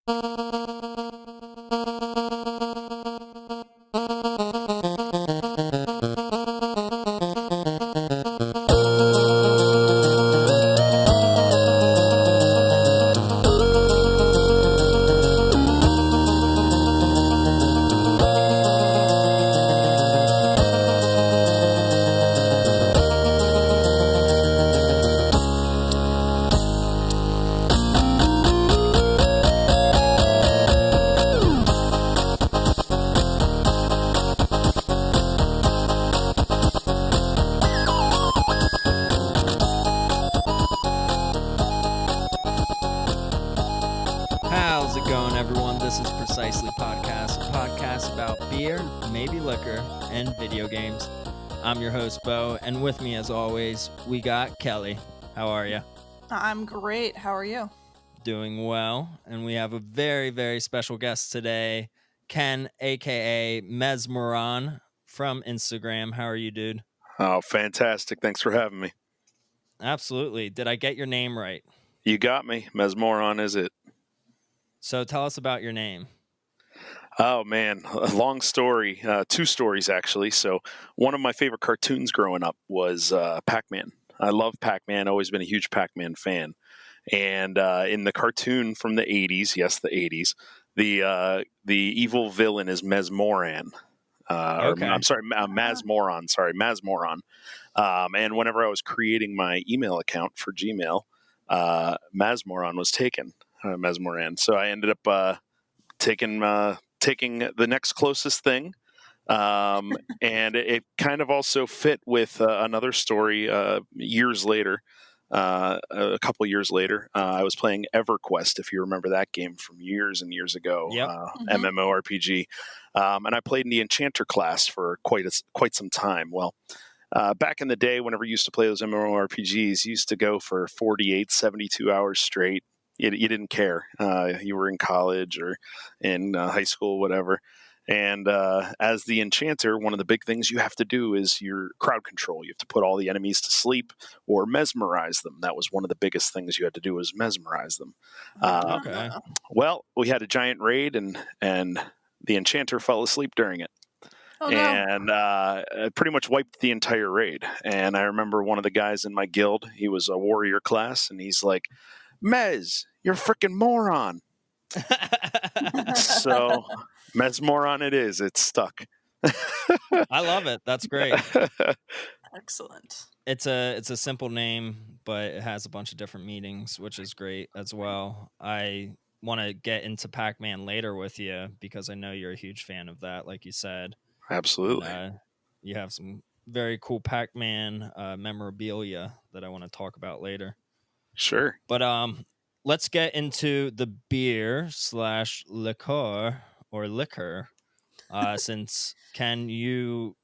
How's it going, everyone? This is Precisely Podcast, a podcast about beer, maybe liquor, and video games. I'm your host, Bo, and with me, as always, we got Kelly. How are you? I'm great. How are you? Doing well. And we have a very, very special guest today, Ken, aka Mesmeron from Instagram. How are you, dude? Oh, fantastic. Thanks for having me. Absolutely. Did I get your name right? You got me. Mesmoron, is it? So tell us about your name. Oh, man. A long story. Two stories, actually. So, one of my favorite cartoons growing up was Pac Man. I love Pac Man, always been a huge Pac Man fan. And in the cartoon from the 80s, yes, the 80s, the evil villain is Mesmoran. Okay. I'm sorry, Masmoron. Sorry, Masmoron. And whenever I was creating my email account for Gmail, Masmoron was taken, Mesmoran. So I ended up taking the next closest thing. And it kind of also fit with another story years later. A couple years later, I was playing EverQuest, if you remember that game from years and years ago, Yep. MMORPG. And I played in the Enchanter class for quite some time. Well, back in the day, whenever you used to play those MMORPGs, you used to go for 48, 72 hours straight. You didn't care. You were in college or in high school, whatever. And as the Enchanter, one of the big things you have to do is your crowd control. You have to put all the enemies to sleep or mesmerize them. That was one of the biggest things you had to do, was mesmerize them. Okay. Well, we had a giant raid, and the Enchanter fell asleep during it. Oh, no. And it pretty much wiped the entire raid. And I remember one of the guys in my guild, he was a warrior class, and he's like, Mez, you're a freaking moron. So, Mesmoron it is. It's stuck. I love it. That's great. Excellent. It's a simple name, but it has a bunch of different meanings, which is great as well. I want to get into Pac-Man later with you because I know you're a huge fan of that, like you said. Absolutely. And, you have some very cool Pac-Man memorabilia that I want to talk about later. Sure. But let's get into the beer / liqueur or liquor. Since Ken, you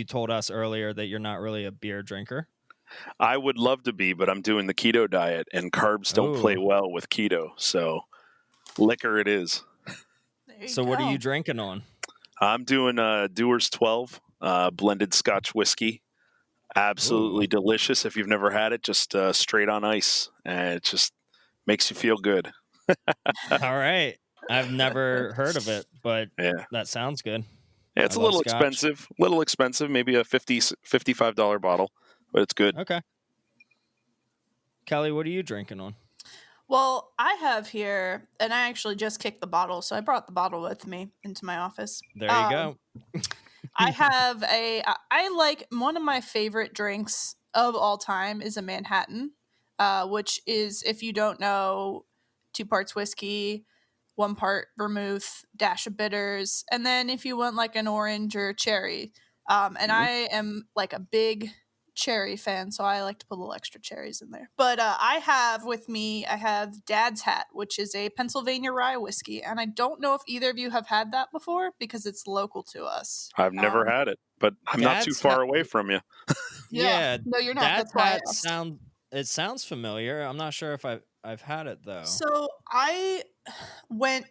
told us earlier that you're not really a beer drinker. I would love to be, but I'm doing the keto diet, and carbs don't play Ooh. well with keto. So, liquor it is. There you So go. what are you drinking on? I'm doing Dewar's 12 blended Scotch whiskey. Absolutely delicious. If you've never had it, just straight on ice, and it just makes you feel good. All right. I've never heard of it, but Yeah. that sounds good. Yeah, it's I a love little Scotch. expensive, maybe a $55 bottle, but it's good. Okay. Kelly, what are you drinking on? Well, I have here, and I actually just kicked the bottle, so I brought the bottle with me into my office. There you go. I have I like, one of my favorite drinks of all time is a Manhattan, which is, if you don't know, 2 parts whiskey, 1 part vermouth, dash of bitters, and then if you want like an orange or cherry. And I am like a big cherry fan, so I like to put a little extra cherries in there. But I have with me, I have Dad's Hat, which is a Pennsylvania rye whiskey, and I don't know if either of you have had that before because it's local to us. I've never had it, but I'm not too Dad's far Hat- away from you. Yeah, No, you're not. Dad's That's why I Hat asked. sounds familiar. I'm not sure if I've had it though. So I went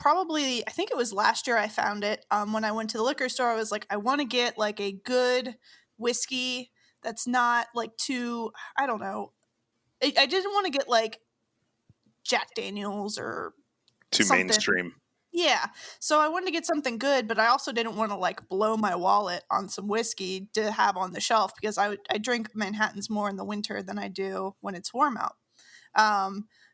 probably, I think it was last year I found it. When I went to the liquor store, I was like, I want to get like a good whiskey that's not like too, I don't know. I didn't want to get like Jack Daniels or Too something. mainstream. Yeah. So I wanted to get something good, but I also didn't want to like blow my wallet on some whiskey to have on the shelf because I drink Manhattans more in the winter than I do when it's warm out.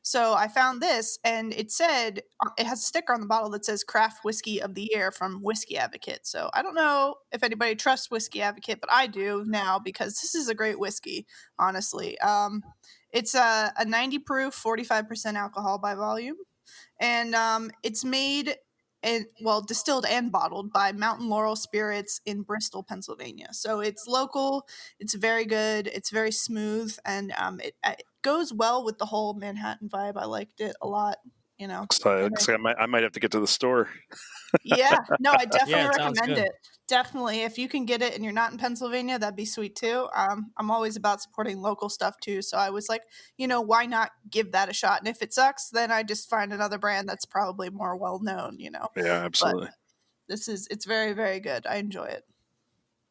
So I found this, and it said it has a sticker on the bottle that says Craft Whiskey of the Year from Whiskey Advocate. So I don't know if anybody trusts Whiskey Advocate, but I do now because this is a great whiskey, honestly. It's a 90 proof, 45% alcohol by volume, and it's made and distilled and bottled by Mountain Laurel Spirits in Bristol, Pennsylvania. So it's local. It's very good. It's very smooth, and it goes well with the whole Manhattan vibe. I liked it a lot. So I might have to get to the store. Yeah, no, I Yeah, definitely it sounds recommend good. it. Definitely, if you can get it and you're not in Pennsylvania, that'd be sweet too. I'm always about supporting local stuff too, so I was like, why not give that a shot? And if it sucks, then I just find another brand that's probably more well known. Yeah, But absolutely. it's very, very good. I enjoy it.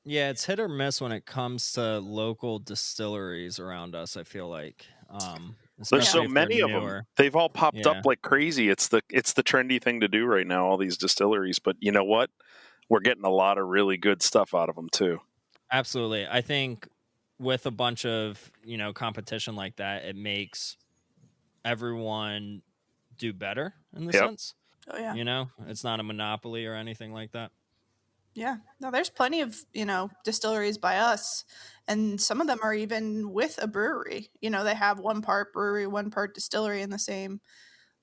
Yeah, it's hit or miss when it comes to local distilleries around us, I feel like. There's so Especially if many they're of them. newer. They've all popped up Yeah. like crazy. It's the trendy thing to do right now, all these distilleries. But you know what? We're getting a lot of really good stuff out of them too. Absolutely. I think with a bunch of, competition like that, it makes everyone do better in the Yep. sense. Oh yeah. It's not a monopoly or anything like that. Yeah. No, there's plenty of, distilleries by us, and some of them are even with a brewery. They have one part brewery, one part distillery in the same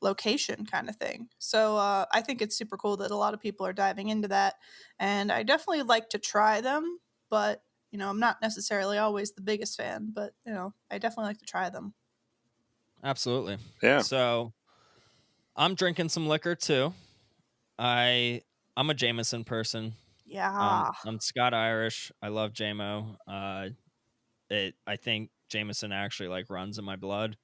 location kind of thing. So I think it's super cool that a lot of people are diving into that, and I definitely like to try them, but I'm not necessarily always the biggest fan, but I definitely like to try them. Absolutely. Yeah. So I'm drinking some liquor too. I'm a Jameson person. Yeah. I'm Scott Irish. I love JMO. I think Jameson actually like runs in my blood.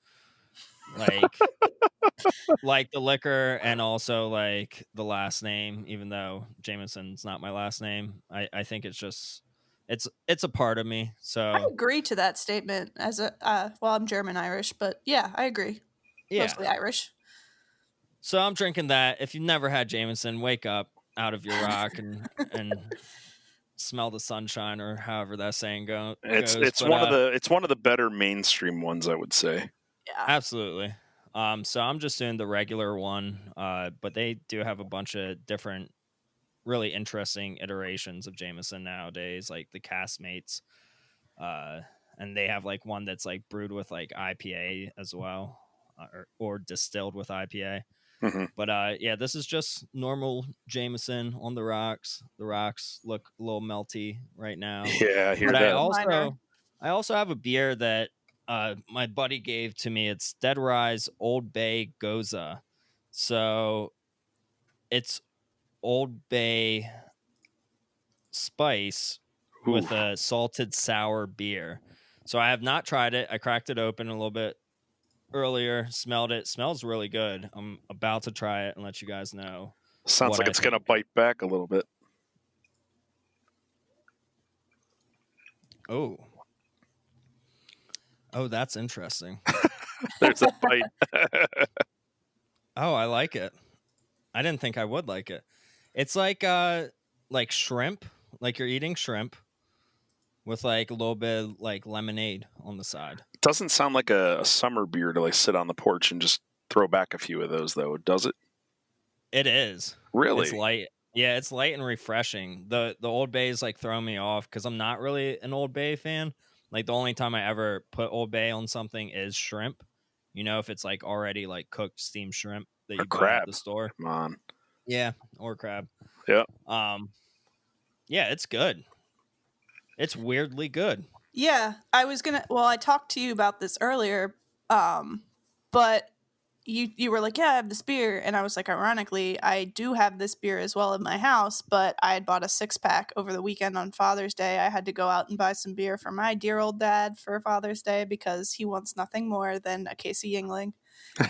Like the liquor and also like the last name, even though Jameson's not my last name. I think it's just it's a part of me. I So agree to that statement as a I'm German Irish, but yeah, I agree. yeah. Mostly Irish. So I'm drinking that. If you've never had Jameson, wake up out of your rock and smell the sunshine, or however that saying goes. It's But, one of the better mainstream ones, I would say. Yeah. absolutely. So I'm just doing the regular one, but they do have a bunch of different, really interesting iterations of Jameson nowadays, like the Castmates, and they have like one that's like brewed with like IPA as well, or distilled with IPA. Mm-hmm. But yeah, this is just normal Jameson on the rocks. The rocks look a little melty right now. Yeah, I hear But that. I also have a beer that my buddy gave to me. It's Dead Rise Old Bay Goza. So it's Old Bay spice with a salted sour beer. So I have not tried it. I cracked it open a little bit earlier, smelled it. Smells really good. I'm about to try it and let you guys know. Sounds like it's going to bite back a little bit. Oh, that's interesting. There's a bite. Oh, I like it. I didn't think I would like it. It's like shrimp, like you're eating shrimp with like a little bit of like lemonade on the side. Doesn't sound like a summer beer to like sit on the porch and just throw back a few of those, though, does it? It is. Really? It's light. Yeah, it's light and refreshing. The Old Bay is like throwing me off because I'm not really an Old Bay fan. Like the only time I ever put Old Bay on something is shrimp. If it's like already like cooked steamed shrimp that you buy at the store. Come on. Yeah, or crab. Yeah. Yeah, it's good. It's weirdly good. Yeah, I talked to you about this earlier, but you were like, yeah, I have this beer, and I was like, ironically, I do have this beer as well in my house, but I had bought a 6-pack over the weekend on Father's Day. I had to go out and buy some beer for my dear old dad for Father's Day because he wants nothing more than a case of Yingling,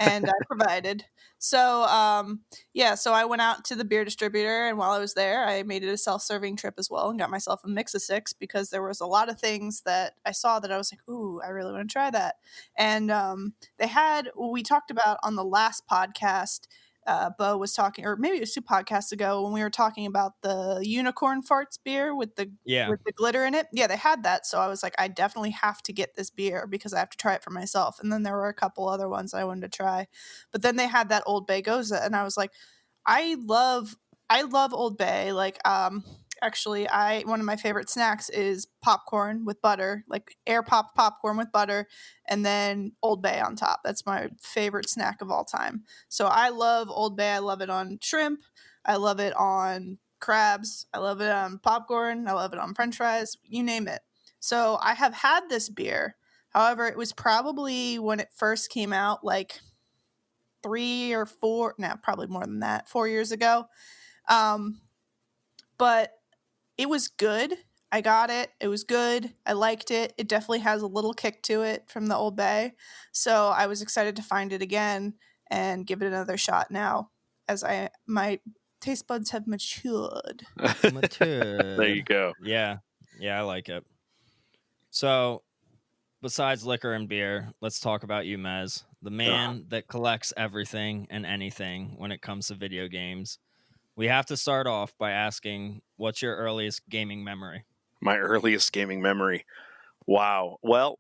and I provided. So, so I went out to the beer distributor, and while I was there, I made it a self-serving trip as well and got myself a mix of 6 because there was a lot of things that I saw that I was like, ooh, I really want to try that. And we talked about on the last podcast Bo was talking, or maybe it was 2 podcasts ago when we were talking about the unicorn farts beer with the glitter in it. Yeah, they had that. So I was like, I definitely have to get this beer because I have to try it for myself. And then there were a couple other ones I wanted to try. But then they had that Old Bay Goza, and I was like, I love Old Bay. Like, actually, one of my favorite snacks is popcorn with butter, like air popped popcorn with butter, and then Old Bay on top. That's my favorite snack of all time. So I love Old Bay. I love it on shrimp. I love it on crabs. I love it on popcorn. I love it on French fries. You name it. So I have had this beer. However, it was probably when it first came out, like 3 or 4, no, probably more than that, 4 years ago. But it was good. I got it. It was good. I liked it. It definitely has a little kick to it from the Old Bay. So I was excited to find it again and give it another shot now as my taste buds have matured. There you go. Yeah, I like it. So besides liquor and beer, let's talk about you, Mez, the man that collects everything and anything when it comes to video games. We have to start off by asking, what's your earliest gaming memory? My earliest gaming memory. Wow. Well,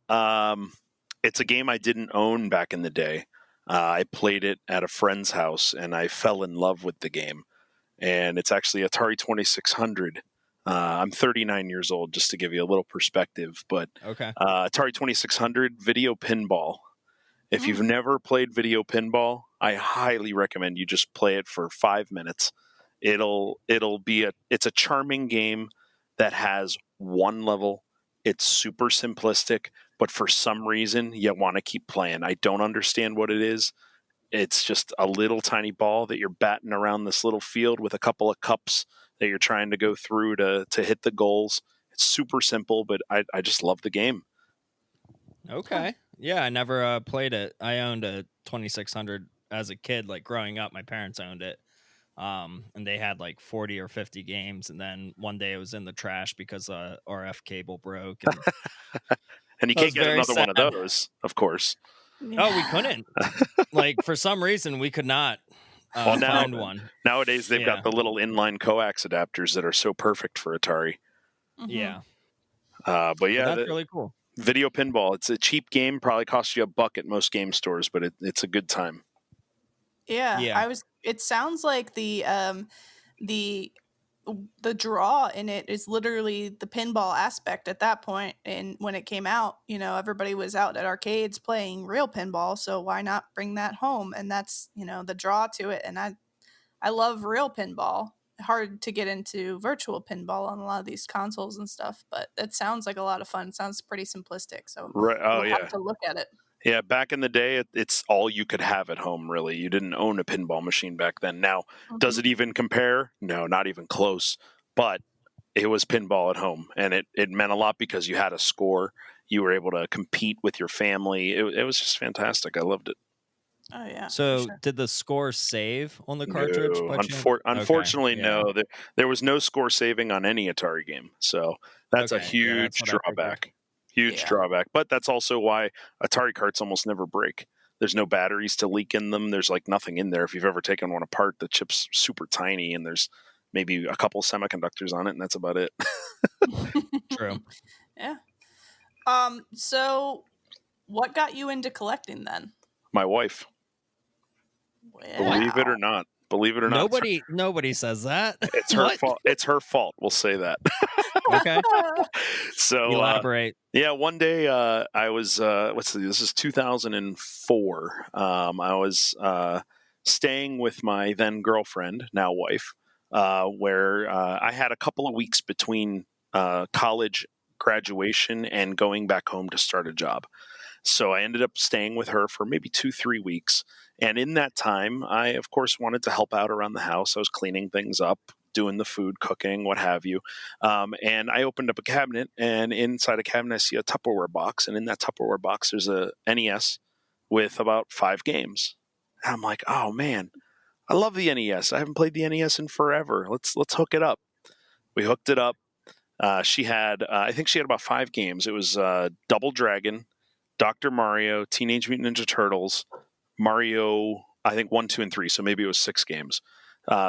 it's a game I didn't own back in the day. I played it at a friend's house, and I fell in love with the game. And it's actually Atari 2600. I'm 39 years old, just to give you a little perspective. But okay. Atari 2600 video pinball. If you've never played video pinball, I highly recommend you just play it for 5 minutes. It's a charming game that has one level. It's super simplistic, but for some reason you want to keep playing. I don't understand what it is. It's just a little tiny ball that you're batting around this little field with a couple of cups that you're trying to go through to hit the goals. It's super simple, but I just love the game. Okay. Yeah, I never played it. I owned a 2600 as a kid. Like growing up, my parents owned it. And they had like 40 or 50 games, and then one day it was in the trash because RF cable broke. And, and you can't get another one of those, of course. Oh, we couldn't. Like for some reason, we could not find one. Nowadays, they've got the little inline coax adapters that are so perfect for Atari. Mm-hmm. Yeah. But yeah, that's really cool. Video pinball. It's a cheap game. Probably costs you $1 at most game stores, but it's a good time. Yeah. It sounds like the draw in it is literally the pinball aspect at that point. And when it came out, everybody was out at arcades playing real pinball. So why not bring that home? And that's, the draw to it. And I love real pinball. Hard to get into virtual pinball on a lot of these consoles and stuff, but it sounds like a lot of fun. It sounds pretty simplistic. So right. We'll have to look at it. Yeah, back in the day, it's all you could have at home, really. You didn't own a pinball machine back then. Now, does it even compare? No, not even close. But it was pinball at home, and it meant a lot because you had a score. You were able to compete with your family. It was just fantastic. I loved it. Oh, yeah. So did the score save on the cartridge? No. Unfortunately, no. There was no score saving on any Atari game. So that's a huge drawback. Huge drawback. But that's also why Atari carts almost never break. There's no batteries to leak in them. There's like nothing in there. If you've ever taken one apart, the chip's super tiny and there's maybe a couple semiconductors on it, and that's about it. True. Yeah. So what got you into collecting then? My wife. Wow. Believe it or not. Nobody says that. It's her fault. It's her fault. We'll say that. Okay. So elaborate. One day I was this is 2004. I was staying with my then girlfriend, now wife, where I had a couple of weeks between college graduation and going back home to start a job. So I ended up staying with her for maybe 2-3 weeks. And in that time, I, of course, wanted to help out around the house. I was cleaning things up, doing the food, cooking, what have you. And I opened up a cabinet, and inside a cabinet, I see a Tupperware box. And in that Tupperware box, there's a NES with about 5 games. And I'm like, oh, man, I love the NES. I haven't played the NES in forever. Let's hook it up. We hooked it up. She had, I think she had about 5 games. It was Double Dragon, Dr. Mario, Teenage Mutant Ninja Turtles, Mario I think 1, 2, and 3. So maybe it was 6 games.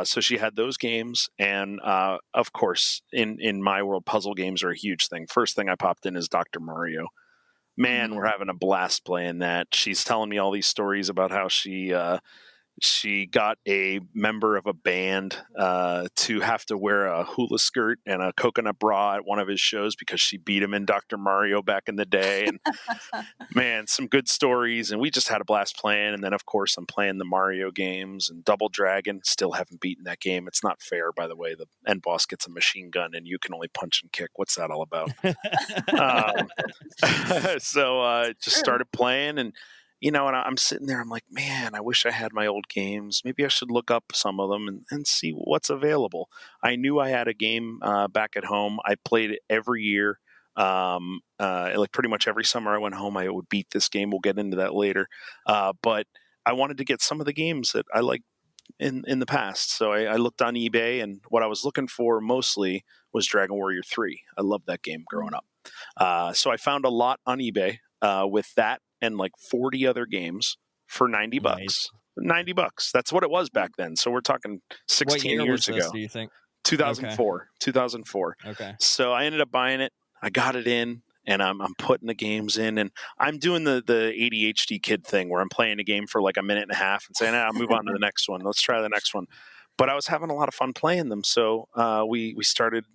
So she had those games, and of course, in my world, puzzle games are a huge thing. First thing I popped in is Dr. Mario. Man, we're having a blast playing that. She's telling me all these stories about how she got a member of a band to have to wear a hula skirt and a coconut bra at one of his shows because she beat him in Dr. Mario back in the day. And man, some good stories. And we just had a blast playing. And then, of course, I'm playing the Mario games and Double Dragon. Still haven't beaten that game. It's not fair, by the way. The end boss gets a machine gun and you can only punch and kick. What's that all about? So just started playing, and and I'm sitting there, I'm like, man, I wish I had my old games. Maybe I should look up some of them and see what's available. I knew I had a game back at home. I played it every year. Like pretty much every summer I went home, I would beat this game. We'll get into that later. But I wanted to get some of the games that I liked in the past. So I looked on eBay, and what I was looking for mostly was Dragon Warrior 3. I loved that game growing up. So I found a lot on eBay with that and like 40 other games for $90. Nice. $90. That's what it was back then. So we're talking 16 what year years was this, ago. do you think? 2004. 2004. Okay. So I ended up buying it. I got it in, and I'm putting the games in, and I'm doing the ADHD kid thing where I'm playing a game for like a minute and a half and saying, I'll move on to the next one. Let's try the next one. But I was having a lot of fun playing them. So we started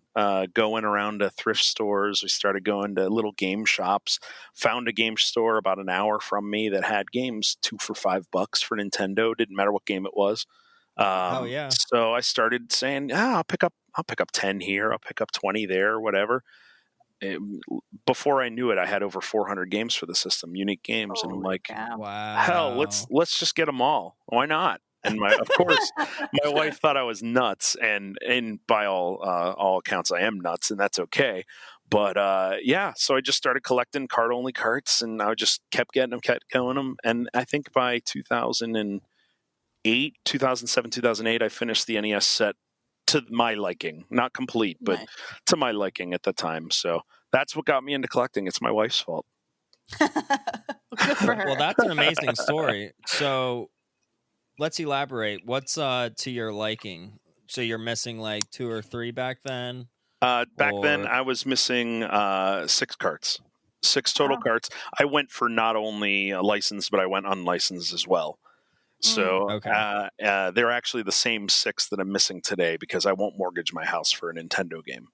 going around to thrift stores. We started going to little game shops. Found a game store about an hour from me that had games 2 for $5 for Nintendo. Didn't matter what game it was. Oh yeah. So I started saying, I'll pick up 10 here. I'll pick up 20 there, whatever. Before I knew it, I had over 400 games for the system, unique games, and I'm like, Wow. hell, let's just get them all. Why not? And of course, my wife thought I was nuts, and by all accounts, I am nuts, and that's okay. But so I just started collecting card-only carts, and I just kept getting them, kept going them, and I think by 2007, 2008, I finished the NES set to my liking, not complete, but to my liking at the time. So that's what got me into collecting. It's my wife's fault. Good for her. Well, that's an amazing story. So let's elaborate. What's to your liking? So you're missing like 2 or 3 back then? Then I was missing 6 carts, 6 total carts. I went for not only licensed, but I went unlicensed as well. So they're actually the same 6 that I'm missing today because I won't mortgage my house for a Nintendo game.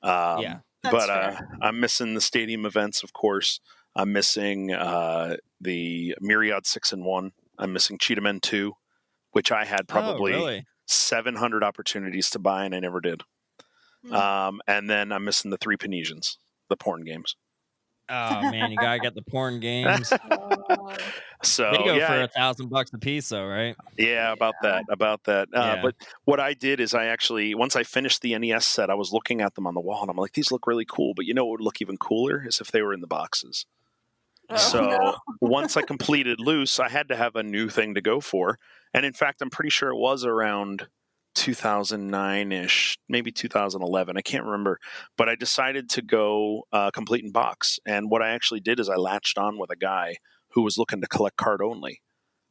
Yeah, that's but fair. I'm missing the stadium events, of course. I'm missing the Myriad 6-in-1. I'm missing Cheetah Men 2, which I had probably 700 opportunities to buy, and I never did. And then I'm missing the 3 Panesians, the porn games. Oh man, you gotta get the porn games. So they go for $1,000 a piece, though, right? Yeah, about that. But what I did is I actually, once I finished the NES set, I was looking at them on the wall, and I'm like, these look really cool. But what would look even cooler is if they were in the boxes. Once I completed Loose, I had to have a new thing to go for. And in fact, I'm pretty sure it was around 2009-ish, maybe 2011. I can't remember. But I decided to go complete in box. And what I actually did is I latched on with a guy who was looking to collect card only.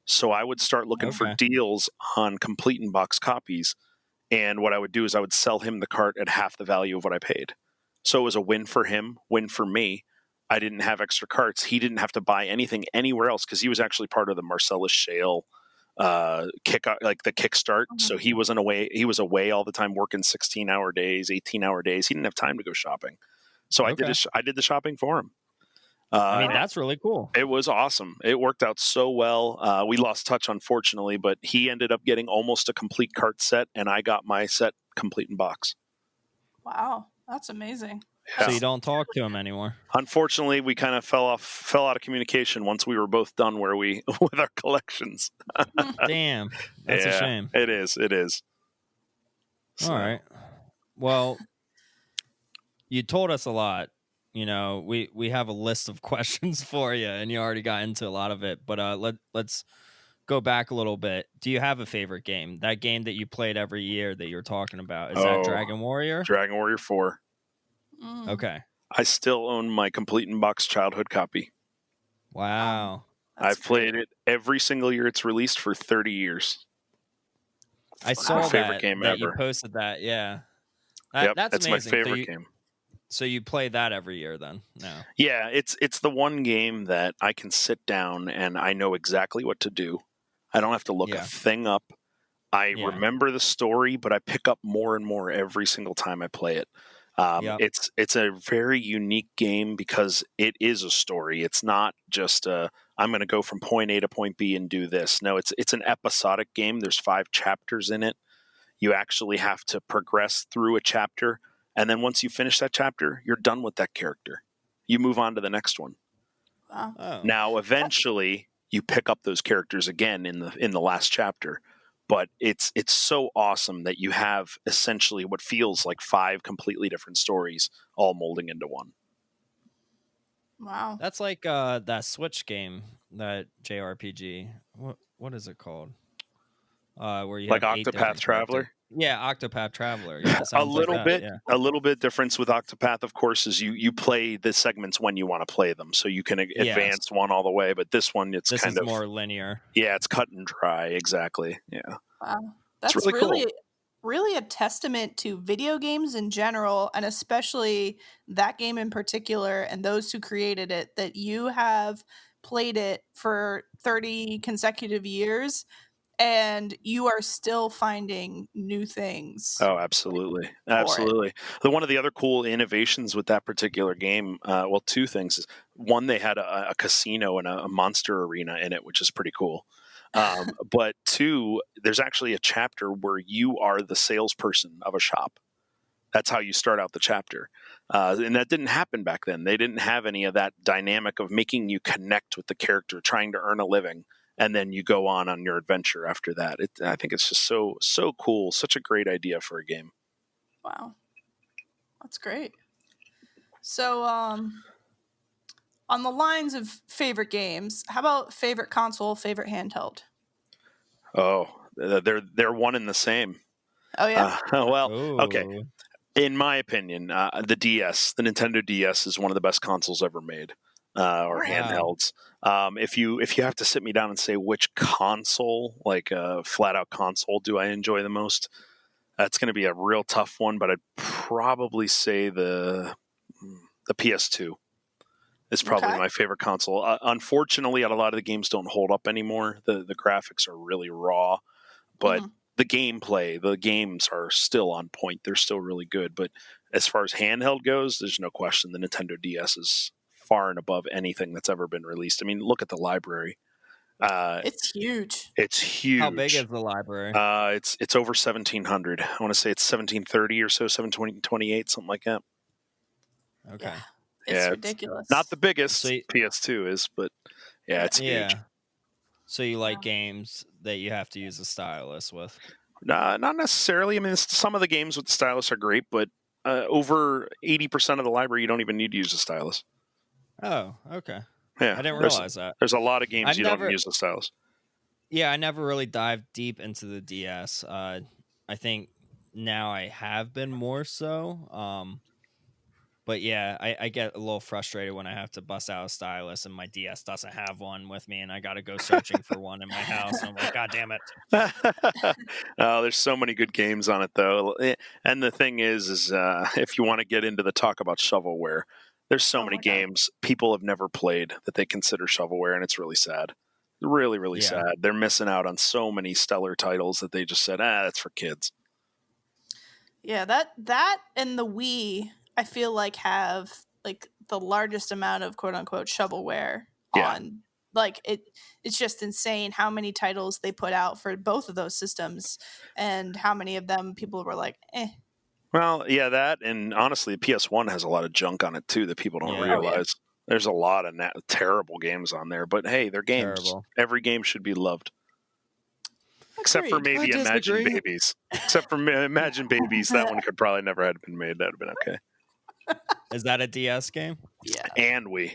So I would start looking for deals on complete in box copies. And what I would do is I would sell him the cart at half the value of what I paid. So it was a win for him, win for me. I didn't have extra carts. He didn't have to buy anything anywhere else because he was actually part of the Marcellus Shale like the kickstart. So he was away all the time, working 16-hour days, 18-hour days. He didn't have time to go shopping. So I did the shopping for him. I mean, that's really cool. It was awesome. It worked out so well. We lost touch, unfortunately, but he ended up getting almost a complete cart set, and I got my set complete in box. Wow, that's amazing. Yeah. So you don't talk to him anymore? Unfortunately, we kind of fell out of communication once we were both done with our collections. Damn, that's a shame. It is. All right. Well, you told us a lot. We have a list of questions for you, and you already got into a lot of it. But let's go back a little bit. Do you have a favorite game? That game that you played every year that you're talking about, is that Dragon Warrior? Dragon Warrior 4. Okay. I still own my complete in box childhood copy. Wow. I've played it every single year it's released for 30 years. I saw My favorite that game you ever. posted that. Yeah, Yep, that's that's my amazing. favorite game. So you play that every year then? No. Yeah, it's the one game that I can sit down and I know exactly what to do. I don't have to look a Yeah. thing up. I Yeah. remember the story, but I pick up more and more every single time I play it. Yep. It's a very unique game because it is a story. It's not just I'm going to go from point A to point B and do this. No, it's an episodic game. There's 5 chapters in it. You actually have to progress through a chapter, and then once you finish that chapter, you're done with that character. You move on to the next one. Wow. Oh. Now, eventually, you pick up those characters again in the last chapter. But it's so awesome that you have essentially what feels like 5 completely different stories all molding into one. Wow. That's like that Switch game, that JRPG. What is it called? Where you Like have 8 Octopath different Traveler? characters. Yeah, Octopath Traveler. Yeah, A sounds little like bit. That, yeah. A little bit difference with Octopath, of course, is you play the segments when you want to play them, so you can advance one all the way. But this one, it's This kind is of more linear. Yeah, it's cut and dry. Exactly. Yeah. Wow. That's It's really cool. really a testament to video games in general, and especially that game in particular, and those who created it, that you have played it for 30 consecutive years and you are still finding new things. Oh, absolutely. for it. Absolutely. One of the other cool innovations with that particular game, well, 2 things. Is one, they had a casino and a monster arena in it, which is pretty cool. But 2, there's actually a chapter where you are the salesperson of a shop. That's how you start out the chapter. And that didn't happen back then. They didn't have any of that dynamic of making you connect with the character, trying to earn a living, and then you go on your adventure after that. I think it's just so cool. Such a great idea for a game. Wow. That's great. So, on the lines of favorite games, how about favorite console, favorite handheld? Oh, they're one and the same. Oh, yeah? Well, okay. Ooh. In my opinion, the DS, the Nintendo DS, is one of the best consoles ever made, or Wow. handhelds. If you have to sit me down and say which console, like a flat out console, do I enjoy the most, that's going to be a real tough one. But I'd probably say the PS2 is probably Okay. my favorite console. Unfortunately, a lot of the games don't hold up anymore. The graphics are really raw, but Mhm. the gameplay, the games are still on point. They're still really good. But as far as handheld goes, there's no question the Nintendo DS is far and above anything that's ever been released. I mean, look at the library. It's huge. It's huge. How big is the library? It's over 1,700. I want to say it's 1,730 or so, 728, something like that. Okay. Yeah. Yeah, It's it's ridiculous. Not the biggest So you- PS2 is, but yeah, it's huge. Yeah. So you like Wow. games that you have to use a stylus with? Not necessarily. I mean, some of the games with the stylus are great, but over 80% of the library, you don't even need to use a stylus. Oh, okay. Yeah, I didn't there's- realize that. There's a lot of games I've you never- don't use the stylus. Yeah, I never really dived deep into the DS. I think now I have been more so. But yeah, I get a little frustrated when I have to bust out a stylus and my DS doesn't have one with me, and I got to go searching for one in my house. And I'm like, God damn it! Oh, there's so many good games on it, though. And the thing is if you want to get into the talk about shovelware, there's so Oh many my God. games people have never played that they consider shovelware, and it's really sad. Really, really Yeah. sad. They're missing out on so many stellar titles that they just said, that's for kids. Yeah, that and the Wii, I feel like have like the largest amount of quote unquote shovelware Yeah. on. Like it's just insane how many titles they put out for both of those systems, and how many of them people were like, eh. Well, yeah, that, and honestly, PS1 has a lot of junk on it too that people don't Yeah. Oh, yeah. realize. There's a lot of terrible games on there, but hey, they're games. Terrible. Every game should be loved, except for Agreed. maybe I Imagine disagree. Babies. Except for Imagine Babies, that one could probably never have been made. That would have been okay. Is that a DS game? Yeah. And Wii.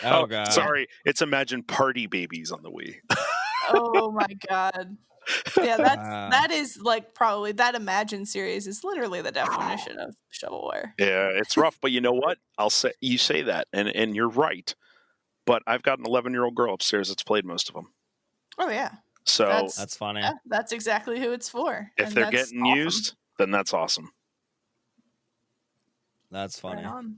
Oh, God. Sorry, it's Imagine Party Babies on the Wii. Oh my God. Yeah, Wow. that is like probably that Imagine series is literally the definition of shovelware. Yeah, it's rough, but you know what? You say that, and you're right. but I've got an 11-year-old girl upstairs that's played most of them. Oh yeah, So That's funny. yeah, that's exactly who it's for. if and they're that's getting awesome. used, then that's awesome. That's funny. Right on.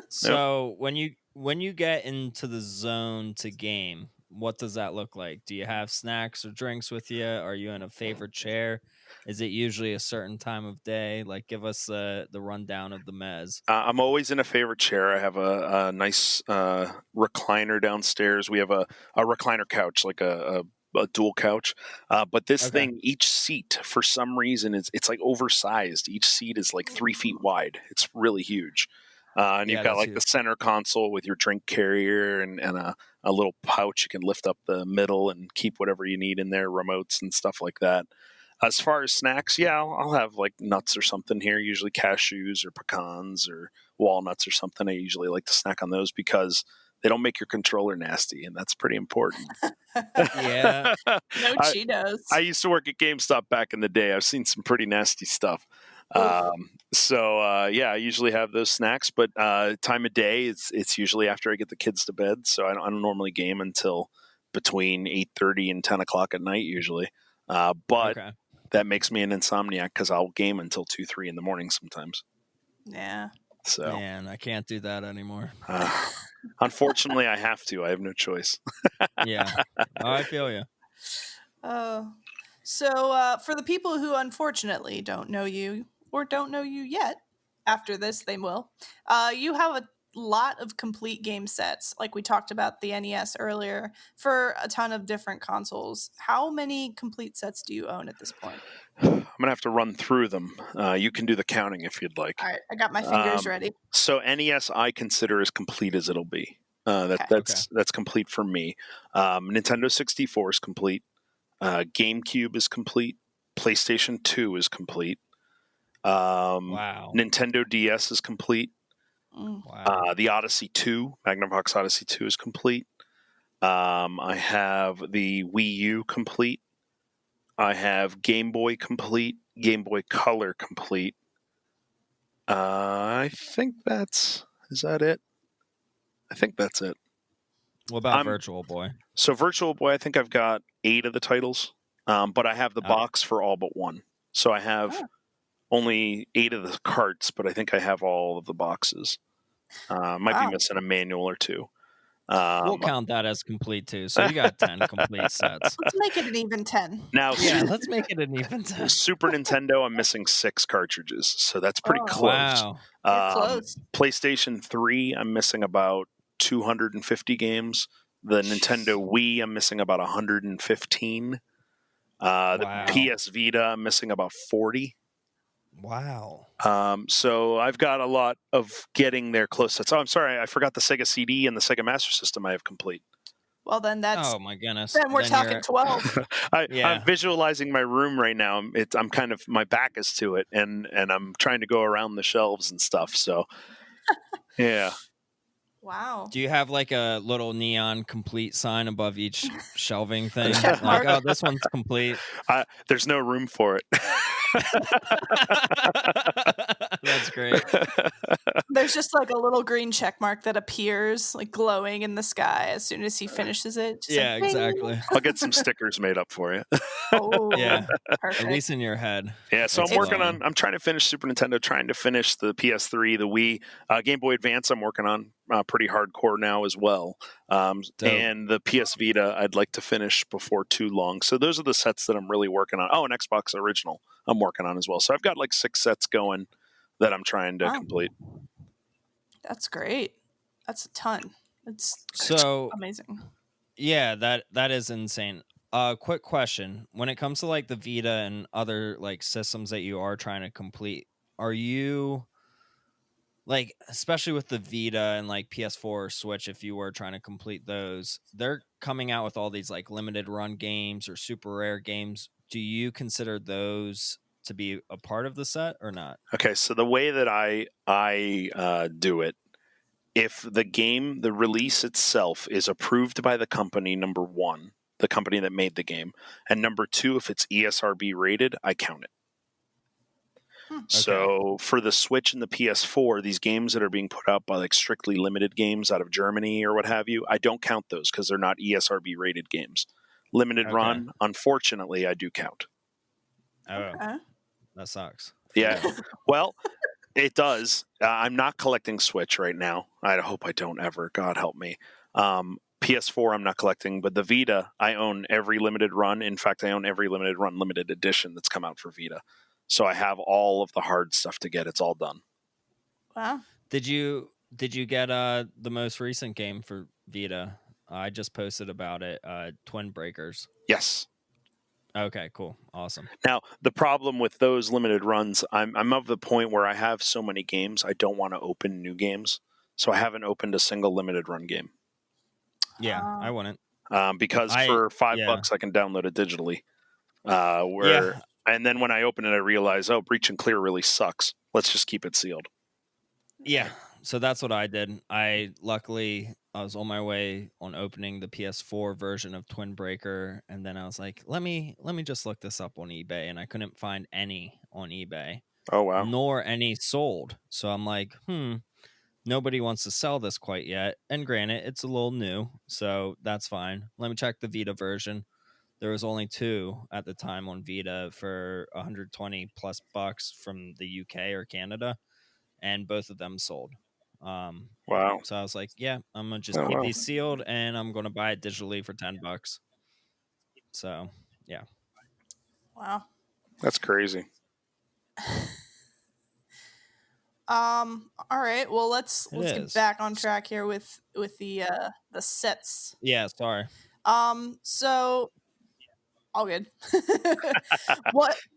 So when you get into the zone to game, what does that look like? Do you have snacks or drinks with you? Are you in a favorite chair? Is it usually a certain time of day? Like, give us the rundown of the mez. I'm always in a favorite chair. I have a nice recliner downstairs. We have a recliner couch, like a dual couch. But this Okay. thing, each seat, for some reason, it's like oversized. Each seat is like 3 feet wide. It's really huge. And Yeah, you've got that's like the huge. center console with your drink carrier and a little pouch you can lift up the middle and keep whatever you need in there, remotes and stuff like that. As far as snacks, yeah, I'll have like nuts or something here, usually cashews or pecans or walnuts or something. I usually like to snack on those because they don't make your controller nasty, and that's pretty important. Yeah. No I Cheetos. used to work at GameStop back in the day. I've seen some pretty nasty stuff. Oof. Yeah, I usually have those snacks, but time of day, it's usually after I get the kids to bed. So I don't normally game until between 8:30 and 10 o'clock at night usually. But Okay. that makes me an insomniac because I'll game until 2, 3 in the morning sometimes. Yeah. So Man, I can't do that anymore. unfortunately, I have to. I have no choice. Yeah. Oh, I feel you. So for the people who unfortunately don't know you or don't know you yet, after this they will. You have a lot of complete game sets, like we talked about the NES earlier, for a ton of different consoles. How many complete sets do you own at this point? I'm gonna have to run through them. You can do the counting if you'd like. All right, I got my fingers ready. So NES, I consider as complete as it'll be. Okay. That's complete for me. Nintendo 64 is complete. GameCube is complete. PlayStation 2 is complete. Wow. Nintendo DS is complete. Wow. The Odyssey 2, Magnavox Odyssey 2 is complete. I have the Wii U complete. I have Game Boy complete. Game Boy Color complete. I think is that it? I think that's it. What about Virtual Boy? So Virtual Boy, I think I've got 8 of the titles, but I have the box for all but one. So I have only 8 of the carts, but I think I have all of the boxes. Might be missing a manual or 2. We'll count that as complete too. So you got 10 complete sets. Let's make it an even 10. Now, Yeah, let's make it an even 10. Super Nintendo, I'm missing 6 cartridges, so that's pretty close. Wow. You're close. PlayStation 3, I'm missing about 250 games. The Nintendo Wii, I'm missing about 115. The PS Vita, I'm missing about 40. Wow. So I've got a lot of getting there close. I'm sorry, I forgot the Sega CD and the Sega Master System I have complete. Well, then that's. Oh my goodness. Then we're talking 12. I'm visualizing my room right now. I'm kind of, my back is to it, and I'm trying to go around the shelves and stuff. So, yeah. Wow. Do you have like a little neon complete sign above each shelving thing? Check Like, mark. oh, this one's complete. There's no room for it. That's great. There's just like a little green check mark that appears like glowing in the sky as soon as he finishes it. Just Yeah, like, bing. exactly. I'll get some stickers made up for you. Oh, Yeah. perfect. At least in your head. Yeah, so That's I'm working glowing. I'm trying to finish Super Nintendo, trying to finish the PS3, the Wii, Game Boy Advance. I'm working on pretty hardcore now as well. And the PS Vita, I'd like to finish before too long. So those are the sets that I'm really working on. Oh, an Xbox Original I'm working on as well. So I've got like 6 sets going that I'm trying to complete. That's great. That's a ton. It's So amazing. yeah, that is insane. Quick question. When it comes to like the Vita and other like systems that you are trying to complete, are you like, especially with the Vita and like PS4 or Switch, if you were trying to complete those, they're coming out with all these like limited run games or super rare games. Do you consider those to be a part of the set or not? Okay, so the way that I do it, if the release itself is approved by the company, number one, the company that made the game, and number two, if it's ESRB rated, I count it. So for the Switch and the PS4, these games that are being put out by like strictly limited games out of Germany or what have you, I don't count those because they're not ESRB rated games. Limited run, unfortunately, I do count. Oh, that sucks. Yeah. Well, it does. I'm not collecting Switch right now. I hope I don't ever. God help me. PS4, I'm not collecting, but the Vita, I own every limited run. In fact, I own every limited run, limited edition that's come out for Vita. So I have all of the hard stuff to get. It's all done. Wow. Did you get the most recent game for Vita? I just posted about it, Twin Breakers. Yes. Okay, cool. Awesome. Now, the problem with those limited runs, I'm of the point where I have so many games, I don't want to open new games. So I haven't opened a single limited run game. Yeah, I wouldn't. Because for $5, I can download it digitally. And then when I open it, I realize, Breach and Clear really sucks. Let's just keep it sealed. Yeah, so that's what I did. Luckily, I was on my way on opening the PS4 version of Twin Breaker, and then I was like, let me just look this up on eBay, and I couldn't find any on eBay. Oh, wow. Nor any sold. So I'm like, nobody wants to sell this quite yet. And granted, it's a little new, so that's fine. Let me check the Vita version. There was only 2 at the time on Vita for $120 plus from the UK or Canada, and both of them sold. Wow. So I was like, yeah, I'm gonna just keep these sealed, and I'm gonna buy it digitally for $10. So yeah. Wow. That's crazy. All right. Well, let's get back on track here with the sets. Yeah. Sorry. So all good.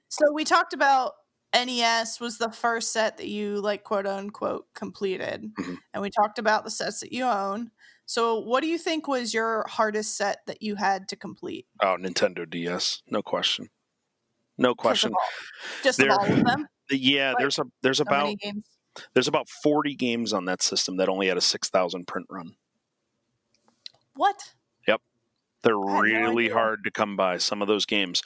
So we talked about NES was the first set that you like quote unquote completed, and we talked about the sets that you own. So what do you think was your hardest set that you had to complete? Oh, Nintendo DS, no question. No question. Just all of them? Yeah, like, there's about 40 games on that system that only had a 6,000 print run. What? Yep. They're really hard to come by, some of those games.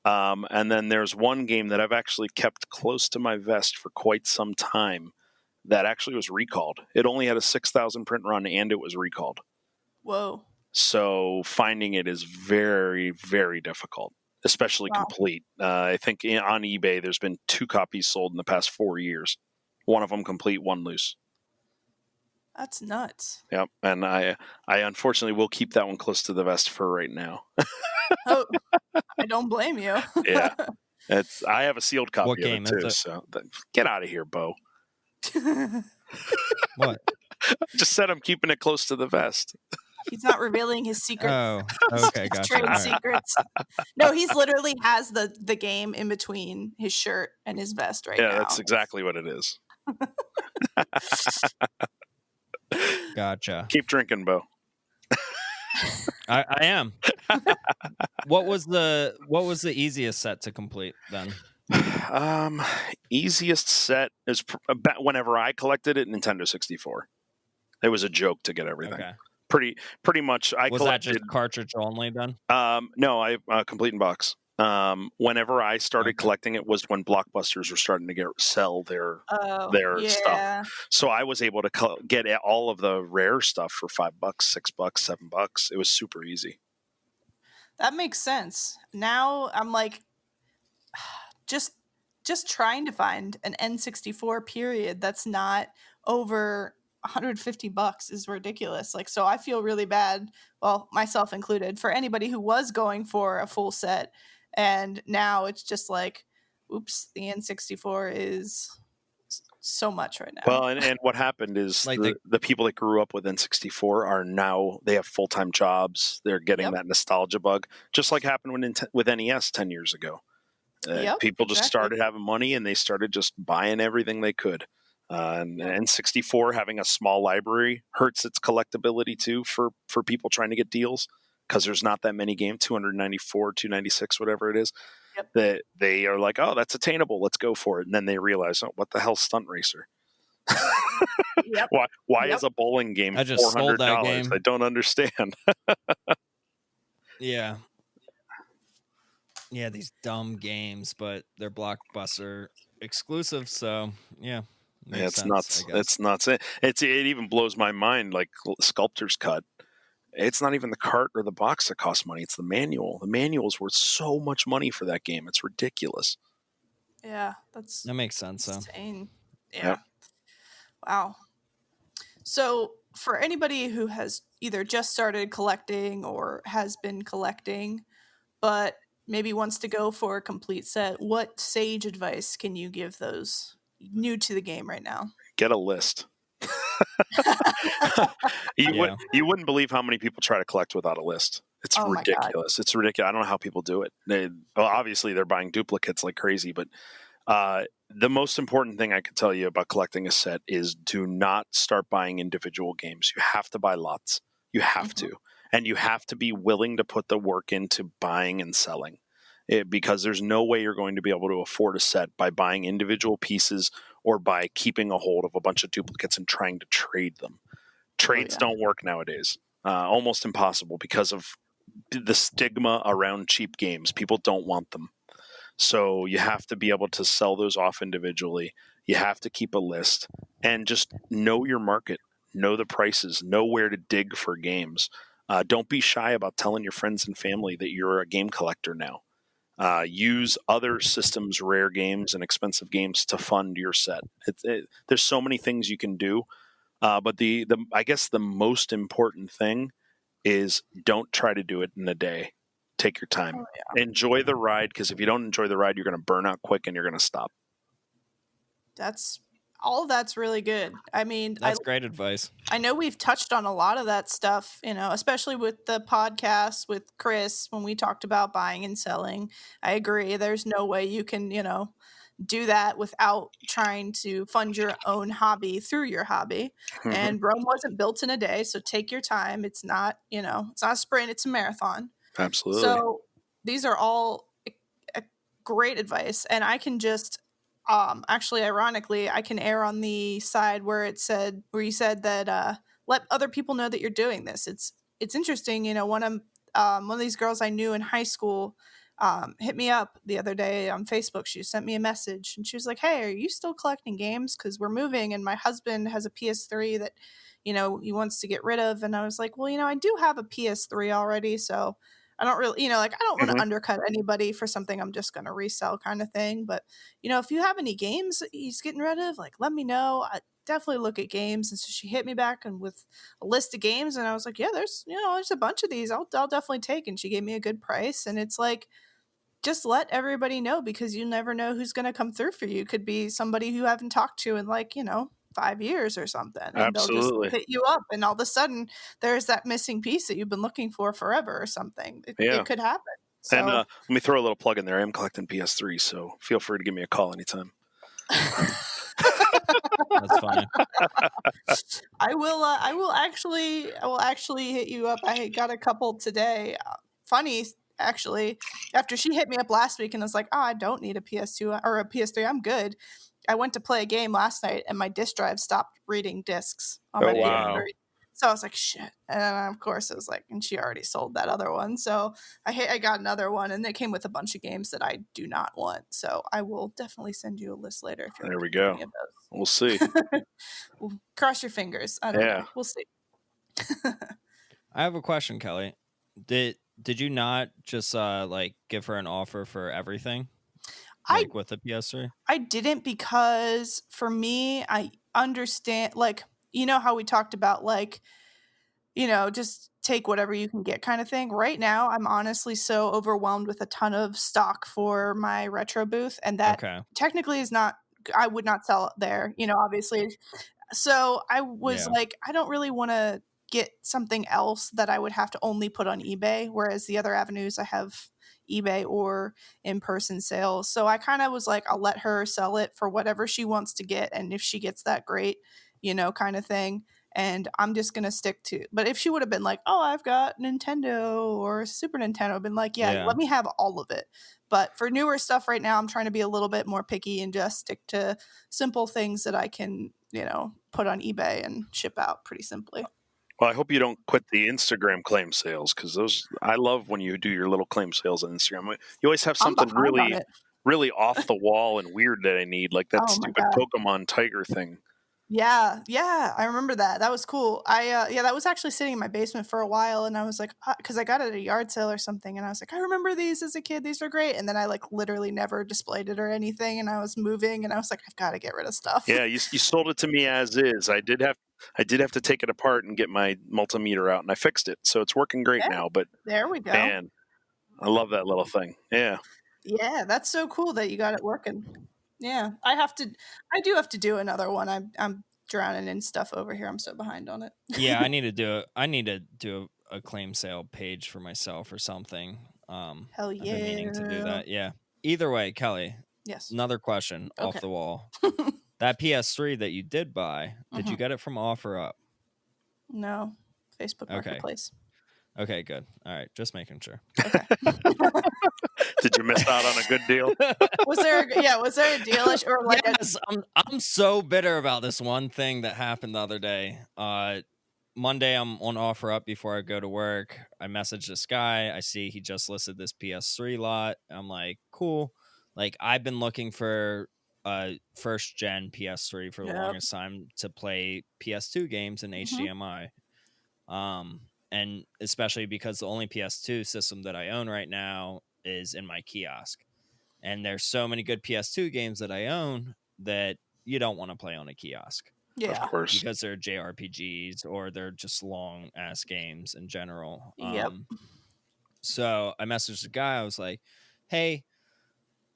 And then there's one game that I've actually kept close to my vest for quite some time that actually was recalled. It only had a 6,000 print run and it was recalled. Whoa. So finding it is very, very difficult, especially complete. I think on eBay, there's been 2 copies sold in the past 4 years. One of them complete, one loose. That's nuts. Yep. And I unfortunately will keep that one close to the vest for right now. Oh, I don't blame you. Yeah. I have a sealed copy of it too. So get out of here, Bo. What? Just said I'm keeping it close to the vest. He's not revealing his secret. Oh, okay, gotcha. Trade secrets. No, he's literally has the game in between his shirt and his vest right now. Yeah, that's exactly what it is. Gotcha. Keep drinking, Bo. I am. What was the easiest set to complete then? Easiest set is whenever I collected it, Nintendo 64. It was a joke to get everything. Okay. Pretty much. Was that just cartridge only then? No, I complete in box. Whenever I started collecting it was when Blockbusters were starting to sell their stuff. So I was able to get all of the rare stuff for $5, $6, $7. It was super easy. That makes sense. Now I'm like, just trying to find an N64 period that's not over $150 is ridiculous. Like, so I feel really bad, well, myself included, for anybody who was going for a full set. And now it's just like, oops, the N64 is so much right now. Well, and what happened is like the people that grew up with N64 are now, they have full-time jobs. They're getting that nostalgia bug, just like happened with NES 10 years ago. People just started having money and they started just buying everything they could. And N64 having a small library hurts its collectability too for people trying to get deals, because there's not that many games, 294, 296, whatever it is, that they are like, oh, that's attainable, let's go for it. And then they realize, oh, what the hell, Stunt Racer? Why is a bowling game $400? I don't understand. Yeah. Yeah, these dumb games, but they're Blockbuster exclusive, so yeah, Yeah, makes it's sense, I nuts. guess. It's nuts. It even blows my mind. Like Sculptor's Cut, it's not even the cart or the box that costs money. It's the manual. The manual is worth so much money for that game. It's ridiculous. Yeah, that's That makes sense, though. insane. Yeah. Yeah. Wow. So, for anybody who has either just started collecting or has been collecting, but maybe wants to go for a complete set, what sage advice can you give those new to the game right now? Get a list. Yeah. You wouldn't believe how many people try to collect without a list. It's Oh my God. ridiculous. It's ridiculous. I don't know how people do it. Well, obviously they're buying duplicates like crazy, but the most important thing I could tell you about collecting a set is do not start buying individual games. You have to buy lots. You have to. And you have to be willing to put the work into buying and selling. Because there's no way you're going to be able to afford a set by buying individual pieces or by keeping a hold of a bunch of duplicates and trying to trade them. Trades don't work nowadays. Almost impossible because of the stigma around cheap games. People don't want them. So you have to be able to sell those off individually. You have to keep a list and just know your market, know the prices, know where to dig for games. Don't be shy about telling your friends and family that you're a game collector now. Use other systems, rare games, and expensive games to fund your set. There's so many things you can do, but I guess the most important thing is don't try to do it in a day. Take your time. Oh, yeah. Enjoy the ride, because if you don't enjoy the ride, you're going to burn out quick and you're going to stop. That's all. That's really good. I mean, That's great advice. I know we've touched on a lot of that stuff, especially with the podcast with Chris when we talked about buying and selling. I agree. There's no way you can, do that without trying to fund your own hobby through your hobby. And Rome wasn't built in a day, so take your time. It's not, it's not a sprint, it's a marathon. Absolutely. So these are all great advice, and I can just actually, ironically, I can err on the side where you said that let other people know that you're doing this. It's interesting. One of these girls I knew in high school hit me up the other day on Facebook. She sent me a message and she was like, "Hey, are you still collecting games? Because we're moving and my husband has a PS3 that he wants to get rid of." And I was like, "Well, I do have a PS3 already, so I don't really, I don't want to undercut anybody for something I'm just going to resell kind of thing. But, if you have any games that he's getting rid of, let me know. I definitely look at games." And so she hit me back and with a list of games. And I was like, "Yeah, there's a bunch of these I'll definitely take." And she gave me a good price. And it's like, just let everybody know, because you never know who's going to come through for you. It could be somebody who you haven't talked to in 5 years or something, and Absolutely. they'll just hit you up, and all of a sudden there's that missing piece that you've been looking for forever or something. It could happen. So, and let me throw a little plug in there. I am collecting PS3, so feel free to give me a call anytime. That's funny. I will actually hit you up. I got a couple today. Funny, actually, after she hit me up last week and was like, "Oh, I don't need a PS2 or a PS3. I'm good." I went to play a game last night and my disk drive stopped reading discs on my wow. PS3. So I was like, "Shit!" And then, of course, it was like, and she already sold that other one. So I got another one, and they came with a bunch of games that I do not want. So I will definitely send you a list later. If you're There we looking for go. any of those. We'll see. Well, cross your fingers. I don't know. We'll see. I have a question, Kelly. Did you not just give her an offer for everything? With the PS3? I didn't, because for me, I understand, how we talked about, just take whatever you can get kind of thing. Right now, I'm honestly so overwhelmed with a ton of stock for my retro booth, and that technically is not, I would not sell it there, obviously. So I was like, I don't really want to get something else that I would have to only put on eBay, whereas the other avenues I have eBay or in-person sales. So I kind of was like, I'll let her sell it for whatever she wants to get, and if she gets that, great, kind of thing. And I'm just gonna stick to. But if she would have been like, "Oh, I've got Nintendo or Super Nintendo," I've been like, yeah, let me have all of it. But for newer stuff right now, I'm trying to be a little bit more picky and just stick to simple things that I can, put on eBay and ship out pretty simply. Well, I hope you don't quit the Instagram claim sales, because I love when you do your little claim sales on Instagram. You always have I'm something behind on it. really off the wall and weird that I need, like that Oh my stupid God. Pokemon Tiger thing. Yeah, I remember that. That was cool. That was actually sitting in my basement for a while, and I was like, because I got it at a yard sale or something, and I was like, I remember these as a kid. These are great. And then I like literally never displayed it or anything, and I was moving, and I was like, I've got to get rid of stuff. Yeah, you sold it to me as is. I did have to take it apart and get my multimeter out, and I fixed it, so it's working great now. But There we go. man, I love that little thing. Yeah. Yeah, that's so cool that you got it working. Yeah, I do have to do another one. I'm drowning in stuff over here. I'm so behind on it. Yeah, I need to do a claim sale page for myself or something. Hell I've been meaning to do yeah. that. Yeah. Either way, Kelly, Yes. another question off Okay. the wall. That PS3 that you did buy, did you get it from OfferUp? No, Facebook Okay. Marketplace. Okay, good. All right, just making sure. Okay. Did you miss out on a good deal? Was there a deal or like Yes, I'm so bitter about this one thing that happened the other day. Monday I'm on OfferUp before I go to work. I message this guy. I see he just listed this PS3 lot. I'm like, cool. Like, I've been looking for first gen PS3 for the longest time to play PS2 games in HDMI. And especially because the only PS2 system that I own right now is in my kiosk. And there's so many good PS2 games that I own that you don't want to play on a kiosk. Of course. Because they're JRPGs or they're just long ass games in general. Yep. So I messaged the guy. I was like, hey,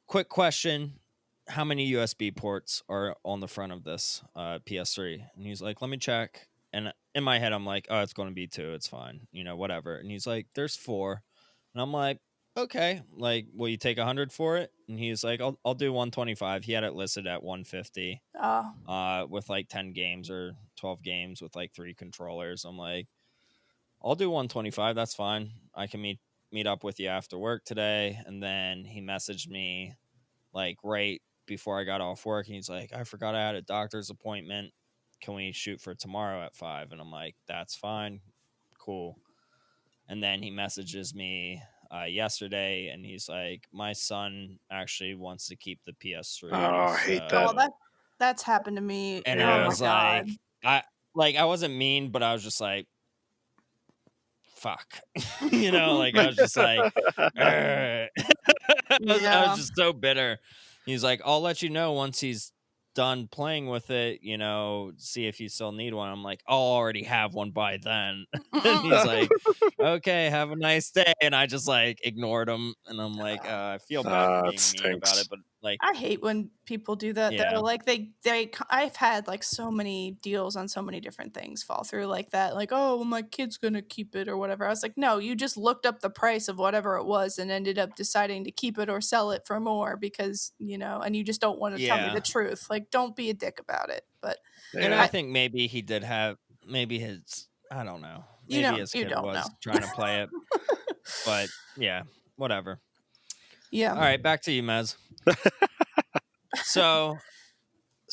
quick question. How many USB ports are on the front of this PS3? And he's like, let me check. And in my head, I'm like, oh, it's going to be 2. It's fine. Whatever. And he's like, there's 4. And I'm like, okay, like, will you take 100 for it? And he's like, I'll do 125. He had it listed at 150 with like 10 games or 12 games with like 3 controllers. I'm like, I'll do 125. That's fine. I can meet up with you after work today. And then he messaged me like right before I got off work. And he's like, I forgot I had a doctor's appointment. Can we shoot for tomorrow at 5? And I'm like, that's fine. Cool. And then he messages me yesterday, and he's like, my son actually wants to keep the PS3. Oh, I hate that. Oh, that's happened to me. And I was like, I wasn't mean, but I was just like, fuck. Like I was just like, I was just so bitter. He's like, I'll let you know once he's done playing with it, see if you still need one. I'm like, I'll already have one by then. And he's like, okay, have a nice day. And I just like ignored him. And I'm like, I feel bad for being mean about it, but like, I hate when people do that. Yeah. Though. Like I've had like so many deals on so many different things fall through like that. Like, oh, well, my kid's gonna keep it or whatever. I was like, no, you just looked up the price of whatever it was and ended up deciding to keep it or sell it for more because and you just don't want to tell me the truth. Like, don't be a dick about it. But and I think maybe he did have his, I don't know, maybe his kid was trying to play it. But yeah, whatever. Yeah. All right, back to you, Mez. So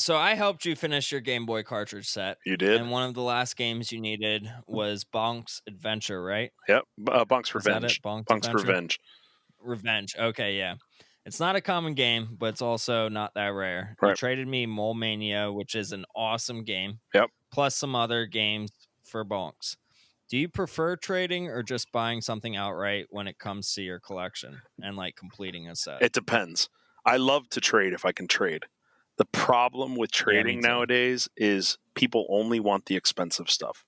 I helped you finish your Game Boy cartridge set. You did. And one of the last games you needed was Bonk's Adventure, right? Yep. Bonk's Revenge. Bonk's Revenge. Revenge. Okay, yeah. It's not a common game, but it's also not that rare. Right. You traded me Mole Mania, which is an awesome game. Yep. Plus some other games for Bonks. Do you prefer trading or just buying something outright when it comes to your collection and like completing a set? It depends. I love to trade if I can trade. The problem with trading nowadays is people only want the expensive stuff.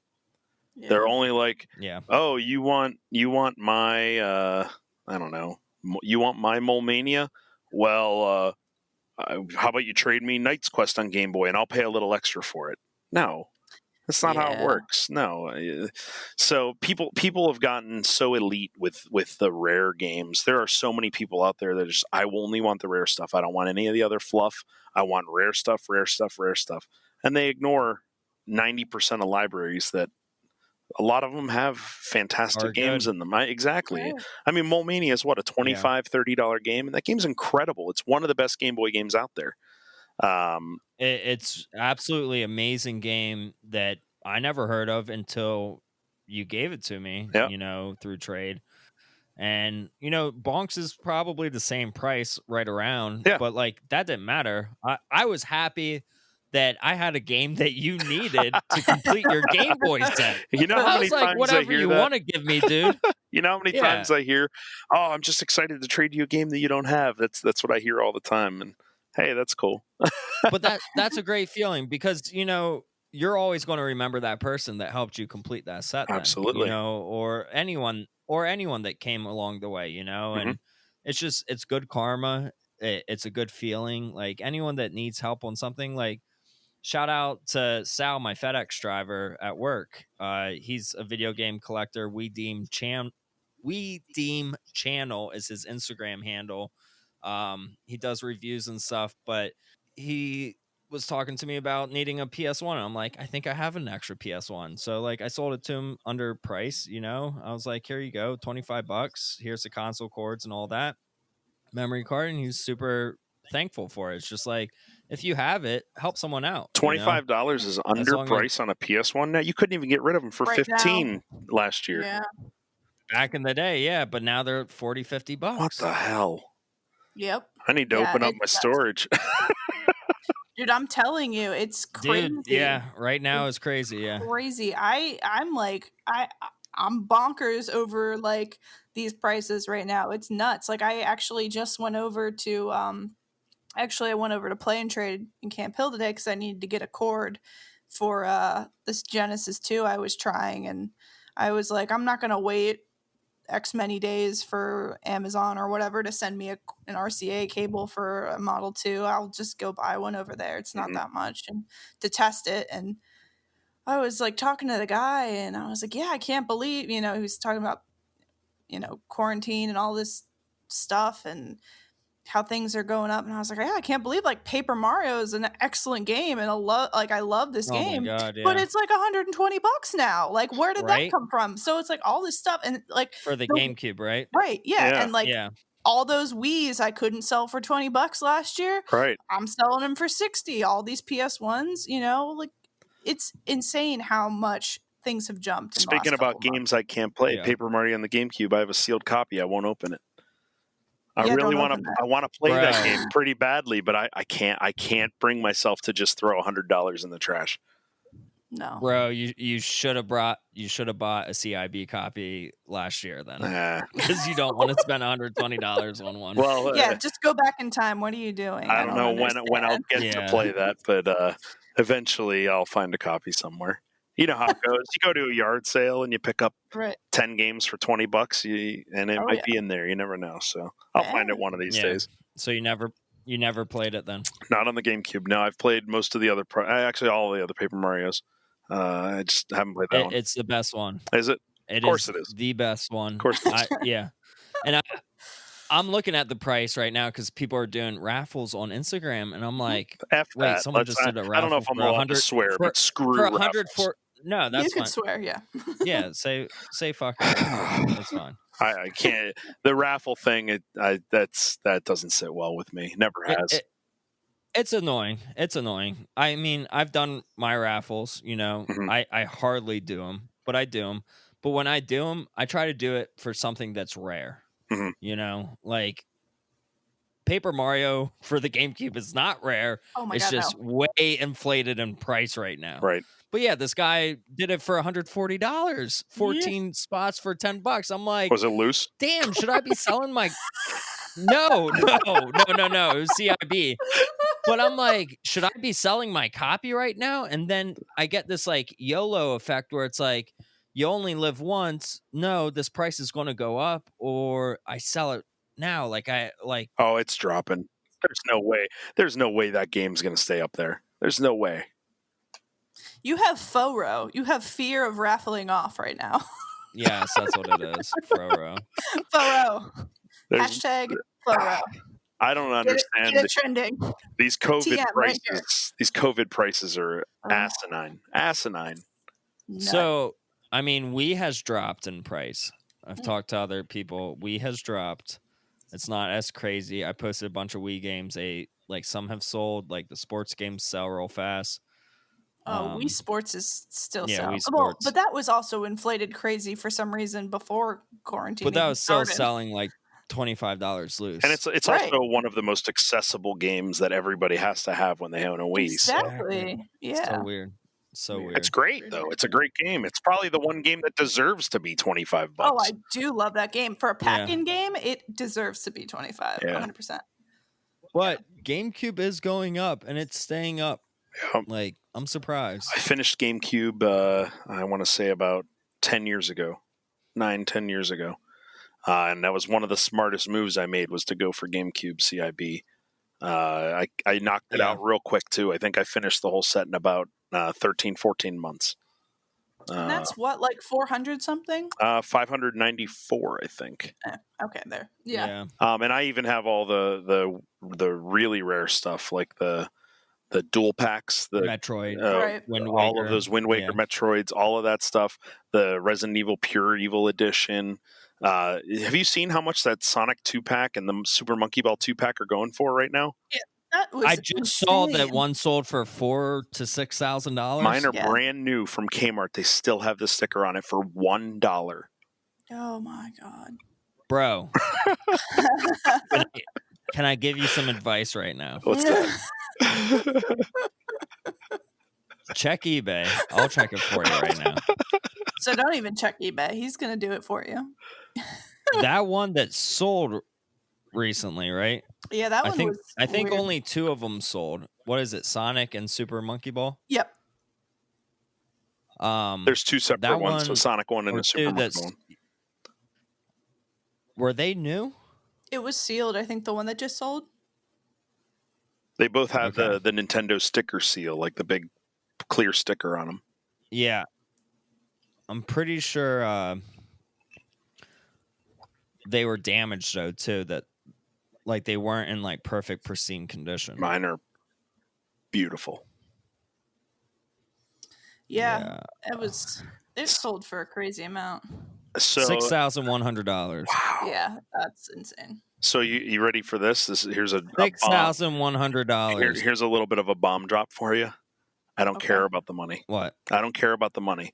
Yeah. They're only like, oh, you want my, I don't know, you want my Mole Mania? Well, how about you trade me Knight's Quest on Game Boy and I'll pay a little extra for it? No. That's not how it works. No. So people have gotten so elite with the rare games. There are so many people out there that I only want the rare stuff. I don't want any of the other fluff. I want rare stuff, rare stuff, rare stuff. And they ignore 90% of libraries that a lot of them have fantastic games in them. Exactly. Yeah. I mean, Mole Mania is what, a $25, $30 game? And that game's incredible. It's one of the best Game Boy games out there. It's absolutely amazing game that I never heard of until you gave it to me, Yeah. through trade. And Bonks is probably the same price right around, Yeah. but like that didn't matter. I was happy that I had a game that you needed to complete your Game Boy set. You know how I many was like, times I whatever hear you that? want to give me, dude. You know how many Yeah. times I hear, "Oh, I'm just excited to trade you a game that you don't have." That's what I hear all the time. And hey, that's cool. But that's a great feeling because you're always going to remember that person that helped you complete that set then, Absolutely. or anyone that came along the way, Mhm. and it's good karma. It's a good feeling. Like anyone that needs help on something, like shout out to Sal, my FedEx driver at work. He's a video game collector. We Deem Channel is his Instagram handle. He does reviews and stuff, but he was talking to me about needing a PS1. I'm like, I think I have an extra PS1. So like I sold it to him under price, I was like, here you go, $25. Here's the console cords and all that. Memory card, and he's super thankful for it. It's just like if you have it, help someone out. $25 is under price on a PS1 now. You couldn't even get rid of them for Right $15 last year. Yeah. Back in the day, yeah, but now they're $40-$50. What the hell? Yep. I need to open up my storage. Dude, I'm telling you, it's crazy. Dude, yeah, right now it's crazy. Yeah, crazy. I'm like I'm bonkers over like these prices right now. It's nuts. Like I actually just went over to I went over to Play and Trade in Camp Hill today because I needed to get a cord for this Genesis 2 I was trying, and I was like, I'm not gonna wait X many days for Amazon or whatever to send me an RCA cable for a Model 2. I'll just go buy one over there. It's not that much, and to test it. And I was like talking to the guy, and I was like, yeah, I can't believe, he was talking about, quarantine and all this stuff and how things are going up. And I was like, yeah, I can't believe like Paper Mario is an excellent game. And I love this game, my God, yeah. but it's like $120 now. Like, where did that come from? So it's like all this stuff. And like for the GameCube, right? Right. Yeah. Yeah. And like all those Wiis I couldn't sell for $20 last year. Right. I'm selling them for 60. All these PS1s, like it's insane how much things have jumped. Speaking about games I can't play, Paper Mario on the GameCube, I have a sealed copy. I won't open it. I really want to. I want to play that game pretty badly, but I can't. I can't bring myself to just throw $100 in the trash. No, bro, you should have bought a CIB copy last year then, because you don't want to spend $120 on one. Well, yeah, just go back in time. What are you doing? I don't know when I'll get to play that, but eventually I'll find a copy somewhere. You know how it goes. You go to a yard sale and you pick up 10 games for $20, and it might be in there. You never know. So I'll find it one of these days. So you never played it then? Not on the GameCube. No, I've played most of the other, actually all the other Paper Marios. I just haven't played that one. It's the best one. Is it? Of course it is. The best one. Of course it is. Yeah. And I'm looking at the price right now because people are doing raffles on Instagram, and I'm like, wait, someone just did a raffle. I don't know if I'm allowed to swear, but screw for raffles. No, that's you can fine. swear, yeah. Yeah, say fuck it. It's fine. I can't. The raffle thing, that doesn't sit well with me. Never has. It's annoying. It's annoying. I mean, I've done my raffles. I hardly do them, but I do them. But when I do them, I try to do it for something that's rare. Like Paper Mario for the GameCube is not rare. Oh my it's God, just way inflated in price right now. Right. But yeah, this guy did it for $140, 14 spots for $10. I'm like, was it loose? Damn, should I be selling my? No. It was CIB. But I'm like, should I be selling my copy right now? And then I get this like YOLO effect where it's like, you only live once. No, this price is going to go up, or I sell it now. Oh, it's dropping. There's no way. There's no way that game's going to stay up there. There's no way. You have FORO. You have fear of raffling off right now. Yes, that's what it is. FORO. FORO. Hashtag FORO. I don't understand. Get it trending. These COVID TM prices. Right these COVID prices are asinine. Asinine. So, I mean, Wii has dropped in price. I've talked to other people. Wii has dropped. It's not as crazy. I posted a bunch of Wii games. Some have sold. Like the sports games sell real fast. Wii Sports is still yeah, selling. Wii Well, Sports. but that was also inflated crazy for some reason before quarantine. But that even was still started. selling like $25 loose. And it's Right. also one of the most accessible games that everybody has to have when they own a Wii. Exactly. Yeah. So weird. So weird. It's great though. It's a great game. It's probably the one game that deserves to be $25. Oh, I do love that game. For a Yeah. pack-in game, it deserves to be 25. Yeah. 100%. But GameCube is going up and it's staying up. Yeah. Like, I'm surprised. I finished GameCube, I want to say about 10 years ago, 10 years ago. And that was one of the smartest moves I made was to go for GameCube CIB. I knocked it out real quick, too. I think I finished the whole set in about 13, 14 months. And that's what, like 400 something? 594, I think. Okay, there. Yeah. And I even have all the really rare stuff, like the dual packs, the Metroid, Right. Wind all Waker. of those Wind Waker Metroids, all of that stuff. The Resident Evil Pure Evil Edition. Have you seen how much that Sonic 2-pack and the Super Monkey Ball 2-pack are going for right now? That was I just saw that insane. one sold for $4,000 to $6,000. Mine are Yeah. brand new from Kmart. They still have the sticker on it for $1. Oh my god. Bro, can I give you some advice right now? What's that? Check eBay. I'll check it for you right now. So don't even check eBay. He's going to do it for you. That one that sold recently, right? Yeah, that one was I think weird. only 2 of them sold. What is it? Sonic and Super Monkey Ball? Yep. There's 2 separate that ones, so one- Sonic 1 and or a Super two Monkey that's- one. Were they new? It was sealed, I think, the one that just sold. They both have Okay. the Nintendo sticker seal, like the big clear sticker on them. Yeah. I'm pretty sure they were damaged though too, that like they weren't in like perfect pristine condition. Mine are beautiful. Yeah. It sold for a crazy amount. So $6,100. wow. Yeah, that's insane. So you ready for this? Here's a bomb. $6,100. Here's a little bit of a bomb drop for you. I don't Okay. care about the money. What? I don't care about the money.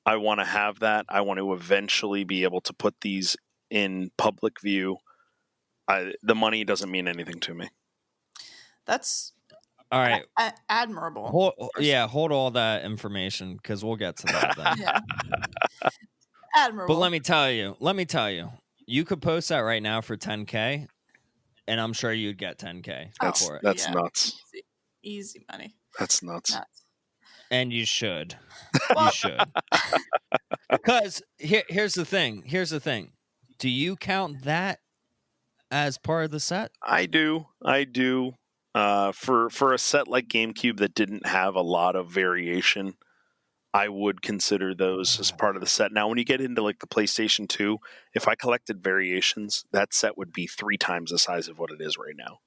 I want to have that. I want to eventually be able to put these in public view. The money doesn't mean anything to me. That's All right. admirable. Hold all that information because we'll get to that then. Yeah. Admirable. But let me tell you, you could post that right now for 10K, and I'm sure you'd get 10K for it. That's Yeah. nuts. Easy money. That's nuts. Nuts. And you should. Well- You should. Because here's the thing. Do you count that as part of the set? I do. For a set like GameCube that didn't have a lot of variation, I would consider those as part of the set. Now, when you get into like the PlayStation 2, if I collected variations, that set would be 3 times the size of what it is right now.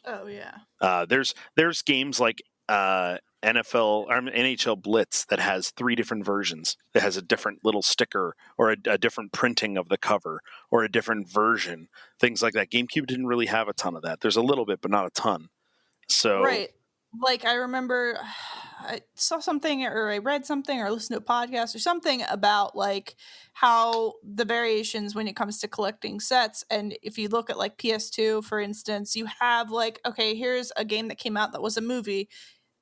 Oh yeah. There's games like NHL Blitz that has 3 different versions. It has a different little sticker or a different printing of the cover or a different version, things like that. GameCube didn't really have a ton of that. There's a little bit, but not a ton. So Right. Like I remember I saw something or I read something or listened to a podcast or something about like how the variations when it comes to collecting sets. And if you look at like PS2, for instance, you have like, okay, here's a game that came out that was a movie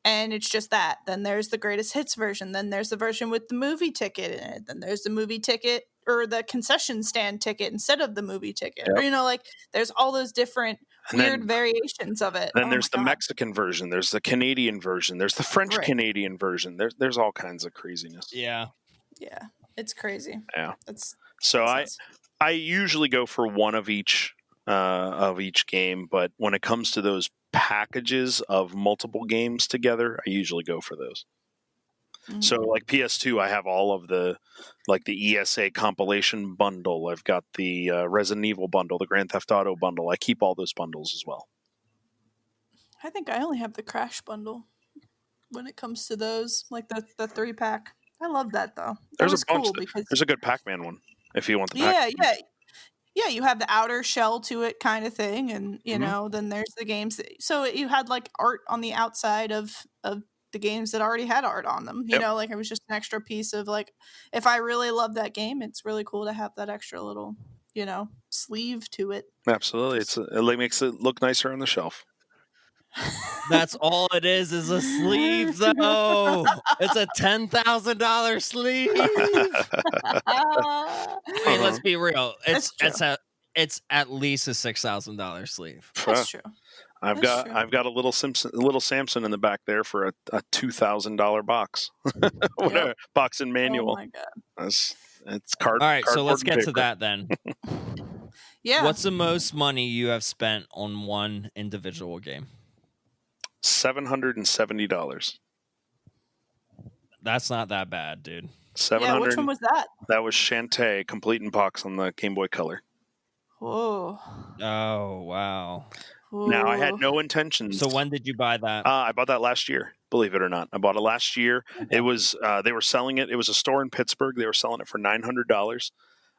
and it's just that. Then there's the greatest hits version. Then there's the version with the movie ticket in it. Then there's the movie ticket or the concession stand ticket instead of the movie ticket. Yep. Or, like there's all those different And weird then- variations of it. Then Oh there's my the God. Mexican version. There's the Canadian version. There's the French Right. Canadian version. There's all kinds of craziness. Yeah. Yeah, it's crazy. Yeah. That's So nuts. I usually go for one of each game, but when it comes to those packages of multiple games together, I usually go for those. So like PS2, I have all of the ESA compilation bundle. I've got the Resident Evil bundle, the Grand Theft Auto bundle. I keep all those bundles as well. I think I only have the Crash bundle when it comes to those, like the 3-pack. I love that though. That There's a was bunch cool that- because There's a good Pac-Man one if you want the Pac-Man. yeah. You have the outer shell to it, kind of thing, and you Mhm. know, then there's the games. So you had like art on the outside of the games that already had art on them. You Yep. know, like it was just an extra piece of like, if I really love that game, it's really cool to have that extra little, you know, sleeve to it. Absolutely. It makes it look nicer on the shelf. That's all it is a sleeve, though. It's a $10,000 sleeve. I mean, let's be real. It's at least a $6,000 sleeve. That's true. I've got a little Samson in the back there for a $2,000 box. Whatever, box and manual. Oh my god. It's card. All right, so let's get paper. to that then. Yeah. What's the most money you have spent on one individual game? $770. That's not that bad, dude. Yeah, which one was that? That was Shantae complete in box on the Game Boy Color. Whoa. Oh, wow. Now, I had no intentions. So when did you buy that? I bought that last year, believe it or not. I bought it last year. It was they were selling it. It was a store in Pittsburgh. They were selling it for $900.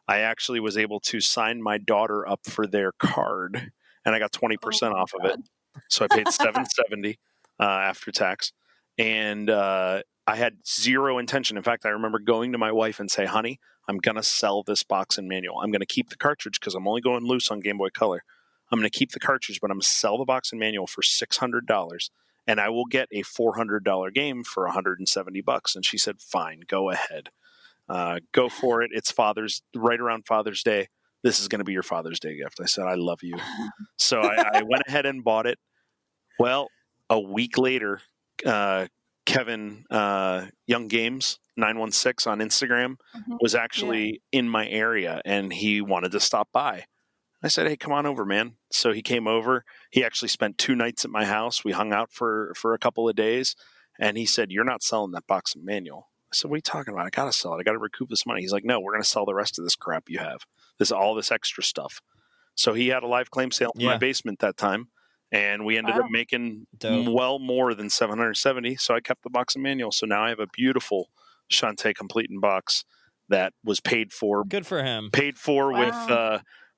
I actually was able to sign my daughter up for their card, and I got 20% off of it. So I paid $770 after tax, and I had zero intention. In fact, I remember going to my wife and say, "Honey, I'm gonna sell this box and manual. I'm gonna keep the cartridge because I'm only going loose on Game Boy Color. I'm gonna keep the cartridge, but I'm gonna sell the box and manual for $600, and I will get a $400 game for $170." And she said, "Fine, go ahead, go for it. It's right around Father's Day. This is going to be your Father's Day gift." I said, "I love you." So I went ahead and bought it. Well, a week later, Kevin Young Games 916 on Instagram was actually in my area, and he wanted to stop by. I said, "Hey, come on over, man." So he came over. He actually spent 2 nights at my house. We hung out for a couple of days, and he said, "You're not selling that box and manual." I said, "What are you talking about? I got to sell it. I got to recoup this money." He's like, "No, we're going to sell the rest of this crap you have. All this extra stuff." So he had a live claim sale in my basement that time, and we ended up making well more than $770. So I kept the box and manual. So now I have a beautiful Shantae complete in box that was paid for. Good for him. Paid for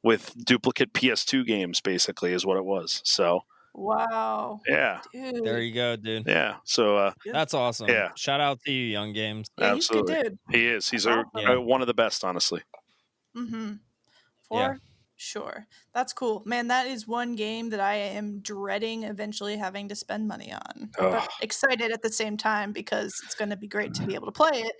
with duplicate PS2 games, basically, is what it was. So. Wow. Yeah. Dude. There you go, dude. Yeah. So that's awesome. Yeah. Shout out to you, Young Games. Yeah, absolutely. he's a good dude. He is. He's awesome. one of the best, honestly. For sure. That's cool. Man, that is one game that I am dreading eventually having to spend money on. But excited at the same time because it's going to be great to be able to play it.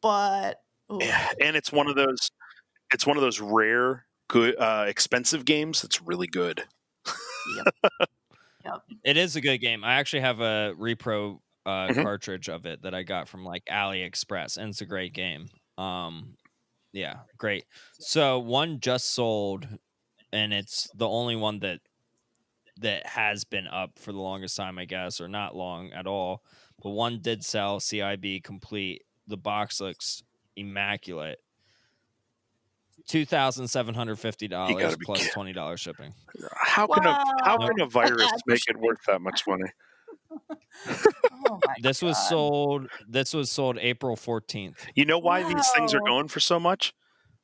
But and it's one of those rare good expensive games that's really good. Yep. It is a good game. I actually have a repro cartridge of it that I got from like AliExpress, and it's a great game. Yeah, great. So one just sold, and it's the only one that has been up for the longest time, I guess, or not long at all. But one did sell, CIB complete. The box looks immaculate. $2,750 plus $20 shipping. How can a virus make it worth that much money? This was sold April 14th. You know why these things are going for so much?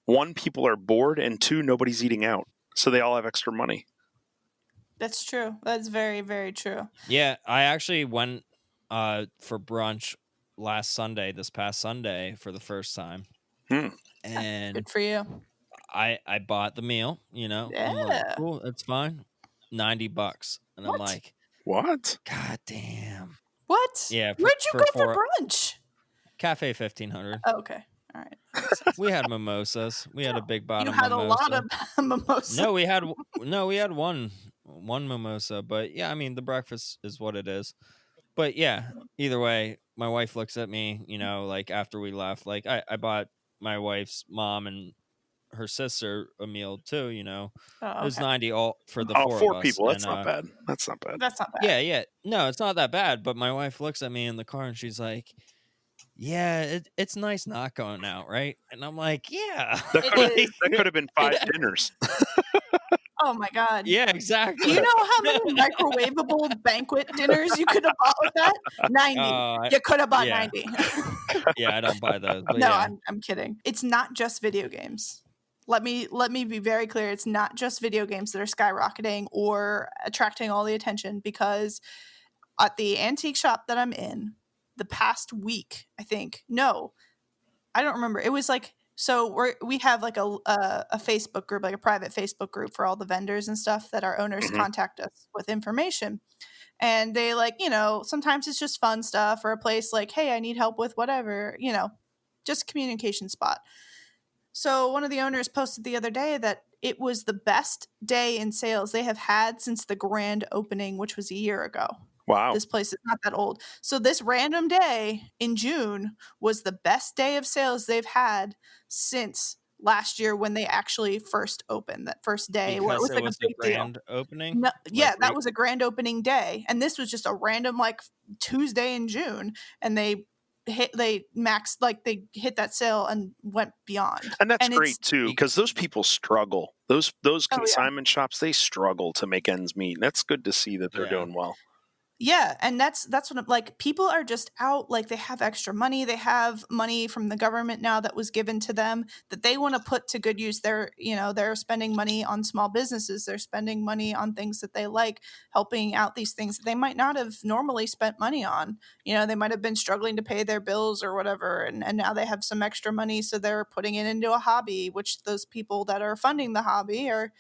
1, people are bored, and 2, nobody's eating out, so they all have extra money. That's true. That's very, very true. Yeah, I actually went for brunch this past Sunday for the first time. And good for you. I bought the meal, I'm like, cool, that's fine. $90. And I'm like, what? God damn. What? Yeah. Where'd you go for brunch? Cafe 1500. Oh, okay. All right. We had mimosas. We had a big bottom. You had mimosa. a lot of mimosas. No, we had one mimosa, but yeah, I mean the breakfast is what it is. But yeah, either way, my wife looks at me, like after we left, like I bought my wife's mom and her sister a meal too, It was $90 all for the 4 of us. People. That's not bad. That's not bad. That's not bad. Yeah. No, it's not that bad. But my wife looks at me in the car and she's like, "Yeah, it's nice not going out, right?" And I'm like, "Yeah." That could have been 5 dinners. Oh my God. Yeah, exactly. Do you know how many microwavable banquet dinners you could have bought with that? 90. You could have bought 90. Yeah, I don't buy those. But no, I'm kidding. It's not just video games. Let me be very clear. It's not just video games that are skyrocketing or attracting all the attention, because at the antique shop that I'm in, the past week, I think. No, I don't remember. It was like, so we have like a Facebook group, like a private Facebook group for all the vendors and stuff that our owners contact us with information. And they like, sometimes it's just fun stuff or a place like, hey, I need help with whatever, just communication spot. So one of the owners posted the other day that it was the best day in sales they have had since the grand opening, which was a year ago. Wow. This place is not that old. So this random day in June was the best day of sales they've had since last year when they actually first opened. That first day Because where it was like was a big grand deal. opening? No, yeah, Like, that was a grand opening day. And this was just a random like Tuesday in June. And they hit that sale and went beyond. And that's And great too, because those people struggle. Those yeah. consignment shops, they struggle to make ends meet. And that's good to see that they're doing well. Yeah, and that's what I'm like. People are just out, like they have extra money. They have money from the government now that was given to them that they want to put to good use. They're spending money on small businesses. They're spending money on things that they like, helping out these things that they might not have normally spent money on. They might have been struggling to pay their bills or whatever, and now they have some extra money, so they're putting it into a hobby, which those people that are funding the hobby are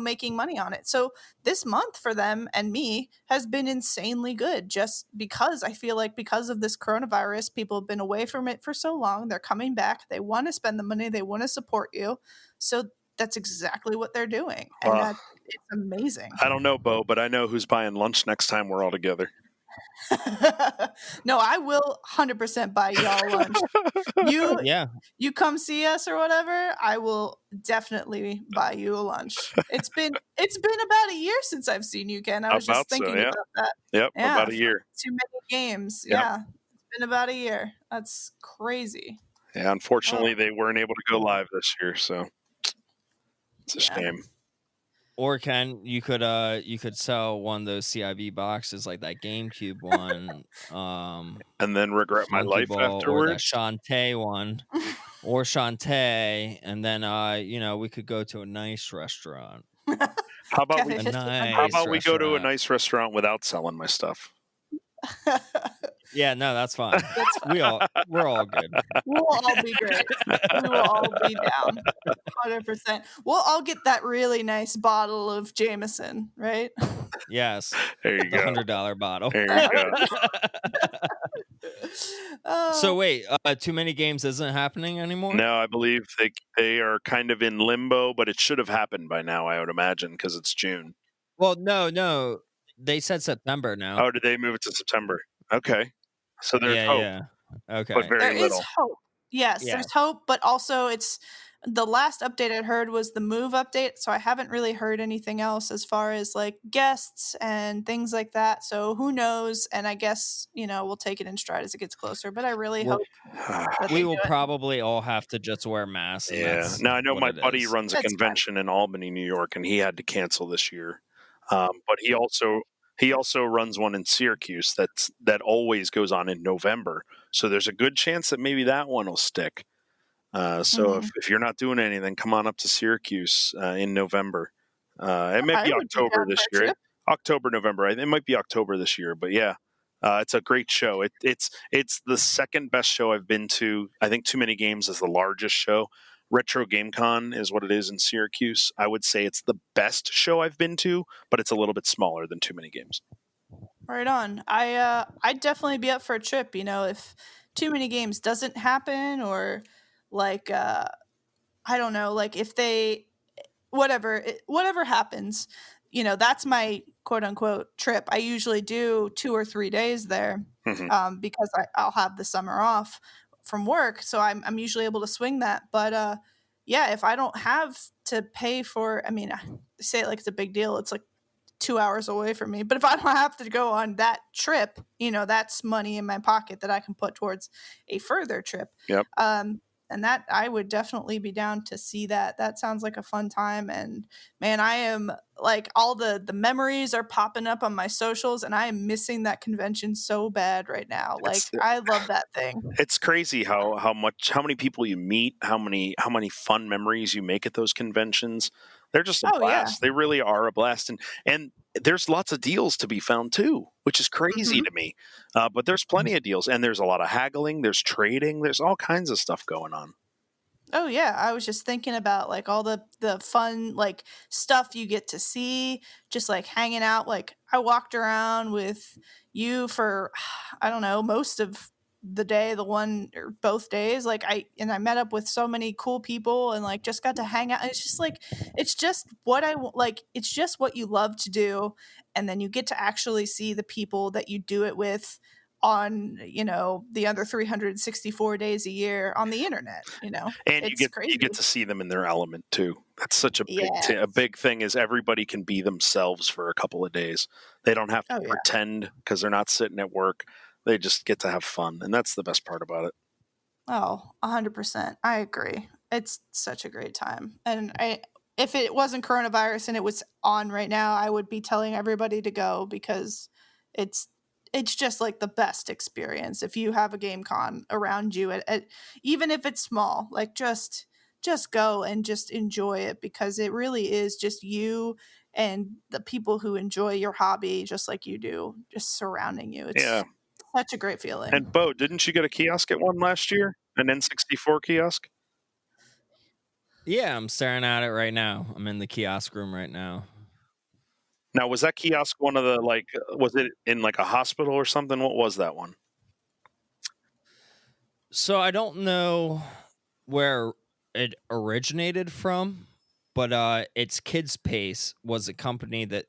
making money on it. So this month for them and me has been insanely good, just because I feel like because of this coronavirus, people have been away from it for so long. They're coming back. They want to spend the money. They want to support you. So that's exactly what they're doing. And it's amazing. I don't know, Bo, but I know who's buying lunch next time we're all together. No, I will 100% buy y'all lunch. You come see us or whatever, I will definitely buy you a lunch. It's been about a year since I've seen you, Ken. I was just thinking about that. Yep, about a year. Too many games. Yep. Yeah, it's been about a year. That's crazy. Yeah, unfortunately, they weren't able to go live this year, so it's a shame. Or Ken, you could sell one of those CIV boxes like that GameCube one, and then regret my life afterwards. Or that Shantae one, or Shantae, and then we could go to a nice restaurant. How about we go to a nice restaurant without selling my stuff? Yeah, no, that's fine. We're all good. We'll all be great. We will all be down, 100%. We'll all get that really nice bottle of Jameson, right? Yes, there you go. $100 bottle. There you go. So wait, Too Many Games isn't happening anymore? No, I believe they are kind of in limbo, but it should have happened by now, I would imagine, because it's June. Well, no. They said September now. Oh, did they move it to September? Okay. So there's hope. Yeah. Okay. But very little. Is hope. Yes, there's hope, but also it's the last update I heard was the Move update, so I haven't really heard anything else as far as like guests and things like that. So who knows? And I guess, we'll take it in stride as it gets closer, but I really hope we will probably all have to just wear masks. Yeah. Now, I know my buddy runs a convention in Albany, New York, and he had to cancel this year. But he also runs one in Syracuse that always goes on in November. So there's a good chance that maybe that one will stick. So if you're not doing anything, come on up to Syracuse in November. It might be October this year. October, November. It might be October this year. But yeah, it's a great show. It's the second best show I've been to. I think Too Many Games is the largest show. Retro Game Con is what it is in Syracuse. I would say it's the best show I've been to, but it's a little bit smaller than Too Many Games. Right on. I'd definitely be up for a trip, if Too Many Games doesn't happen, or like I don't know, like if they whatever happens, that's my quote unquote trip. I usually do 2 or 3 days there because I'll have the summer off from work, so I'm usually able to swing that. But if I don't have to pay for, I say it like it's a big deal, it's like 2 hours away from me, but if I don't have to go on that trip, that's money in my pocket that I can put towards a further trip. Yep. And that I would definitely be down to see that. That sounds like a fun time. And man, I am like, all the memories are popping up on my socials, and I am missing that convention so bad right now. Like, I love that thing. It's crazy how many people you meet, how many fun memories you make at those conventions. They're just a blast. Yeah. They really are a blast. And there's lots of deals to be found too. which is crazy to me. But there's plenty of deals, and there's a lot of haggling. There's trading. There's all kinds of stuff going on. Oh yeah, I was just thinking about like all the fun like stuff you get to see, just like hanging out. Like I walked around with you for I don't know, most of the day, the one or both days. Like I met up with so many cool people and like just got to hang out. And it's just like it's just what like it's just what you love to do, and then you get to actually see the people that you do it with on the other 364 days a year on the internet. And it's crazy. you get to see them in their element too. That's such a big Yes. a big thing is everybody can be themselves for a couple of days. They don't have to Oh, yeah. pretend because they're not sitting at work. They just get to have fun, and that's the best part about it. Oh, 100%. I agree. It's such a great time. And if it wasn't coronavirus and it was on right now, I would be telling everybody to go because it's just like the best experience. If you have a game con around you, even if it's small, like just go and just enjoy it, because it really is just you and the people who enjoy your hobby just like you do, just surrounding you. It's such a great feeling. And Bo, didn't you get a kiosk at one last year? An N64 kiosk? Yeah, I'm staring at it right now. I'm in the kiosk room right now. Now, was that kiosk one of the, like, was it in like a hospital or something? What was that one? So I don't know where it originated from, but it's Kids Pace was a company that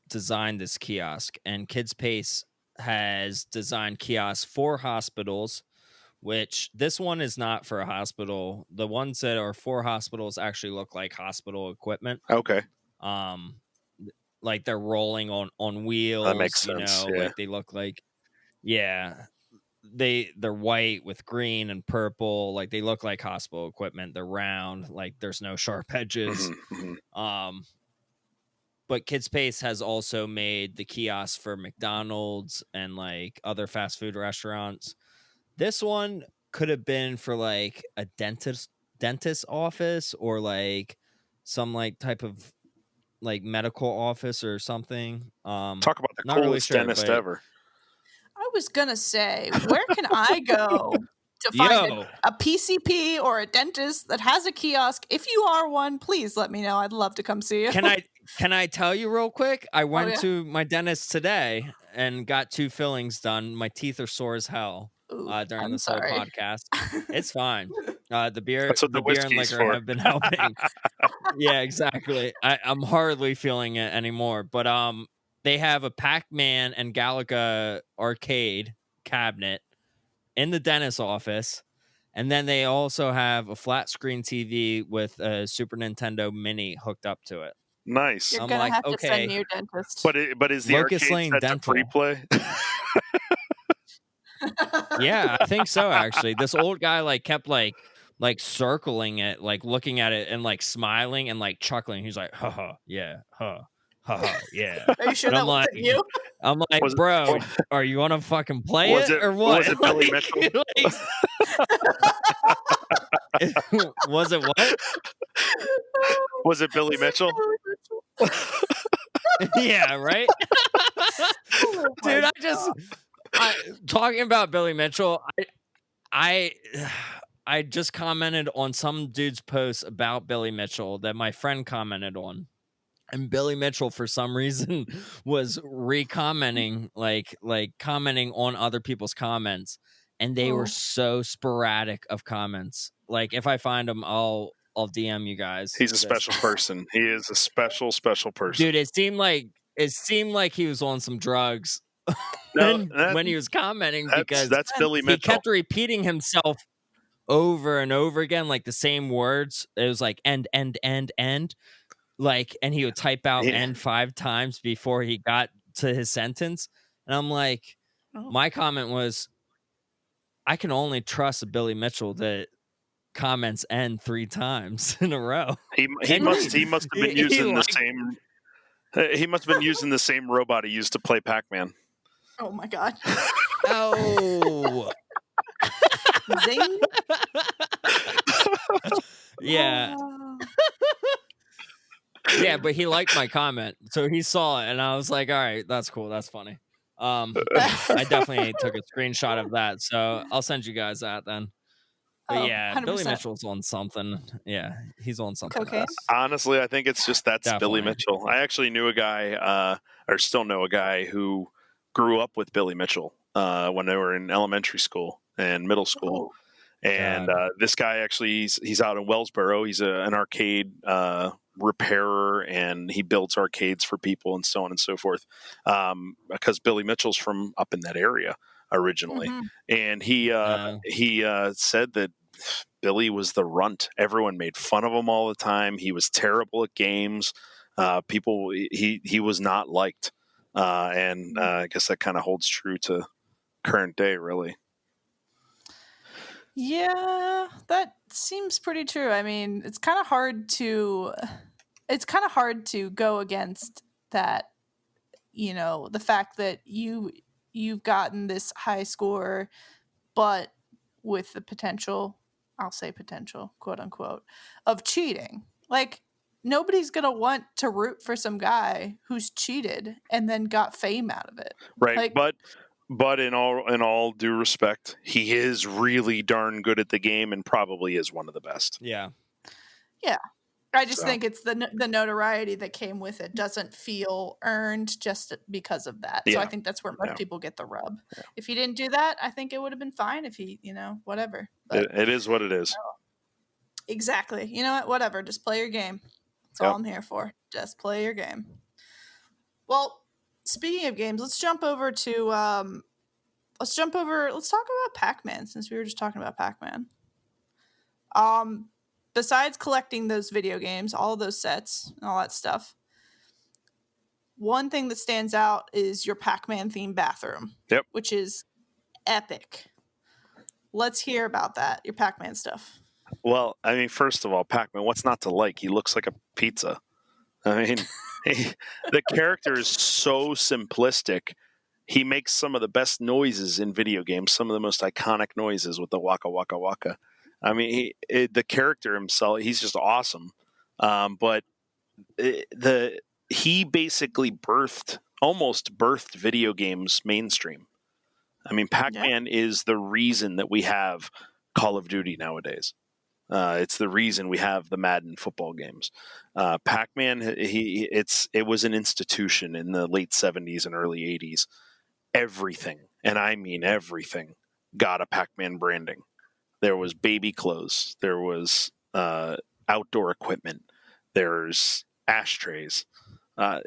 designed this kiosk, and Kids Pace has designed kiosks for hospitals, which this one is not for a hospital. The ones that are for hospitals actually look like hospital equipment. Okay. Like they're rolling on wheels. That makes sense. Yeah. Like they look like, they're white with green and purple. Like they look like hospital equipment. They're round. Like there's no sharp edges. But Kids Pace has also made the kiosks for McDonald's and like other fast food restaurants. This one could have been for like a dentist office or like some like type of like medical office or something. Talk about the not coolest really sure, dentist but ever. I was gonna say, where can I go to find a PCP or a dentist that has a kiosk? If you are one, please let me know. I'd love to come see you. Can I tell you real quick? I went to my dentist today and got 2 fillings done. My teeth are sore as hell during this whole podcast. It's fine. The beer and liquor have been helping. Yeah, exactly. I'm hardly feeling it anymore. But they have a Pac-Man and Galaga arcade cabinet in the dentist's office. And then they also have a flat screen TV with a Super Nintendo Mini hooked up to it. Nice. You're gonna have to send me your dentist. But is the Locust arcade Lane set Dental. to free play? Yeah, I think so. Actually, this old guy like kept like circling it, like looking at it and like smiling and like chuckling. He's like, yeah, yeah. Are you sure that wasn't you? I'm like, bro, are you gonna fucking play it or what? Was it Billy Mitchell? Was it what? Was it Billy Mitchell? Yeah, right. Dude, talking about Billy Mitchell, I just commented on some dude's post about Billy Mitchell that my friend commented on. And Billy Mitchell, for some reason, was commenting on other people's comments, and they were so sporadic of comments. Like, if I find them, I'll DM you guys. He's a special person. He is a special person. Dude, it seemed like he was on some drugs when he was commenting, because that's Billy Mitchell. He kept repeating himself over and over again, like the same words. It was like end. Like, and he would type out end 5 times before he got to his sentence. And I'm like, my comment was, I can only trust a Billy Mitchell that comments end 3 times in a row. He must have been using the same. He must have been using the same robot he used to play Pac-Man. Oh my god! Oh, zing! Yeah. Yeah, but he liked my comment, so he saw it, and I was like, all right, that's cool, that's funny. I definitely took a screenshot of that, so I'll send you guys that then. But Oh, yeah, Billy 100%. Mitchell's on something. Yeah, he's on something Cocaine? else. Honestly, I think it's just that's Billy Definitely. Mitchell. I actually knew a guy, or still know a guy who grew up with Billy Mitchell when they were in elementary school and middle school. Oh, And God. this guy actually, he's out in Wellsboro. He's an arcade repairer, and he builds arcades for people and so on and so forth. Because Billy Mitchell's from up in that area originally, mhm. and he said that Billy was the runt. Everyone made fun of him all the time. He was terrible at games. He was not liked, and I guess that kind of holds true to current day, really. Yeah, that seems pretty true. I mean, it's kind of hard to go against that, the fact that you've gotten this high score, but with the potential, I'll say potential, quote unquote, of cheating. Like, nobody's going to want to root for some guy who's cheated and then got fame out of it. Right, Like, but in all due respect, he is really darn good at the game and probably is one of the best. Yeah. yeah. I just So. think it's the notoriety that came with it doesn't feel earned just because of that. So I Yeah. think that's where most people get the rub. Yeah. If he didn't do that, I think it would have been fine if he, whatever. But It is what it is. exactly. You know what? Whatever. Just play your game. That's all I'm here for. Just play your game. Well, speaking of games, let's jump over to let's talk about Pac-Man, since we were just talking about Pac-Man. Besides collecting those video games, all those sets and all that stuff, one thing that stands out is your Pac-Man themed bathroom. Yep. Which is epic. Let's hear about that, your Pac-Man stuff. Well, I mean, first of all, Pac-Man, what's not to like? He looks like a pizza. I mean, the character is so simplistic. He makes some of the best noises in video games, some of the most iconic noises with the waka waka waka. I mean, the character himself, he's just awesome. But he basically almost birthed video games mainstream. I mean, Pac-Man is the reason that we have Call of Duty nowadays. It's the reason we have the Madden football games. Pac-Man, it was an institution in the late 70s and early 80s. Everything, and I mean everything, got a Pac-Man branding. There was baby clothes. There was outdoor equipment. There's ashtrays.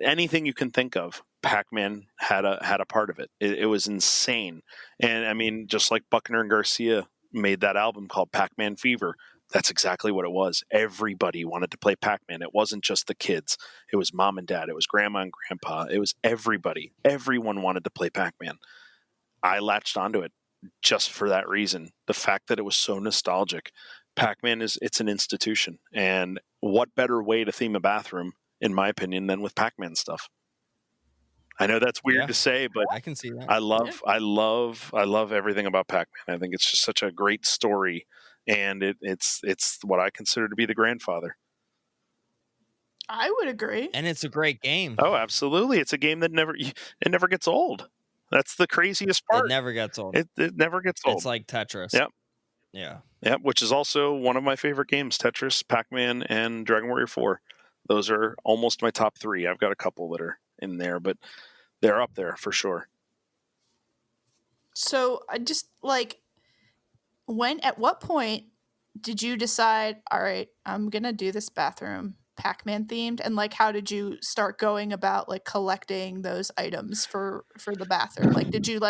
Anything you can think of, Pac-Man had a part of it. It was insane. And I mean, just like Buckner and Garcia made that album called Pac-Man Fever, that's exactly what it was. Everybody wanted to play Pac-Man. It wasn't just the kids. It was mom and dad. It was grandma and grandpa. It was everybody. Everyone wanted to play Pac-Man. I latched onto it just for that reason. The fact that it was so nostalgic. Pac-Man it's an institution. And what better way to theme a bathroom, in my opinion, than with Pac-Man stuff? I know that's weird to say, but I can see that. I love everything about Pac-Man. I think it's just such a great story, and it's what I consider to be the grandfather. I would agree. And it's a great game. Oh, absolutely. It's a game that never gets old. That's the craziest part. It never gets old. It never gets old. It's like Tetris. Yep. Yeah. Yep, which is also one of my favorite games, Tetris, Pac-Man, and Dragon Warrior 4. Those are almost my top 3. I've got a couple that are in there, but they're up there for sure. So I just at what point did you decide, all right, I'm going to do this bathroom Pac-Man themed, and how did you start going about collecting those items for the bathroom? Did you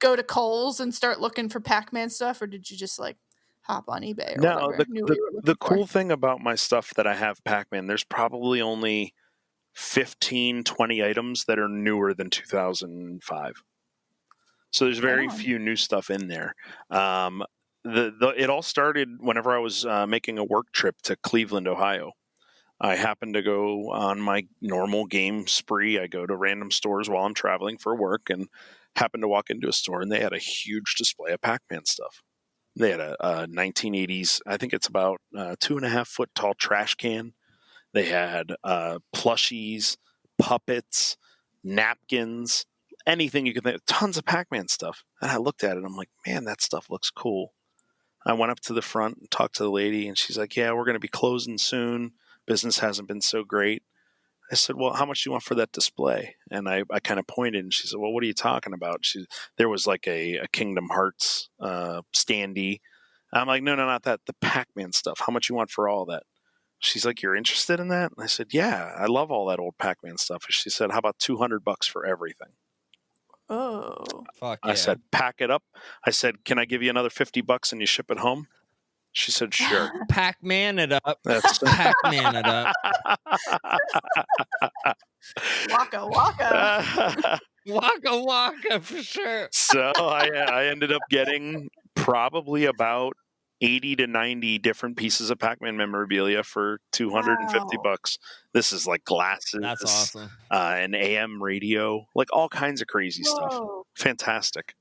go to Kohl's and start looking for Pac-Man stuff, or did you just hop on eBay or whatever? The cool thing about my stuff that I have Pac-Man, there's probably only 15, 20 items that are newer than 2005. So there's very few new stuff in there. It all started whenever I was making a work trip to Cleveland, Ohio. I happened to go on my normal game spree. I go to random stores while I'm traveling for work and happened to walk into a store, and they had a huge display of Pac-Man stuff. They had a 1980s, I think it's about 2.5 foot tall trash can. They had plushies, puppets, napkins, anything you could think, tons of Pac-Man stuff. And I looked at it, I'm like, man, that stuff looks cool. I went up to the front and talked to the lady, and she's like, yeah, we're going to be closing soon. Business hasn't been so great. I said, well, how much do you want for that display? And I kind of pointed, and she said, well, what are you talking about? There was like a Kingdom Hearts standee. I'm like, no, not that. The Pac-Man stuff. How much you want for all that? She's like, you're interested in that? And I said, yeah, I love all that old Pac-Man stuff. She said, how about $200 for everything? Oh, Fuck I said, pack it up. I said, can I give you another $50 and you ship it home? She said, sure. Pac-Man it up. That's Pac-Man it up. waka waka. Waka waka for sure. So I ended up getting probably about 80 to 90 different pieces of Pac-Man memorabilia for $250. This is like glasses. That's awesome. An AM radio, like all kinds of crazy stuff. Whoa, Fantastic.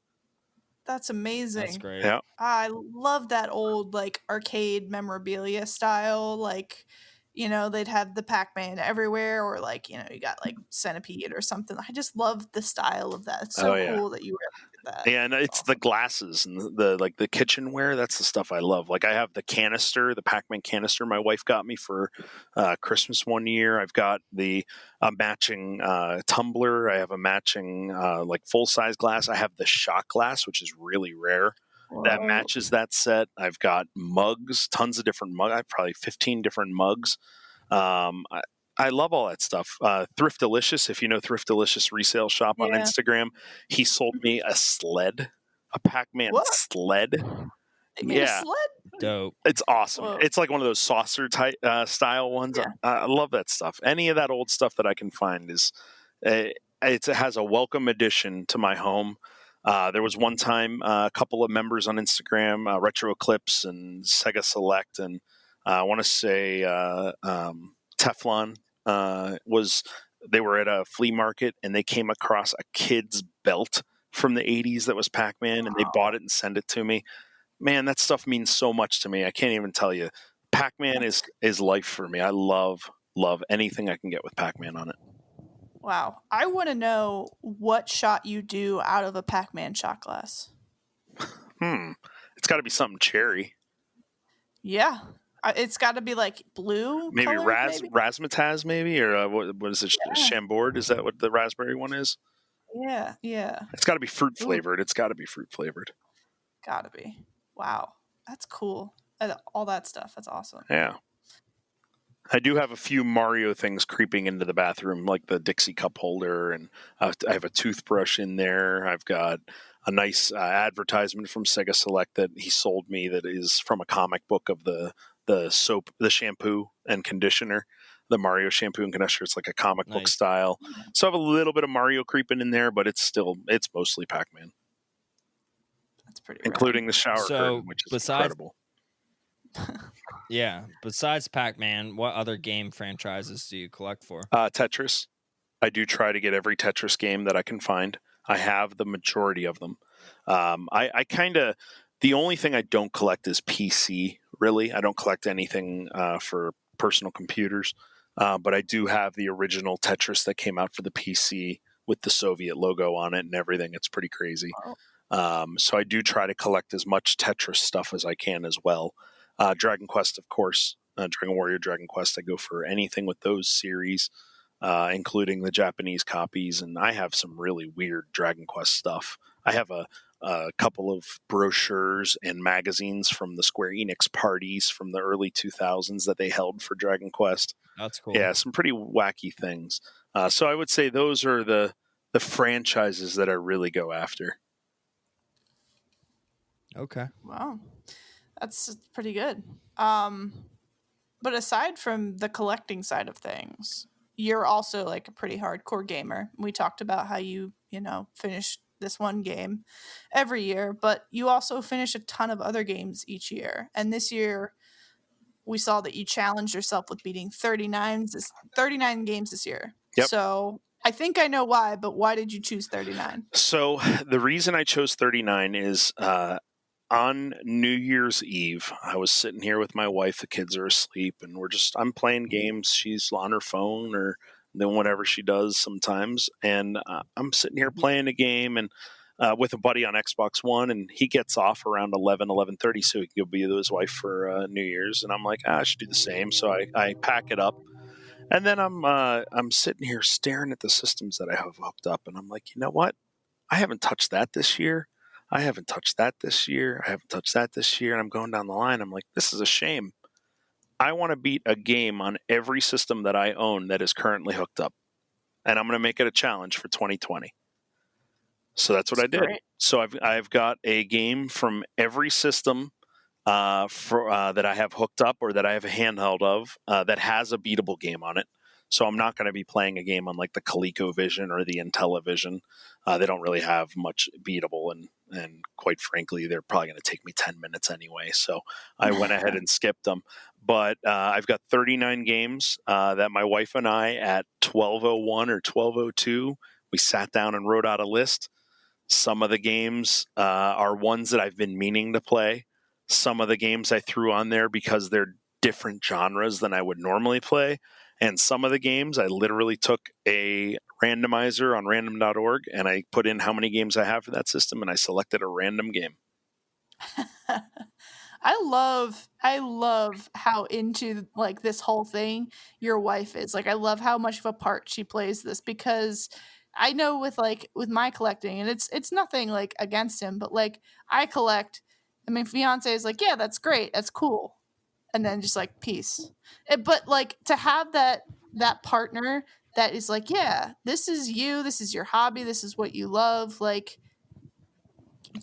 that's amazing. That's great. Yeah. I love that old like arcade memorabilia style. Like, you know, they'd have the Pac-Man everywhere, or like, you know, you got like Centipede or something. I just love the style of that. It's so cool that you were able to get that. Yeah, and it's awesome. the glasses and the like the kitchenware. That's the stuff I love. Like I have the canister, the Pac-Man canister my wife got me for Christmas one year. I've got the matching tumbler. I have a matching like full-size glass. I have the shot glass, which is really rare. That Whoa. matches that set. I've got mugs, tons of different mugs. I have probably 15 different mugs. I love all that stuff. Thrift Delicious, if you know Thrift Delicious resale shop on Instagram, he sold me a sled, a Pac-Man sled. They made a sled? Dope. It's awesome. Whoa. It's like one of those saucer type style ones. Yeah. I love that stuff. Any of that old stuff that I can find it has a welcome addition to my home. There was one time a couple of members on Instagram, Retro Eclipse and Sega Select, and I want to say Teflon they were at a flea market and they came across a kid's belt from the 80s that was Pac-Man, and they bought it and sent it to me. Man, that stuff means so much to me. I can't even tell you. Pac-Man is life for me. I love anything I can get with Pac-Man on it. Wow. I want to know what shot you do out of a Pac-Man shot glass. It's got to be something cherry. Yeah. It's got to be like blue. Maybe colored, razzmatazz, maybe, or what is it? Yeah. Chambord? Is that what the raspberry one is? Yeah. It's got to be fruit Ooh. flavored. It's got to be fruit flavored. Gotta be. Wow. That's cool. All that stuff. That's awesome. Yeah. I do have a few Mario things creeping into the bathroom, like the Dixie cup holder, and I have a toothbrush in there. I've got a nice advertisement from Sega Select that he sold me that is from a comic book of the soap, the shampoo and conditioner, the Mario shampoo and conditioner. It's like a comic book style. So I have a little bit of Mario creeping in there, but it's mostly Pac-Man. That's pretty including the shower curtain, which is incredible. Yeah. Besides Pac-Man, what other game franchises do you collect for? Tetris. I do try to get every Tetris game that I can find. I have the majority of them. I kind of, the only thing I don't collect is PC, really. I don't collect anything for personal computers. But I do have the original Tetris that came out for the PC with the Soviet logo on it and everything. It's pretty crazy. Wow. So I do try to collect as much Tetris stuff as I can as well. Dragon Quest, of course. Dragon Warrior, Dragon Quest. I go for anything with those series, including the Japanese copies. And I have some really weird Dragon Quest stuff. I have a couple of brochures and magazines from the Square Enix parties from the early 2000s that they held for Dragon Quest. That's cool. Yeah, some pretty wacky things. So I would say those are the franchises that I really go after. Okay. Wow. That's pretty good. But aside from the collecting side of things, you're also like a pretty hardcore gamer. We talked about how you finish this one game every year, but you also finish a ton of other games each year. And this year, we saw that you challenged yourself with beating 39 games this year. Yep. So I think I know why, but why did you choose 39? So the reason I chose 39 is on New Year's Eve, I was sitting here with my wife. The kids are asleep, and I'm playing games. She's on her phone or than whatever she does sometimes. And I'm sitting here playing a game and with a buddy on Xbox One, and he gets off around 11:30, so he can go be with his wife for New Year's. And I'm like, I should do the same. So I pack it up, and then I'm sitting here staring at the systems that I have hooked up, and I'm like, you know what? I haven't touched that this year. I haven't touched that this year. I haven't touched that this year. And I'm going down the line. I'm like, this is a shame. I want to beat a game on every system that I own that is currently hooked up. And I'm going to make it a challenge for 2020. So that's what I did. Great. So I've got a game from every system that I have hooked up or that I have a handheld of that has a beatable game on it. So I'm not going to be playing a game on like the ColecoVision or the Intellivision. They don't really have much beatable, and quite frankly, they're probably going to take me 10 minutes anyway. So I went ahead and skipped them. But I've got 39 games that my wife and I at 12:01 or 12:02, we sat down and wrote out a list. Some of the games are ones that I've been meaning to play. Some of the games I threw on there because they're different genres than I would normally play. And some of the games, I literally took a randomizer on random.org and I put in how many games I have for that system, and I selected a random game. I love how into like this whole thing your wife is. Like I love how much of a part she plays this, because I know with my collecting, and it's nothing like against him, but like I collect, and my fiance is like, yeah, that's great, that's cool, and then just like peace. But like to have that partner that is like, yeah, this is you, this is your hobby, this is what you love, like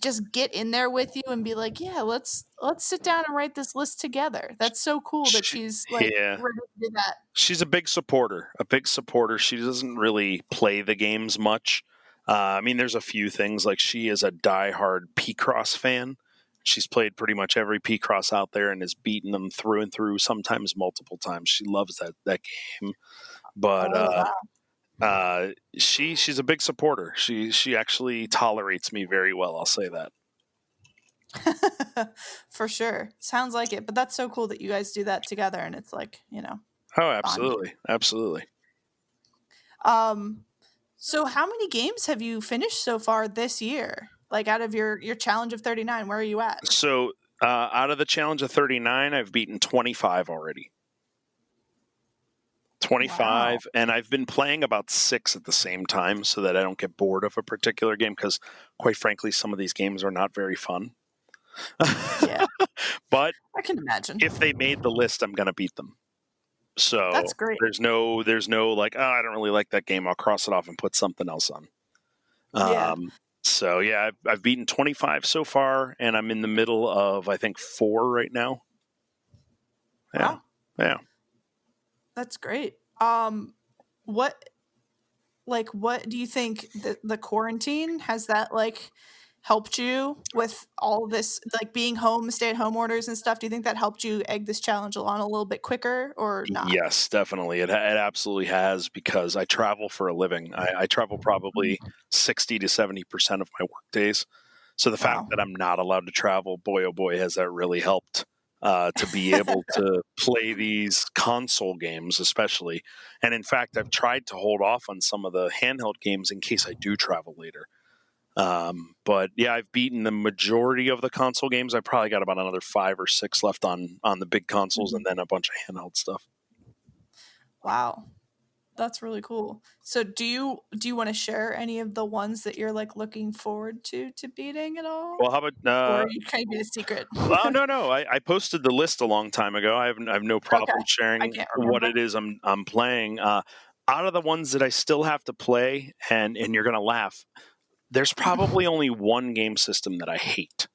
just get in there with you and be like, yeah, let's sit down and write this list together. That's so cool that she's like Yeah. ready to do that. She's a big supporter. She doesn't really play the games much. I mean, there's a few things, like she is a diehard P-Cross fan. She's played pretty much every P-Cross out there and has beaten them through and through, sometimes multiple times. She loves that game. But she's a big supporter. She actually tolerates me very well, I'll say that. For sure. Sounds like it. But that's so cool that you guys do that together, and it's like, Oh, absolutely. Absolutely. So how many games have you finished so far this year? Like out of your challenge of 39, where are you at? So out of the challenge of 39, I've beaten 25 already. 25, wow. And I've been playing about 6 at the same time so that I don't get bored of a particular game, because quite frankly, some of these games are not very fun. Yeah. But I can imagine. If they made the list, I'm going to beat them. So that's great. There's no like, oh, I don't really like that game, I'll cross it off and put something else on. Yeah. So yeah, I've beaten 25 so far, and I'm in the middle of, I think, 4 right now. Yeah. Wow. Yeah. That's great. What do you think the quarantine, has that like helped you with all this, like being home, stay-at-home orders and stuff? Do you think that helped you egg this challenge along a little bit quicker or not? Yes, definitely. It absolutely has, because I travel for a living. I travel probably 60 to 70% of my work days. So the fact that I'm not allowed to travel, boy, oh boy, has that really helped to be able to play these console games, especially. And in fact, I've tried to hold off on some of the handheld games in case I do travel later. But yeah, I've beaten the majority of the console games. I probably got about another 5 or 6 left on the big consoles, and then a bunch of handheld stuff. Wow. That's really cool. So do you want to share any of the ones that you're like looking forward to beating at all? Well, how about or you kind of be a secret? Oh, no. I posted the list a long time ago. I have no problem sharing what it is I'm playing. Out of the ones that I still have to play, and you're going to laugh, there's probably only one game system that I hate.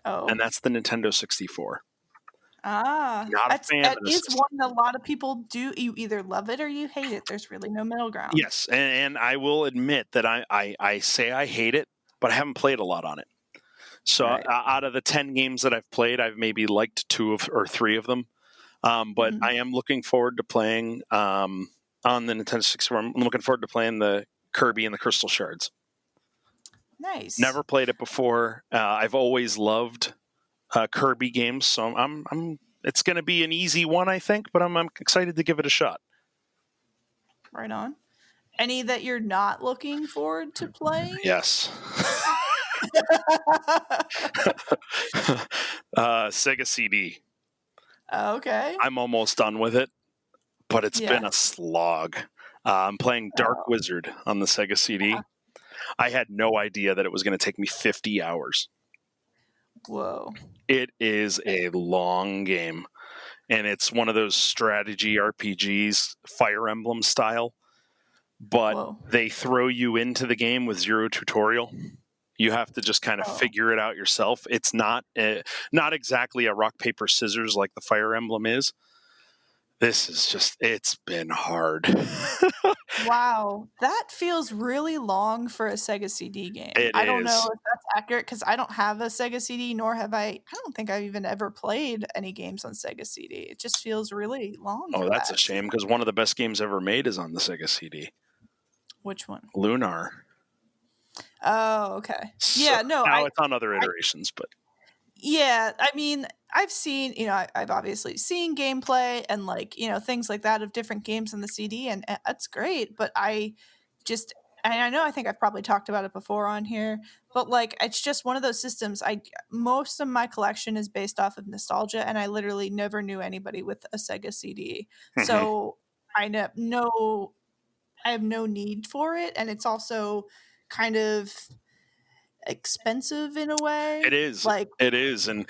Oh. And that's the Nintendo 64. Not a fan of the system. One that a lot of people do. You either love it or you hate it. There's really no middle ground. Yes, and I will admit that I say I hate it, but I haven't played a lot on it. So out of the 10 games that I've played, I've maybe liked 2 or 3 of them. But I am looking forward to playing on the Nintendo 64. I'm looking forward to playing the Kirby and the Crystal Shards. Nice. Never played it before. I've always loved Kirby games, so I'm. It's going to be an easy one, I think, but I'm excited to give it a shot. Right on. Any that you're not looking forward to playing? Yes. Sega CD. Okay. I'm almost done with it, but it's Yeah. been a slog. I'm playing Dark Oh. Wizard on the Sega CD. I had no idea that it was going to take me 50 hours. Whoa. It is a long game, and it's one of those strategy RPGs, Fire Emblem style, but Whoa. they throw you into the game with zero tutorial. You have to just kind of figure it out yourself. It's not exactly a rock, paper, scissors like the Fire Emblem is. This is just, it's been hard. Wow. That feels really long for a Sega CD game. It I don't know is. if that's accurate because I don't have a Sega CD, nor have I don't think I've even ever played any games on Sega CD. It just feels really long Oh, for that's that. a shame because one of the best games ever made is on the Sega CD. Which one? Lunar. Oh, okay. So, Yeah, no, now it's on other iterations, but yeah, I mean, I've seen, I've obviously seen gameplay and like, things like that of different games on the CD, and that's great. But and I know I think I've probably talked about it before on here, but like, it's just one of those systems. Most of my collection is based off of nostalgia, and I literally never knew anybody with a Sega CD, so I have no need for it, and it's also kind of expensive in a way. It is. Like, it is. And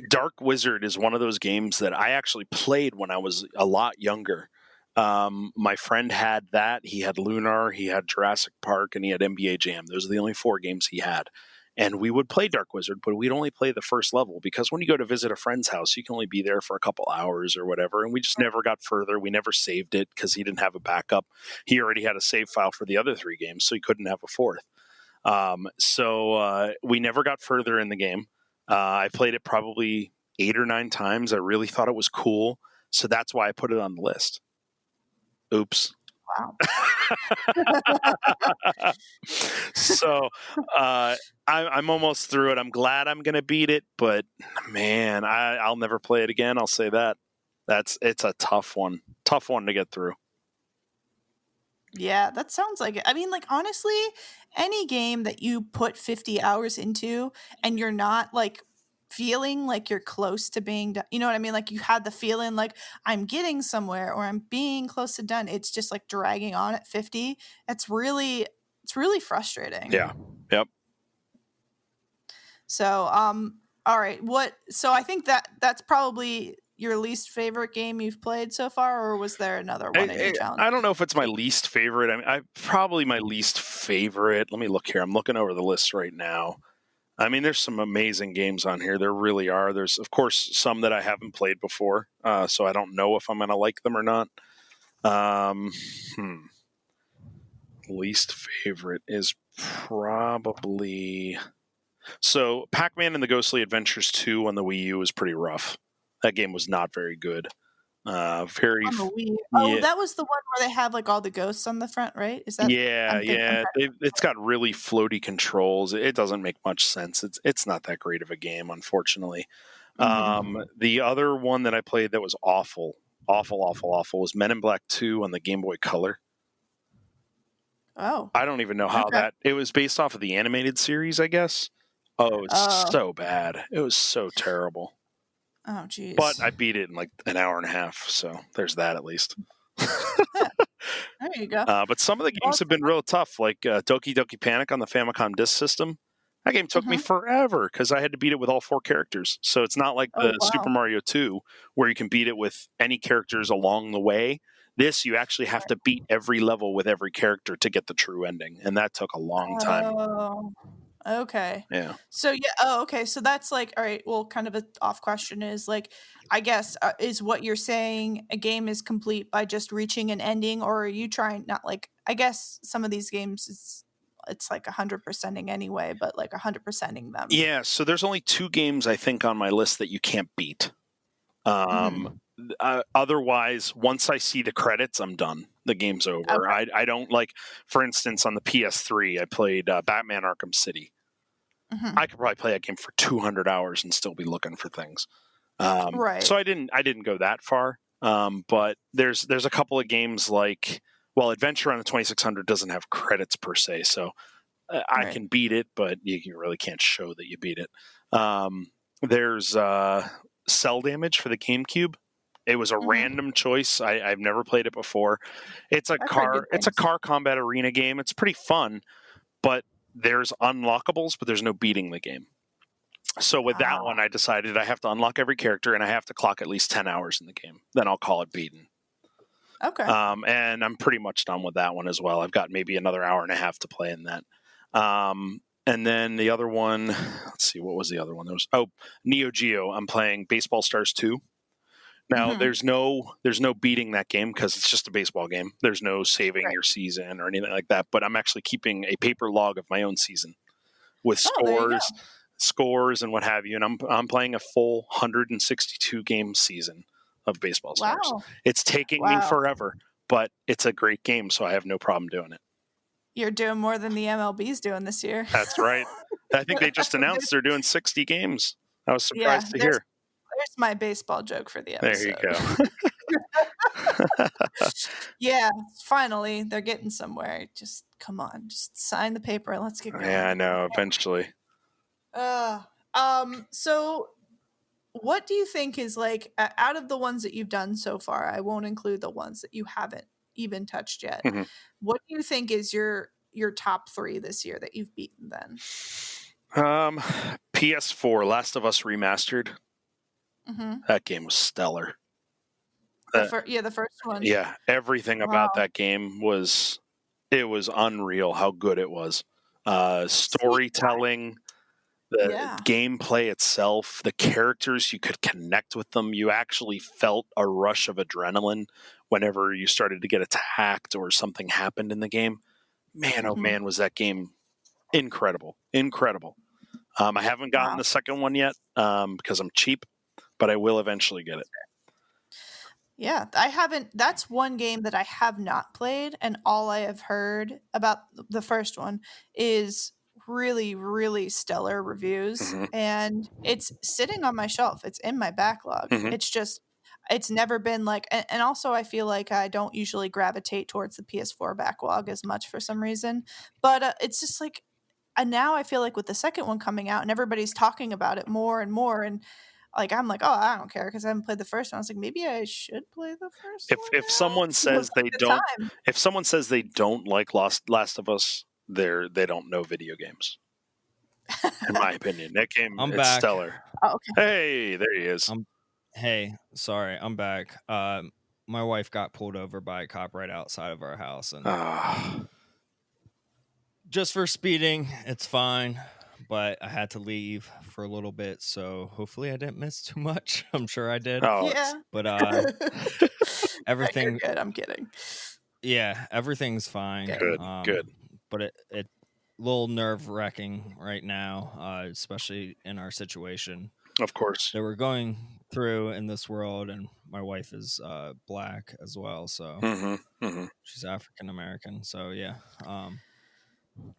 Dark Wizard is one of those games that I actually played when I was a lot younger. My friend had that. He had Lunar, he had Jurassic Park, and he had NBA Jam. Those are the only 4 games he had. And we would play Dark Wizard, but we'd only play the first level because when you go to visit a friend's house, you can only be there for a couple hours or whatever. And we just never got further. We never saved it because he didn't have a backup. He already had a save file for the other 3 games, so he couldn't have a 4th. So we never got further in the game. I played it probably 8 or 9 times. I really thought it was cool. So that's why I put it on the list. Oops. wow. So I'm almost through it. I'm glad I'm going to beat it, but man, I'll never play it again. I'll say that. It's a tough one to get through. Yeah, that sounds like it. I mean, like, honestly, any game that you put 50 hours into and you're not like feeling like you're close to being done, you know what I mean? Like, you had the feeling like I'm getting somewhere or I'm being close to done. It's just like dragging on at 50. It's really frustrating. Yeah. Yep. So, all right. So I think that's probably your least favorite game you've played so far, or was there another one in your challenge? I don't know if it's my least favorite. I mean, probably my least favorite. Let me look here. I'm looking over the list right now. I mean, there's some amazing games on here. There really are. There's, of course, some that I haven't played before, so I don't know if I'm going to like them or not. Least favorite is probably... So, Pac-Man and the Ghostly Adventures 2 on the Wii U was pretty rough. That game was not very good. On the Wii. Oh, yeah. that was the one where they have like all the ghosts on the front, right? Is that? Yeah. It's got really floaty controls. It doesn't make much sense. It's not that great of a game, unfortunately. The other one that I played that was awful was Men in Black 2 on the Game Boy Color. Oh. I don't even know how it was based off of the animated series, I guess. Oh, it's so bad. It was so terrible. Oh, geez. But I beat it in like an hour and a half, so there's that at least. There you go. But some of the games have been real tough, like Doki Doki Panic on the Famicom Disk System. That game took me forever because I had to beat it with all 4 characters. So it's not like the Super Mario 2 where you can beat it with any characters along the way. This, you actually have to beat every level with every character to get the true ending, and that took a long time. Oh, okay. Yeah. So okay. So that's like, all right. Well, kind of an off question is like, I guess is what you're saying a game is complete by just reaching an ending, or are you trying not like? I guess some of these games it's like 100%ing anyway, but like 100%ing them. Yeah. So there's only 2 games I think on my list that you can't beat. Otherwise, once I see the credits, I'm done. The game's over. Okay. I don't like, for instance, on the PS3, I played Batman Arkham City. I could probably play that game for 200 hours and still be looking for things. Right. So I didn't go that far. But there's a couple of games like well, Adventure on the 2600 doesn't have credits per se, so I Right. can beat it, but you really can't show that you beat it. There's Cell Damage for the GameCube. It was a random choice. I've never played it before. It's a I've heard good It's a things. car combat arena game. It's pretty fun, but there's unlockables, but there's no beating the game. So with that one, I decided I have to unlock every character and I have to clock at least 10 hours in the game. Then I'll call it beaten. Okay. And I'm pretty much done with that one as well. I've got maybe another hour and a half to play in that. And then the other one, let's see, what was the other one? There was Neo Geo. I'm playing Baseball Stars 2. Now there's no beating that game because it's just a baseball game. There's no saving your season or anything like that. But I'm actually keeping a paper log of my own season with scores and what have you. And I'm playing a full 162 game season of Baseball Stars. Wow. It's taking me forever, but it's a great game, so I have no problem doing it. You're doing more than the MLB's doing this year. That's right. I think they just announced they're doing 60 games. I was surprised to hear. There's my baseball joke for the episode. There you go. Yeah, finally, they're getting somewhere. Just come on, just sign the paper and let's get going. Yeah, I know. Eventually. So what do you think is like out of the ones that you've done so far? I won't include the ones that you haven't even touched yet. What do you think is your top 3 this year that you've beaten then? PS4 Last of Us Remastered. That game was stellar. The first one. Yeah, everything about that game was unreal how good it was. Storytelling, the gameplay itself, the characters, you could connect with them. You actually felt a rush of adrenaline whenever you started to get attacked or something happened in the game. Man, oh man, was that game incredible. I haven't gotten the second one yet because I'm cheap, but I will eventually get it. Yeah, I haven't. That's one game that I have not played, and all I have heard about the first one is really, really stellar reviews, and it's sitting on my shelf. It's in my backlog. It's just, it's never been like, and also I feel like I don't usually gravitate towards the PS4 backlog as much for some reason, but it's just like, and now I feel like with the second one coming out and everybody's talking about it more and more, and like I'm like, oh, I don't care because I haven't played the first one. I was like, maybe I should play the first one. If someone says they don't, if someone says they don't like Last of Us, they don't know video games. In my opinion, that game is stellar. Oh, okay. Hey, there he is. Hey, sorry, I'm back. My wife got pulled over by a cop right outside of our house, and just for speeding, it's fine. But I had to leave for a little bit, so hopefully I didn't miss too much. I'm sure I did. Yeah, but everything. Good. I'm kidding. Yeah, everything's fine. Good. But it a little nerve wracking right now, especially in our situation. Of course, that we're going through in this world, and my wife is Black as well, so she's African American. So yeah.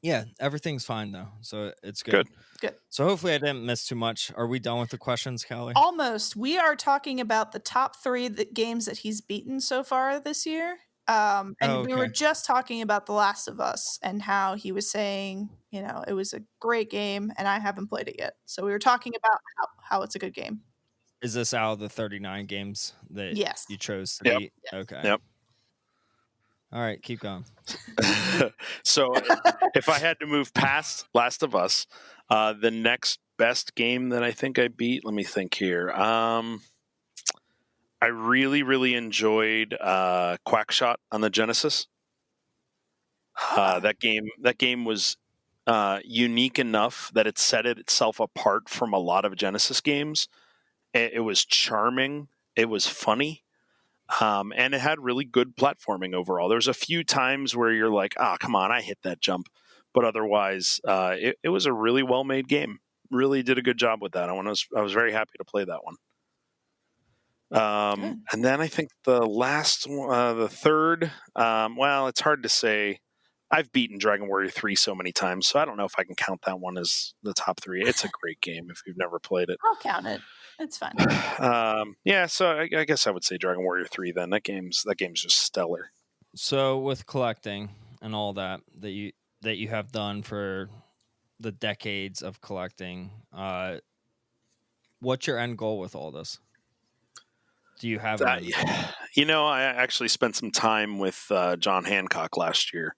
Yeah, everything's fine though, so it's good. Good. So hopefully I didn't miss too much. Are we done with the questions, Callie? Almost. We are talking about the top 3 games that he's beaten so far this year. We were just talking about The Last of Us and how he was saying, it was a great game, and I haven't played it yet. So we were talking about how it's a good game. Is this out of the 39 games that you chose to beat? Okay. Yep. All right, keep going. So if I had to move past Last of Us, the next best game that I think I beat, let me think here. I really, really enjoyed Quackshot on the Genesis. That game was unique enough that it set itself apart from a lot of Genesis games. It was charming. It was funny. And it had really good platforming overall. There's a few times where you're like, come on, I hit that jump. But otherwise, it was a really well-made game. Really did a good job with that. I was very happy to play that one. And then I think the last one, the third, well, it's hard to say. I've beaten Dragon Warrior 3 so many times, so I don't know if I can count that one as the top 3. It's a great game if you've never played it. I'll count it. It's fine. Yeah, so I guess I would say Dragon Warrior 3 then. That game's just stellar. So with collecting and all that you have done for the decades of collecting, what's your end goal with all this? Do you have an That, end goal? I actually spent some time with John Hancock last year.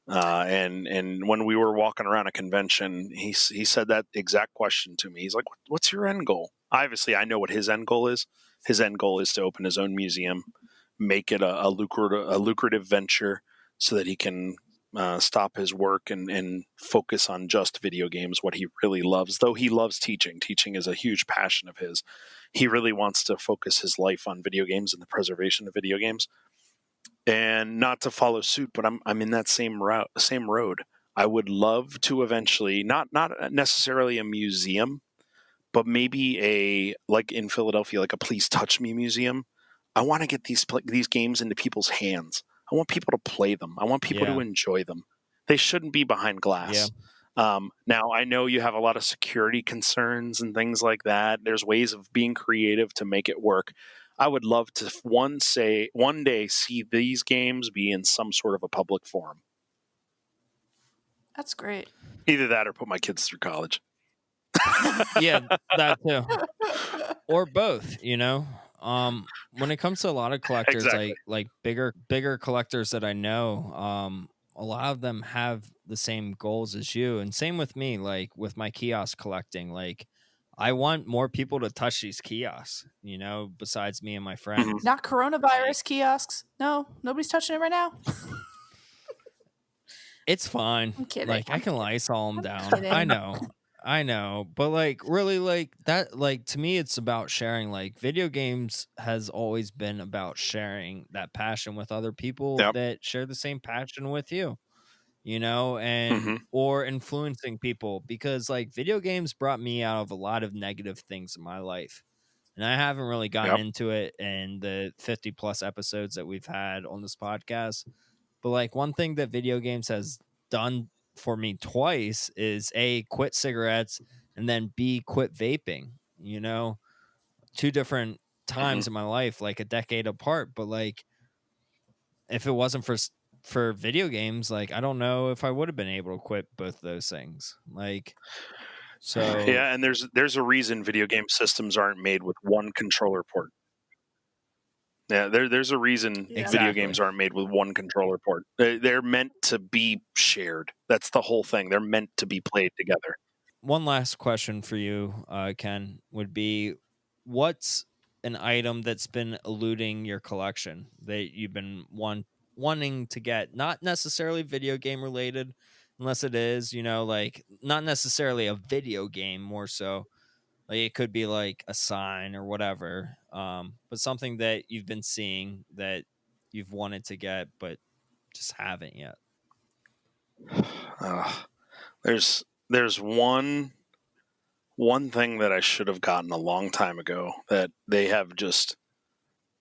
And when we were walking around a convention, he said that exact question to me. He's like, "What's your end goal?" Obviously, I know what his end goal is. His end goal is to open his own museum, make it a lucrative venture, so that he can stop his work and focus on just video games, what he really loves. Though he loves teaching. Teaching is a huge passion of his. He really wants to focus his life on video games and the preservation of video games. And not to follow suit, but I'm in that same road. I would love to eventually, not necessarily a museum, but maybe like in Philadelphia, like a Please Touch Me museum. I want to get these games into people's hands. I want people to play them. I want people to enjoy them. They shouldn't be behind glass. Now, I know you have a lot of security concerns and things like that. There's ways of being creative to make it work. I would love to one day see these games be in some sort of a public forum. That's great. Either that or put my kids through college. Yeah, that too. Or both, when it comes to a lot of collectors, Exactly. like bigger collectors that I know, a lot of them have the same goals as you, and same with me. Like with my kiosk collecting, like I want more people to touch these kiosks, besides me and my friends. Not coronavirus kiosks. No, nobody's touching it right now. It's fine. I'm kidding. Like I can Lysol them down. kidding. I know, but like really, like that, like to me, it's about sharing. Like video games has always been about sharing that passion with other people that share the same passion with you, and or influencing people, because like video games brought me out of a lot of negative things in my life, and I haven't really gotten into it in the 50 plus episodes that we've had on this podcast. But like one thing that video games has done for me twice is A, quit cigarettes, and then B, quit vaping, 2 different times in my life, like a decade apart. But like, if it wasn't for video games, like I don't know if I would have been able to quit both those things. Like, so yeah, and there's a reason video game systems aren't made with one controller port. Yeah, there's a reason video games aren't made with one controller port. They're meant to be shared. That's the whole thing. They're meant to be played together. One last question for you, Ken, would be, what's an item that's been eluding your collection that you've been wanting to get? Not necessarily video game related, unless it is, like not necessarily a video game, more so. Like it could be like a sign or whatever, but something that you've been seeing that you've wanted to get but just haven't yet. There's one thing that I should have gotten a long time ago that they have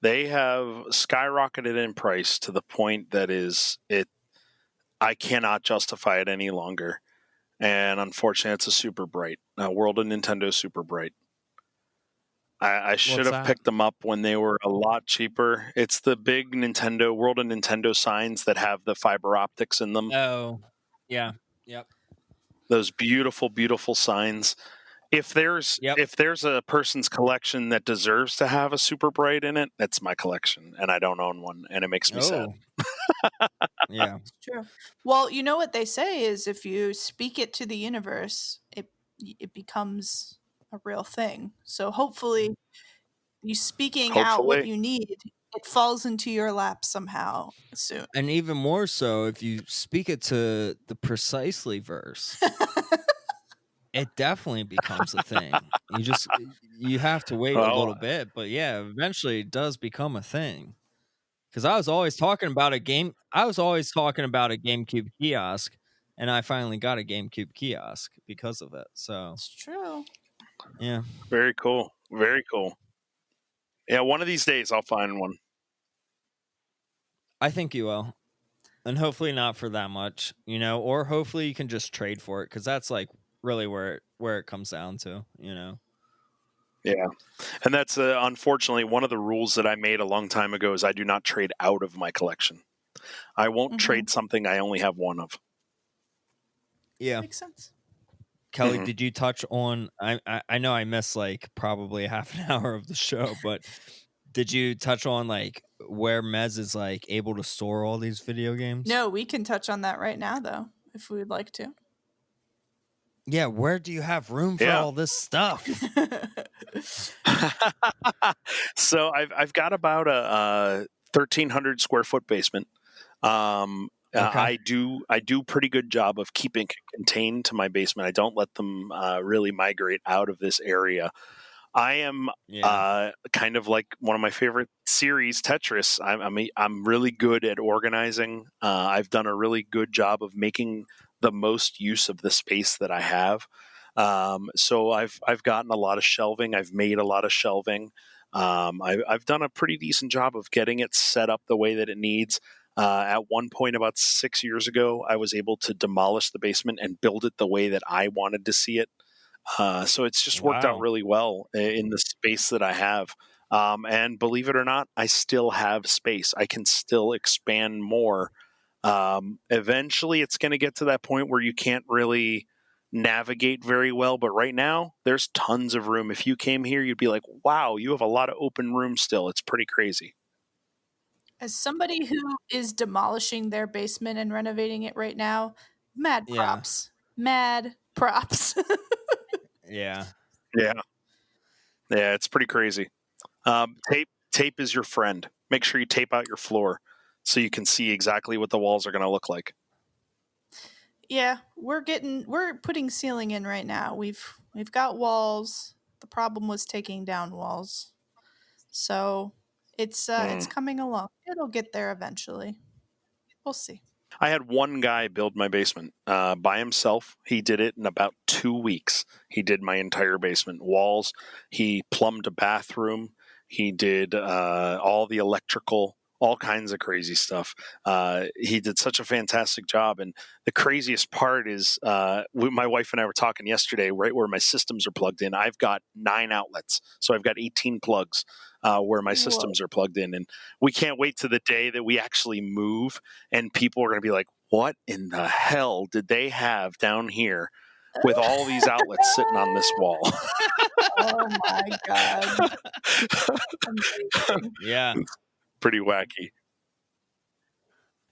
skyrocketed in price to the point that I cannot justify it any longer. And unfortunately, it's a Super Bright, World of Nintendo Super Bright. I should have picked them up when they were a lot cheaper. It's the big World of Nintendo signs that have the fiber optics in them. Oh, yeah. Yep. Those beautiful, beautiful signs. If there's a person's collection that deserves to have a Super Bright in it, that's my collection, and I don't own one, and it makes me sad. Yeah, it's true. Well, you know what they say is if you speak it to the universe, it becomes a real thing. So hopefully, you speaking out what you need, it falls into your lap somehow soon. And even more so if you speak it to the Precisely verse. It definitely becomes a thing. You have to wait a little bit, but yeah, eventually it does become a thing. Because I was always talking about a GameCube kiosk, and I finally got a GameCube kiosk because of it. So it's true. Yeah. Very cool. Very cool. Yeah, one of these days I'll find one. I think you will. And hopefully not for that much, or hopefully you can just trade for it, because that's like really where it comes down to, Yeah. And that's unfortunately one of the rules that I made a long time ago is I do not trade out of my collection. I won't Mhm. trade something I only have one of. Yeah. Makes sense. Kelly, Mhm. did you touch on? I know I missed like probably half an hour of the show, but did you touch on like where Mez is like able to store all these video games? No, we can touch on that right now, though, if we would like to. Yeah, where do you have room for Yeah. all this stuff? So I've got about a 1,300 square foot basement. Okay. I do pretty good job of keeping it contained to my basement. I don't let them really migrate out of this area. I am Yeah. kind of like one of my favorite series, Tetris. I'm really good at organizing. I've done a really good job of making the most use of the space that I have. So I've gotten a lot of shelving. I've made a lot of shelving. I've done a pretty decent job of getting it set up the way that it needs. At one point, about 6 years ago, I was able to demolish the basement and build it the way that I wanted to see it. So it's just worked out Wow. really well in the space that I have. And believe it or not, I still have space. I can still expand more. Eventually, it's going to get to that point where you can't really navigate very well. But right now, there's tons of room. If you came here, you'd be like, wow, you have a lot of open room still. It's pretty crazy. As somebody who is demolishing their basement and renovating it right now, mad Yeah. props. Mad props. Yeah. Yeah. Yeah, it's pretty crazy. Tape is your friend. Make sure you tape out your floor so you can see exactly what the walls are going to look like. Yeah, we're putting ceiling in right now. We've got walls. The problem was taking down walls. So it's coming along. It'll get there eventually. We'll see. I had one guy build my basement by himself. He did it in about 2 weeks. He did my entire basement walls. He plumbed a bathroom. He did all the electrical, all kinds of crazy stuff. He did such a fantastic job. And the craziest part is my wife and I were talking yesterday, right where my systems are plugged in. I've got 9 outlets. So I've got 18 plugs where my systems are plugged in. And we can't wait to the day that we actually move and people are going to be like, what in the hell did they have down here with all these outlets sitting on this wall? Oh my god. Amazing. Yeah. Pretty wacky.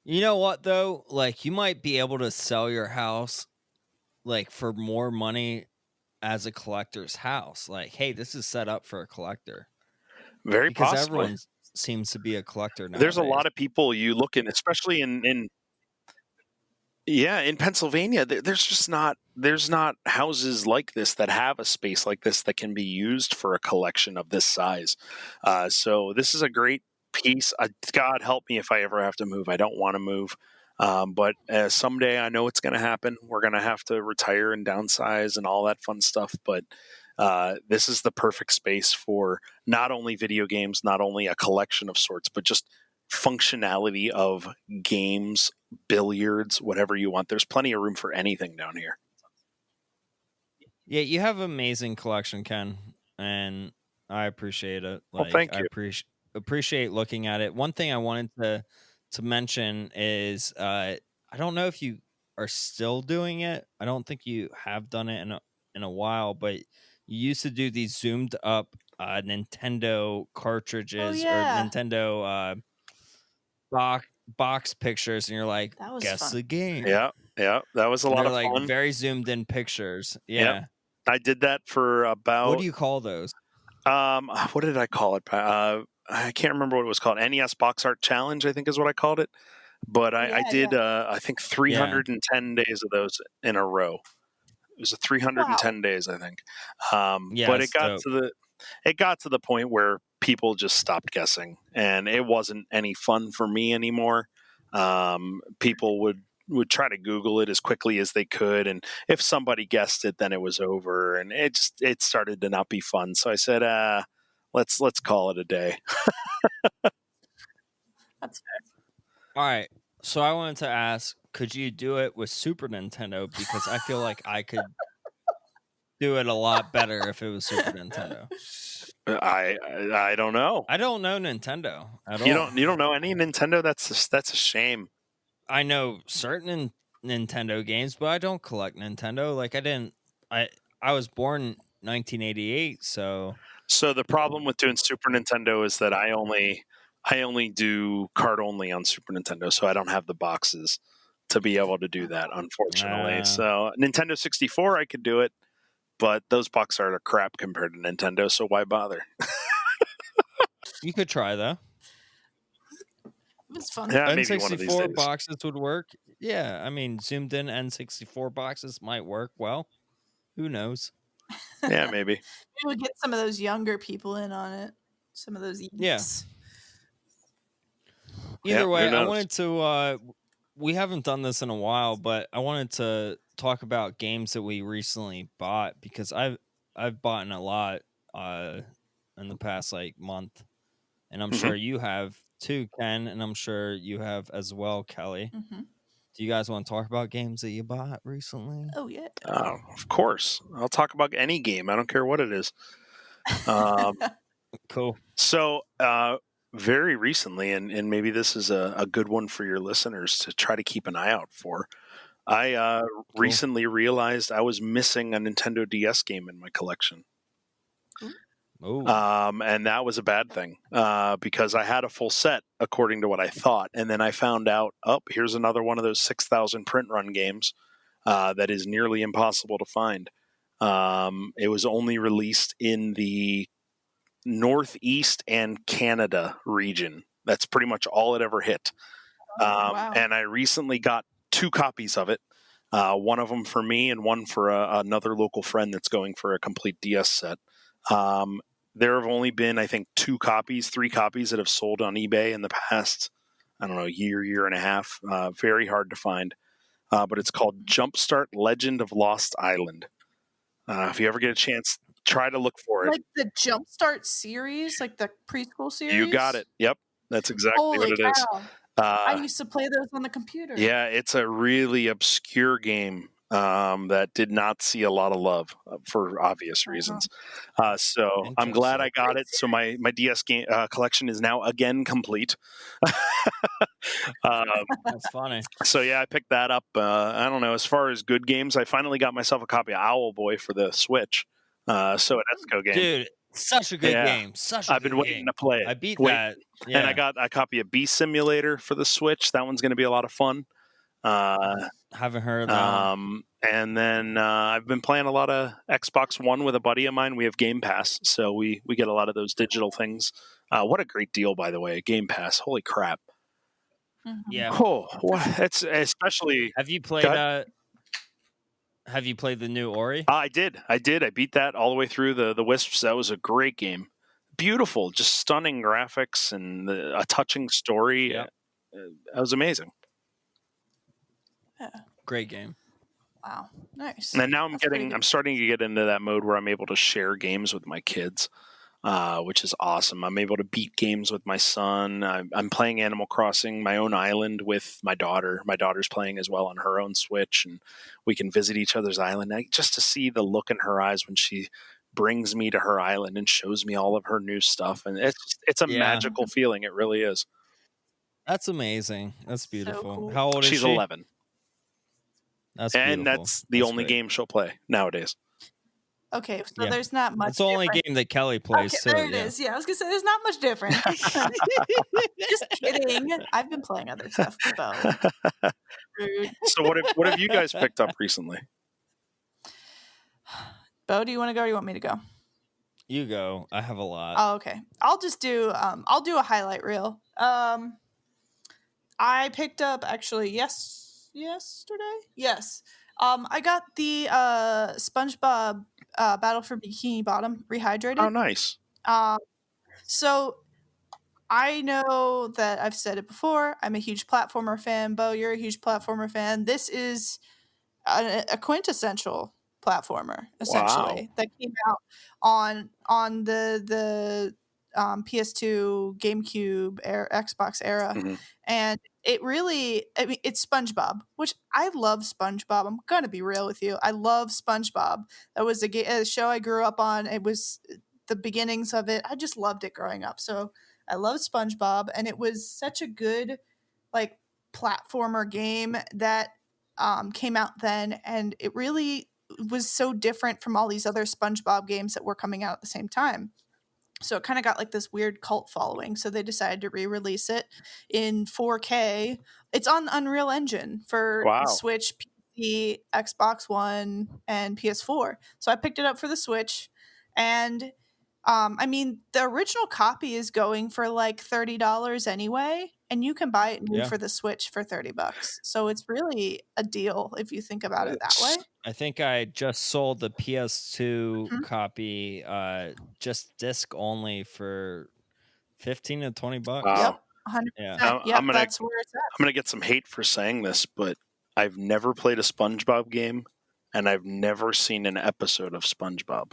You know what though? Like you might be able to sell your house like for more money as a collector's house. Like, hey, this is set up for a collector. Very Because possibly. everyone seems to be a collector now. There's a lot of people you look in, especially in Pennsylvania. There's not houses like this that have a space like this that can be used for a collection of this size. So this is a great piece. God help me if I ever have to move. I don't want to move. But someday I know it's going to happen. We're going to have to retire and downsize and all that fun stuff. But this is the perfect space for not only video games, not only a collection of sorts, but just functionality of games, billiards, whatever you want. There's plenty of room for anything down here. Yeah, you have an amazing collection, Ken, and I appreciate it. Well, thank you. I appreciate looking at it. One thing I wanted to mention is I don't know if you are still doing it. I don't think you have done it in a while, but you used to do these zoomed up Nintendo cartridges or Nintendo box pictures, and you're like, That was guess fun. the game. Yeah, that was a lot of like fun. Very zoomed in pictures. Yeah. Yep. I did that for about. What do you call those? What did I call it? I can't remember what it was called. NES Box Art Challenge, I think is what I called it. But I did, I think 310 days of those in a row. It was a 310 days, I think. But it got to the point where people just stopped guessing, and it wasn't any fun for me anymore. People would try to Google it as quickly as they could, and if somebody guessed it, then it was over, and it started to not be fun. So I said, let's call it a day. That's fair. All right. So I wanted to ask, could you do it with Super Nintendo? Because I feel like I could do it a lot better if it was Super Nintendo. I don't know. I don't know Nintendo at all. You don't know any Nintendo? That's a shame. I know certain Nintendo games, but I don't collect Nintendo. Like I was born 1988, so So the problem with doing Super Nintendo is that I only do card only on Super Nintendo, so I don't have the boxes to be able to do that, unfortunately. So Nintendo 64, I could do it, but those box art are crap compared to Nintendo, so why bother? you could try though. It's fun. Yeah, maybe one of these N64 days. boxes would work. Yeah, I mean, zoomed in N64 boxes might work well. Who knows? Yeah, maybe. Maybe we'll get some of those younger people in on it. Some of those eats. Yeah. Yeah, Either who way, I knows? wanted to. We haven't done this in a while, but I wanted to talk about games that we recently bought because I've bought a lot in the past like month, and I'm sure you have too, Ken, and I'm sure you have as well, Kelly. Mm-hmm. Do you guys want to talk about games that you bought recently? Oh yeah. Of course. I'll talk about any game. I don't care what it is. Cool. So, very recently, and maybe this is a good one for your listeners to try to keep an eye out for. I recently realized I was missing a Nintendo DS game in my collection. Oh. And that was a bad thing because I had a full set according to what I thought. And then I found out, here's another one of those 6,000 print run games that is nearly impossible to find. It was only released in the Northeast and Canada region. That's pretty much all it ever hit. Wow. And I recently got 2 copies of it. One of them for me and one for another local friend that's going for a complete DS set. There have only been, I think, 3 copies that have sold on eBay in the past, I don't know, year and a half. Very hard to find. But it's called Jumpstart Legend of Lost Island. If you ever get a chance, try to look for it. Like the Jumpstart series, like the preschool series? You got it. Yep. That's exactly Holy what it is. cow. I used to play those on the computer. Yeah, it's a really obscure game that did not see a lot of love for obvious reasons. So I'm glad I got it. So my DS game collection is now again complete. That's funny. So yeah, I picked that up. I don't know. As far as good games, I finally got myself a copy of Owlboy for the Switch. So an ESCO game. Dude, such a good game. I've been waiting to play it. I beat that. Yeah. And I got a copy of Beast Simulator for the Switch. That one's going to be a lot of fun. Haven't heard of that. And then I've been playing a lot of Xbox One with a buddy of mine. We have Game Pass, so we get a lot of those digital things. What a great deal, by the way, Game Pass. Holy crap. Mm-hmm. Yeah. Oh, it's especially. Have you played the new Ori? I did. I beat that all the way through the Wisps. That was a great game. Beautiful, just stunning graphics and a touching story. Yep. That was amazing. Yeah. Great game. Wow. Nice. And now I'm starting to get into that mode where I'm able to share games with my kids, which is awesome. I'm able to beat games with my son. I'm playing Animal Crossing, my own island with my daughter. My daughter's playing as well on her own Switch, and we can visit each other's island. Just to see the look in her eyes when she brings me to her island and shows me all of her new stuff. And it's a magical feeling. It really is. That's amazing. That's beautiful. So cool. How old is she? She's 11. That's beautiful. And that's the only game she'll play nowadays. Okay, so there's not much. It's the only game that Kelly plays. Okay, there it is. Yeah, I was gonna say there's not much difference. Just kidding. I've been playing other stuff about. Rude. So what have you guys picked up recently? Bo, do you want to go or do you want me to go? You go. I have a lot. Oh, okay. I'll just do I'll do a highlight reel. I picked up actually yesterday. Yes. I got the SpongeBob Battle for Bikini Bottom Rehydrated. Oh, nice. So I know that I've said it before. I'm a huge platformer fan. Bo, you're a huge platformer fan. This is a quintessential platformer, essentially, that came out on the PS2, GameCube, Xbox era, and it really, I mean, it's SpongeBob, which I love SpongeBob. I'm gonna be real with you. I love SpongeBob. That was a show I grew up on. It was the beginnings of it. I just loved it growing up. So I love SpongeBob, and it was such a good like platformer game that came out then, and it really was so different from all these other SpongeBob games that were coming out at the same time. So it kind of got like this weird cult following. So they decided to re-release it in 4K. It's on Unreal Engine for Wow. Switch, PC, Xbox One, and PS4. So I picked it up for the Switch, and I mean, the original copy is going for like $30 anyway, and you can buy it new Yeah. for the Switch for $30. So it's really a deal if you think about it that way. I think I just sold the PS2 Mhm. copy, just disc only for $15 to $20. Wow. Yep, 100%. Yeah. Yep, I'm gonna that's where it's at. I'm gonna get some hate for saying this, but I've never played a SpongeBob game, and I've never seen an episode of SpongeBob.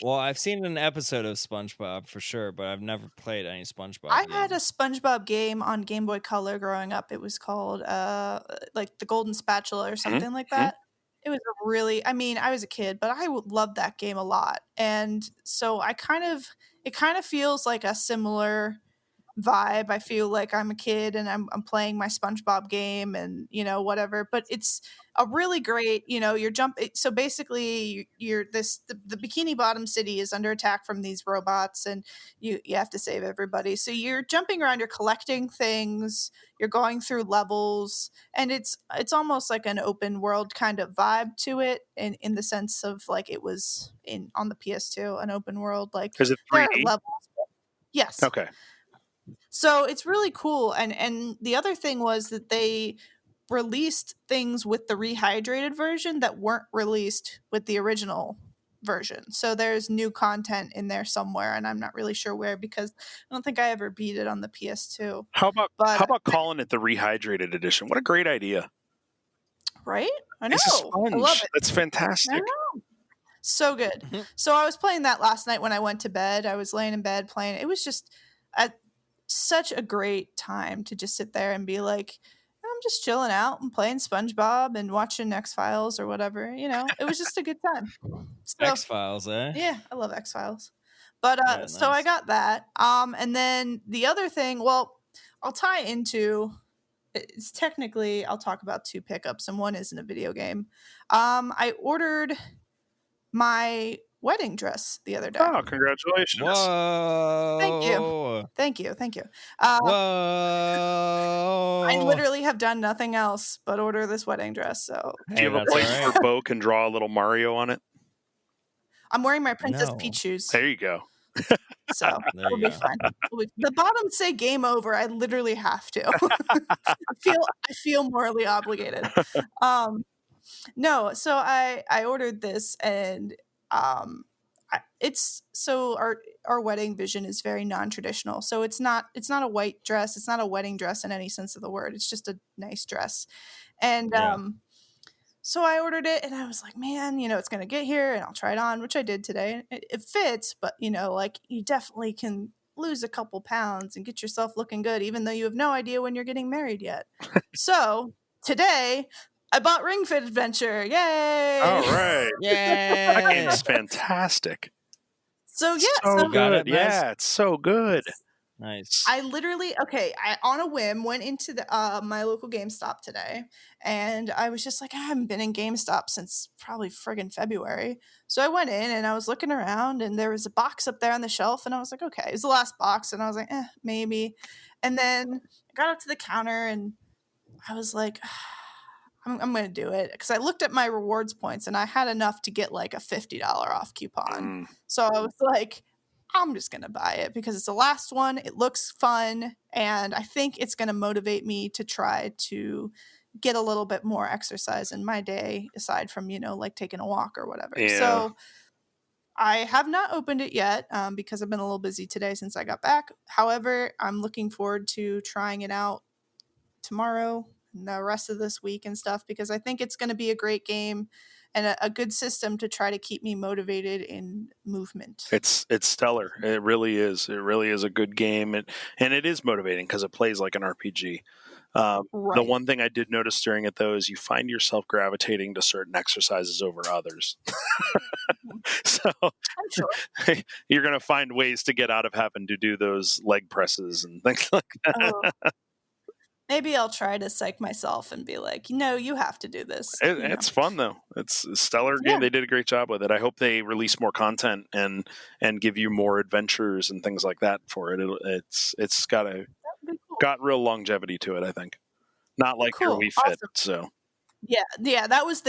Well, I've seen an episode of SpongeBob for sure, but I've never played any SpongeBob I games. had a SpongeBob game on Game Boy Color growing up. It was called like the Golden Spatula or something like that. It was a really, I mean, I was a kid, but I would love that game a lot. And so it kind of feels like a similar vibe. I feel like I'm a kid and I'm playing my SpongeBob game and, you know, whatever, but it's a really great, you know, so basically you're the Bikini Bottom city is under attack from these robots, and you have to save everybody. So you're jumping around, you're collecting things, you're going through levels, and it's almost like an open world kind of vibe to it in the sense of like it was on the PS2, an open world, like Is it there are 3D? levels. Yes. Okay. So it's really cool. And the other thing was that they released things with the rehydrated version that weren't released with the original version. So there's new content in there somewhere, and I'm not really sure where because I don't think I ever beat it on the PS2. How about But calling it the rehydrated edition? What a great idea! right? I know. It's a sponge. I love it. That's fantastic. I know. So good. Mhm. So I was playing that last night when I went to bed. I was laying in bed playing. It was just such a great time to just sit there and be like, I'm just chilling out and playing SpongeBob and watching X-Files or whatever. You know, it was just a good time. So X-Files, eh? yeah, I love X-Files. But Yeah, so I nice. got that. And then the other thing, well, I'll tie into it's technically I'll talk about two pickups, and one isn't a video game. I ordered my wedding dress the other day. Oh, congratulations! Whoa. Thank you. Whoa. I literally have done nothing else but order this wedding dress. So Do you have a that's place all where right. Bo can draw a little Mario on it? I'm wearing my Princess No. Peach shoes. There you go. So There it'll you be go. fine. The bottoms say game over. I literally have to. I feel morally obligated. No, so I ordered this, and it's so our wedding vision is very non-traditional. So it's not a white dress. It's not a wedding dress in any sense of the word. It's just a nice dress. And Yeah. so I ordered it, and I was like, man, you know, it's going to get here and I'll try it on, which I did today. It fits, but you know, like you definitely can lose a couple pounds and get yourself looking good, even though you have no idea when you're getting married yet. So today I bought Ring Fit Adventure. Yay! All right. That game Yay. is fantastic. So yeah, So so Got good. it, nice. Yeah, it's so good. Nice. I literally I on a whim went into the my local GameStop today, and I was just like, I haven't been in GameStop since probably friggin' February. So I went in and I was looking around, and there was a box up there on the shelf, and I was like, okay, it was the last box, and I was like, maybe. And then I got up to the counter, and I was like, I'm gonna do it because I looked at my rewards points, and I had enough to get like a $50 off coupon. So I was like, I'm just going to buy it because it's the last one. It looks fun. And I think it's going to motivate me to try to get a little bit more exercise in my day, aside from, you know, like taking a walk or whatever. Yeah. So I have not opened it yet because I've been a little busy today since I got back. However, I'm looking forward to trying it out tomorrow and the rest of this week and stuff because I think it's going to be a great game and a good system to try to keep me motivated in movement. It's stellar. It really is. It really is a good game, and it is motivating because it plays like an RPG. The Right. one thing I did notice during it, though, is you find yourself gravitating to certain exercises over others. So I'm sure. you're going to find ways to get out of having to do those leg presses and things like that. Maybe I'll try to psych myself and be like, no, you have to do this. It's fun, though. It's a stellar game. Yeah. They did a great job with it. I hope they release more content and give you more adventures and things like that for it. It's got That'd be cool. got real longevity to it, I think. Not like your Cool. Wii Fit. Awesome. So Yeah, that was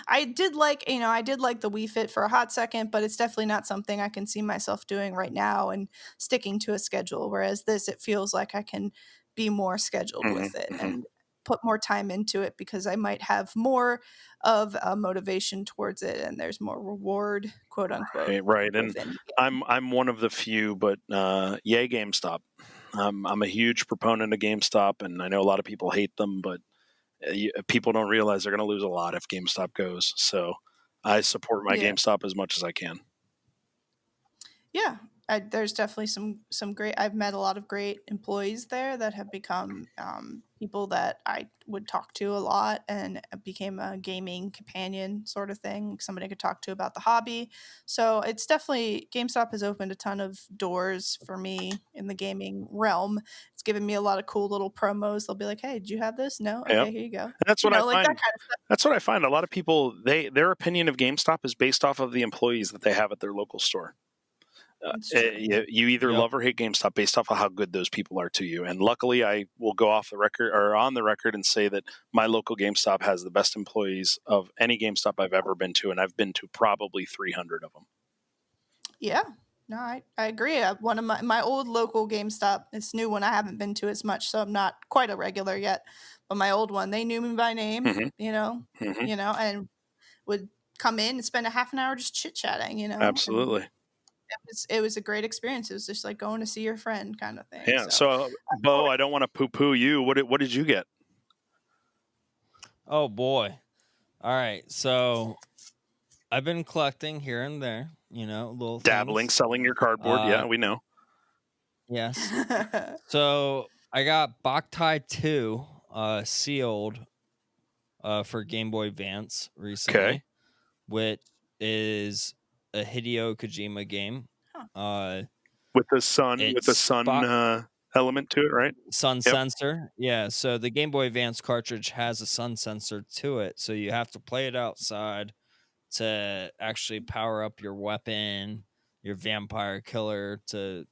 I did like the Wii Fit for a hot second, but it's definitely not something I can see myself doing right now and sticking to a schedule. Whereas this, it feels like I can be more scheduled with it and put more time into it because I might have more of a motivation towards it and there's more reward, quote unquote. right. And within the I'm one of the few, but yay GameStop. I'm a huge proponent of GameStop, and I know a lot of people hate them, but people don't realize they're going to lose a lot if GameStop goes. So I support my Yeah. GameStop as much as I can. Yeah, there's definitely some great. I've met a lot of great employees there that have become people that I would talk to a lot, and became a gaming companion sort of thing. Somebody I could talk to about the hobby. So it's definitely GameStop has opened a ton of doors for me in the gaming realm. It's given me a lot of cool little promos. They'll be like, "Hey, did you have this? No, okay, Yep. here you go." And that's what I like find. that kind of stuff. That's what I find. A lot of people, their opinion of GameStop is based off of the employees that they have at their local store. It's true. You either Yep. love or hate GameStop based off of how good those people are to you. And luckily, I will go off the record or on the record and say that my local GameStop has the best employees of any GameStop I've ever been to, and I've been to probably 300 of them. Yeah. No, I agree. One of my old local GameStop, this new one I haven't been to as much, so I'm not quite a regular yet. But my old one, they knew me by name, Mhm. And would come in and spend a half an hour just chit chatting, and Absolutely. it was a great experience. It was just like going to see your friend kind of thing. Yeah. So So, Bo, I don't want to poo-poo you. What did you get? Oh boy. All right. So I've been collecting here and there, little Dabbling, things. selling your cardboard. Yeah, we know. Yes. So I got Boktai 2 sealed for Game Boy Advance recently, Okay. which is a Hideo Kojima game. With the sun, It's element to it, right? sun Yep. sensor. Yeah, so the Game Boy Advance cartridge has a sun sensor to it, so you have to play it outside to actually power up your weapon, your vampire killer, to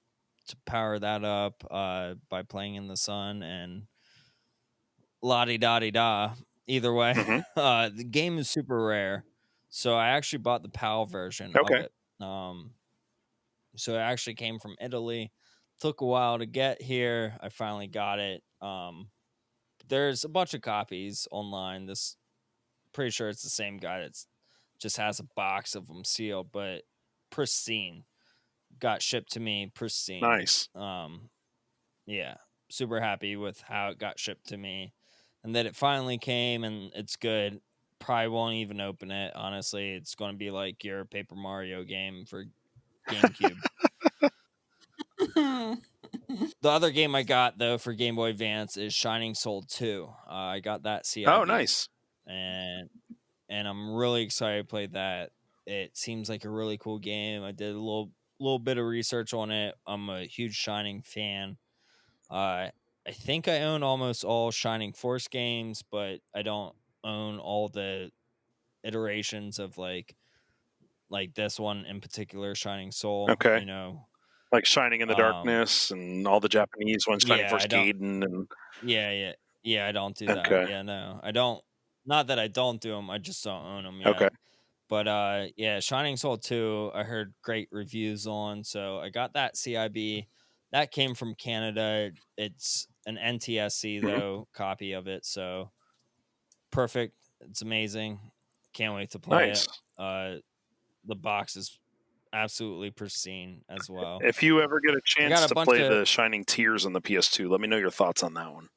power that up by playing in the sun, and la-di-da-di-da. Either way, the game is super rare, so I actually bought the PAL version of Okay. it. So it actually came from Italy. Took a while to get here. I finally got it. There's a bunch of copies online. Pretty sure it's the same guy that's just has a box of them sealed, but pristine. Got shipped to me pristine. Nice. Yeah, super happy with how it got shipped to me, and that it finally came and it's good. Probably won't even open it. Honestly, it's going to be like your Paper Mario game for GameCube. The other game I got though for Game Boy Advance is Shining Soul 2. I got that CIB. Oh, nice. And I'm really excited to play that. It seems like a really cool game. I did a little bit of research on it. I'm a huge Shining fan. I think I own almost all Shining Force games, but I don't own all the iterations of like this one in particular, Shining Soul. Okay. Like Shining in the Darkness and all the Japanese ones, Shining Force Gaiden and I don't do that. Okay. Yeah, no, I don't. Not that I don't do them. I just don't own them yet. Okay. But Shining Soul 2, I heard great reviews on, so I got that CIB. That came from Canada. It's an NTSC though copy of it, so perfect. It's amazing. Can't wait to play Nice. it. The box is absolutely pristine as well. If you ever get a chance to bunch play of- the Shining Tears on the PS2, let me know your thoughts on that one.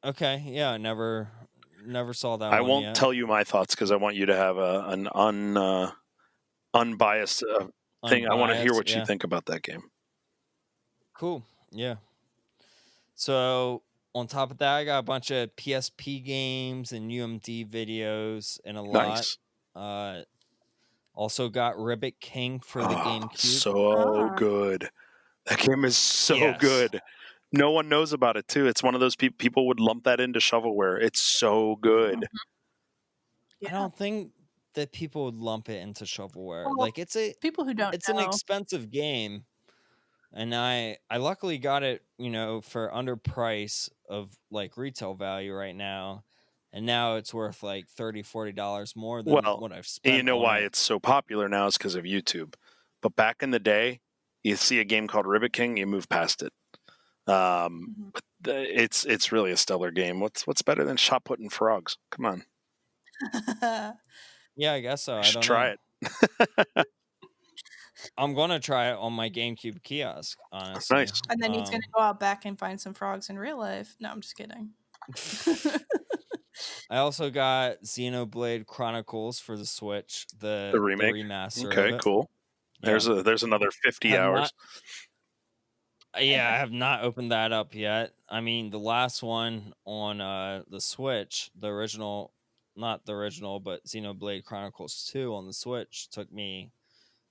Okay, yeah, I never saw that I one won't yet. tell you my thoughts because I want you to have an unbiased thing. I want to hear what you think about that game. Cool. Yeah. So on top of that, I got a bunch of PSP games and UMD videos and a lot. Nice. Also got Ribbit King for the GameCube. So good. That game is so good. No one knows about it too. It's one of those people would lump that into shovelware. It's so good. Yeah. I don't think that people would lump it into shovelware. Well, Like it's people who don't it's know. an expensive game. And I luckily got it, for under price of like retail value right now. And now it's worth like $30-$40 more than what I've spent. And you know on why it. it's so popular now is because of YouTube. But back in the day, you see a game called Ribbit King, you move past it. But it's really a stellar game. What's better than shot putting frogs? Come on. Yeah, I guess so. You I should don't try it. I'm gonna try it on my GameCube kiosk, honestly. Nice. And then he's gonna go out back and find some frogs in real life. No, I'm just kidding. I also got Xenoblade Chronicles for the Switch, the remake, the remaster. Okay, of it. cool. Yeah. There's another 50 hours. I have not opened that up yet. I mean, the last one on the Switch, the original, not the original, but Xenoblade Chronicles 2 on the Switch took me,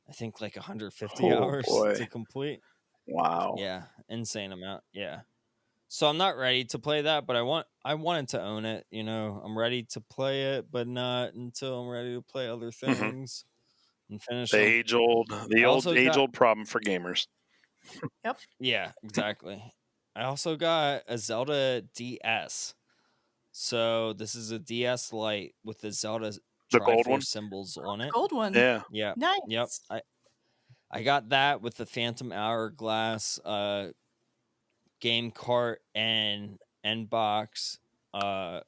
I think, like 150 hours to complete. Wow. Yeah, insane amount. Yeah. So I'm not ready to play that, but I wanted to own it. I'm ready to play it, but not until I'm ready to play other things and finish the them. age old problem for gamers. Yep. Yeah, exactly. I also got a Zelda DS. So this is a DS Lite with the Zelda gold one? symbols on it. Gold one. Yeah. Yeah. Nice. Yep. I got that with the Phantom Hourglass game cart and end box that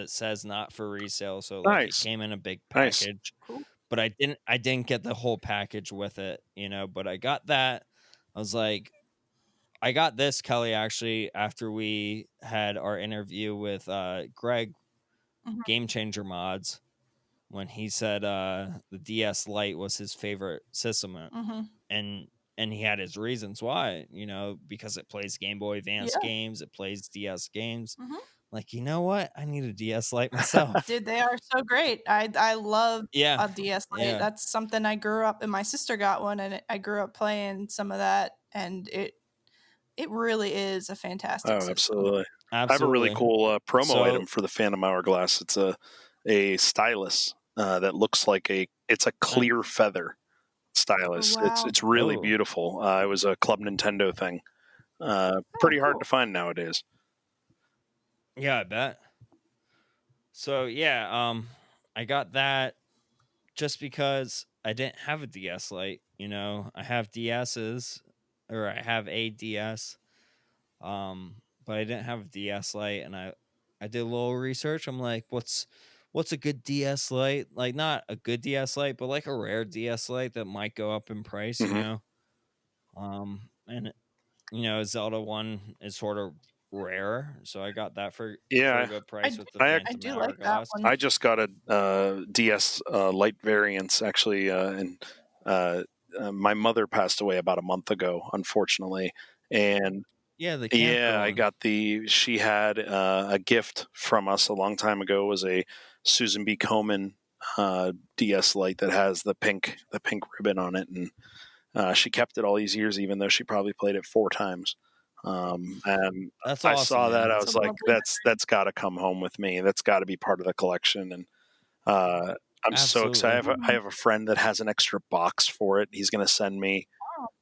says not for resale. So like it came in a big package. Cool. But I didn't get the whole package with it, but I got that. I was like, I got this, Kelly, actually, after we had our interview with Greg, Game Changer Mods, when he said the DS Lite was his favorite system. And he had his reasons why, because it plays Game Boy Advance games, it plays DS games. Like, you know what? I need a DS Lite myself. Dude, they are so great. I love a DS Lite. Yeah. That's something I grew up, and my sister got one, and I grew up playing some of that, and it really is a fantastic system. Absolutely. I have a really cool promo item for the Phantom Hourglass. It's a stylus that looks like it's a clear feather stylus. Oh, wow. It's really beautiful. It was a Club Nintendo thing. Pretty hard to find nowadays. Yeah, I bet. So yeah, I got that just because I didn't have a DS Lite. I have DSs, or I have a DS, but I didn't have a DS Lite, and I did a little research. I'm like, what's a good DS Lite? Like, not a good DS Lite, but like a rare DS Lite that might go up in price, and Zelda one is sort of rare, so I got that for a good price with the Phantom do like that Hourglass. one. I just got a DS Lite variants actually, and my mother passed away about a month ago, unfortunately, and I got she had a gift from us a long time ago. It was a Susan B. Komen DS Lite that has the pink ribbon on it, and she kept it all these years, even though she probably played it 4 times. And that's I awesome, saw that. man. I was like, that's got to come home with me. That's got to be part of the collection. And I'm so excited. I have a friend that has an extra box for it. He's going to send me.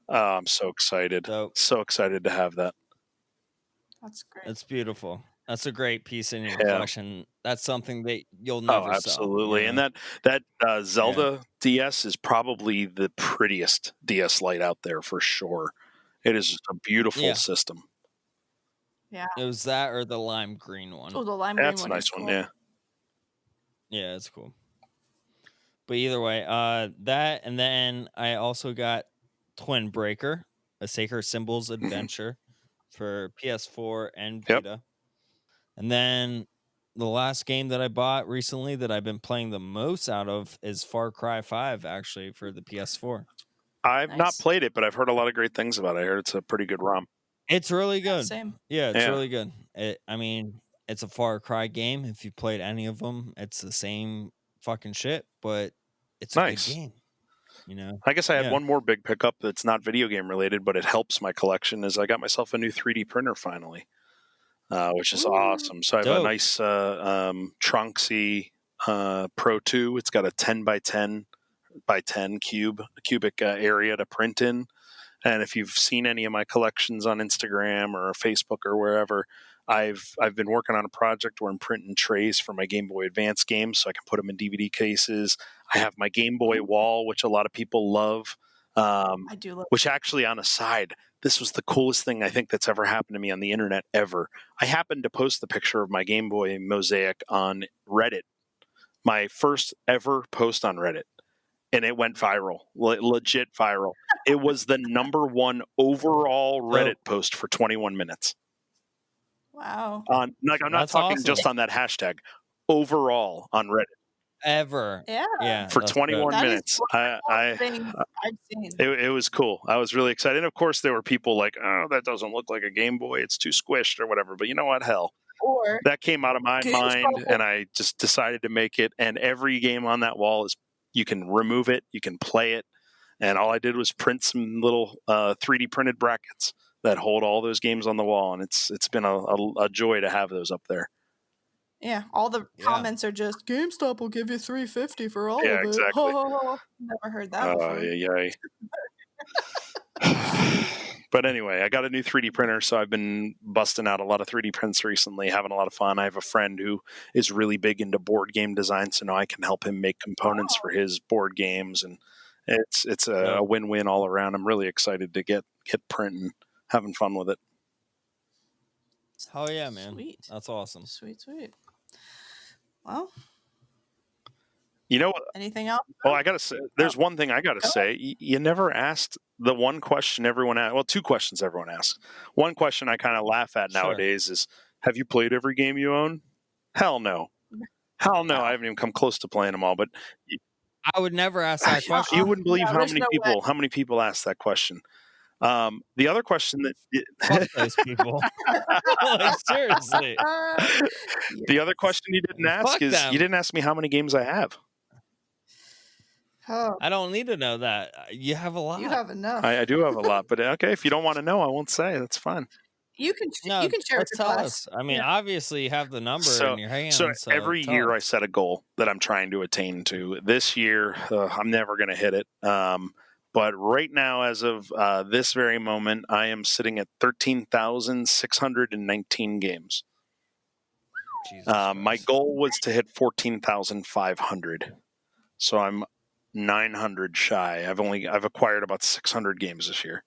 I'm so excited. So excited to have that. That's great. It's beautiful. That's a great piece in your collection. That's something that you'll never sell. Absolutely. And that Zelda DS is probably the prettiest DS Lite out there for sure. It is a beautiful system. Yeah. It was that or the lime green one. Oh, the lime green one. That's a nice one, yeah. Yeah, it's cool. But either way, that, and then I also got Twin Breaker, a Sacred Symbols adventure for PS4 and Vita. And then the last game that I bought recently that I've been playing the most out of is Far Cry 5, actually, for the PS4. I've not played it, but I've heard a lot of great things about it. I heard it's a pretty good ROM. It's really good. Same. Yeah, it's Yeah. really good. I mean, it's a Far Cry game. If you played any of them, it's the same fucking shit, but it's a Nice. good game. You know? I guess I had Yeah. one more big pickup that's not video game related, but it helps my collection. Is I got myself a new 3D printer finally, which is Ooh. awesome. So I have a Dope. nice Tronxy Pro 2. It's got a 10 by 10 by 10 cubic area to print in. And if you've seen any of my collections on Instagram or Facebook or wherever, I've been working on a project where I'm printing trays for my Game Boy Advance games so I can put them in DVD cases. I have my Game Boy wall, which a lot of people love. I do love. Which actually, on a side, this was the coolest thing I think that's ever happened to me on the internet ever. I happened to post the picture of my Game Boy Mosaic on Reddit, my first ever post on Reddit. And it went viral, legit viral. It was the #1 overall Reddit post for 21 minutes. Wow. I'm not That's talking awesome. just on that hashtag. Overall on Reddit Ever. Yeah. for that's 21 That is minutes. one of the coolest things I've seen. It was cool. I was really excited. And of course, there were people like, "Oh, that doesn't look like a Game Boy. It's too squished or whatever." But you know what? Hell, Or that came out of my GameStop mind, and I just decided to make it. And every game on that wall is you can remove it, you can play it, and all I did was print some little 3D printed brackets that hold all those games on the wall, and it's been a joy to have those up there. yeah, all the Yeah. comments are just GameStop will give you $350 for all Yeah, of it. exactly. Never heard that before. But anyway, I got a new 3D printer, so I've been busting out a lot of 3D prints recently, having a lot of fun. I have a friend who is really big into board game design, so now I can help him make components for his board games, and it's a win-win all around. I'm really excited to get printing, having fun with it. Oh yeah, man. Sweet. That's awesome. Sweet. Well, You know what? anything else? Well, I gotta say, there's one thing I gotta say. You never asked the one question everyone asked. Well, two questions everyone asks. One question I kind of laugh at Sure. nowadays is, "Have you played every game you own?" Hell no. Hell no. I haven't even come close to playing them all. But I would never ask that question. you wouldn't believe Yeah, how there's many no way. people ask that question. The other question Fuck those people. Like, seriously. the other question you didn't ask Fuck is them. you didn't ask me how many games I have. Oh, I don't need to know that. You have a lot. you have enough. I do have a lot, but okay, if you don't want to know, I won't say. That's fine. You can No, you can share with let's your tell class. us. I mean, Yeah. obviously you have the number in your hand. So So every tell year I us. set a goal that I'm trying to attain to. This year, I'm never going to hit it. But right now, as of this very moment, I am sitting at 13,619 games. Jesus My Christ. goal was to hit 14,500. So I'm 900 shy. I've acquired about 600 games this year.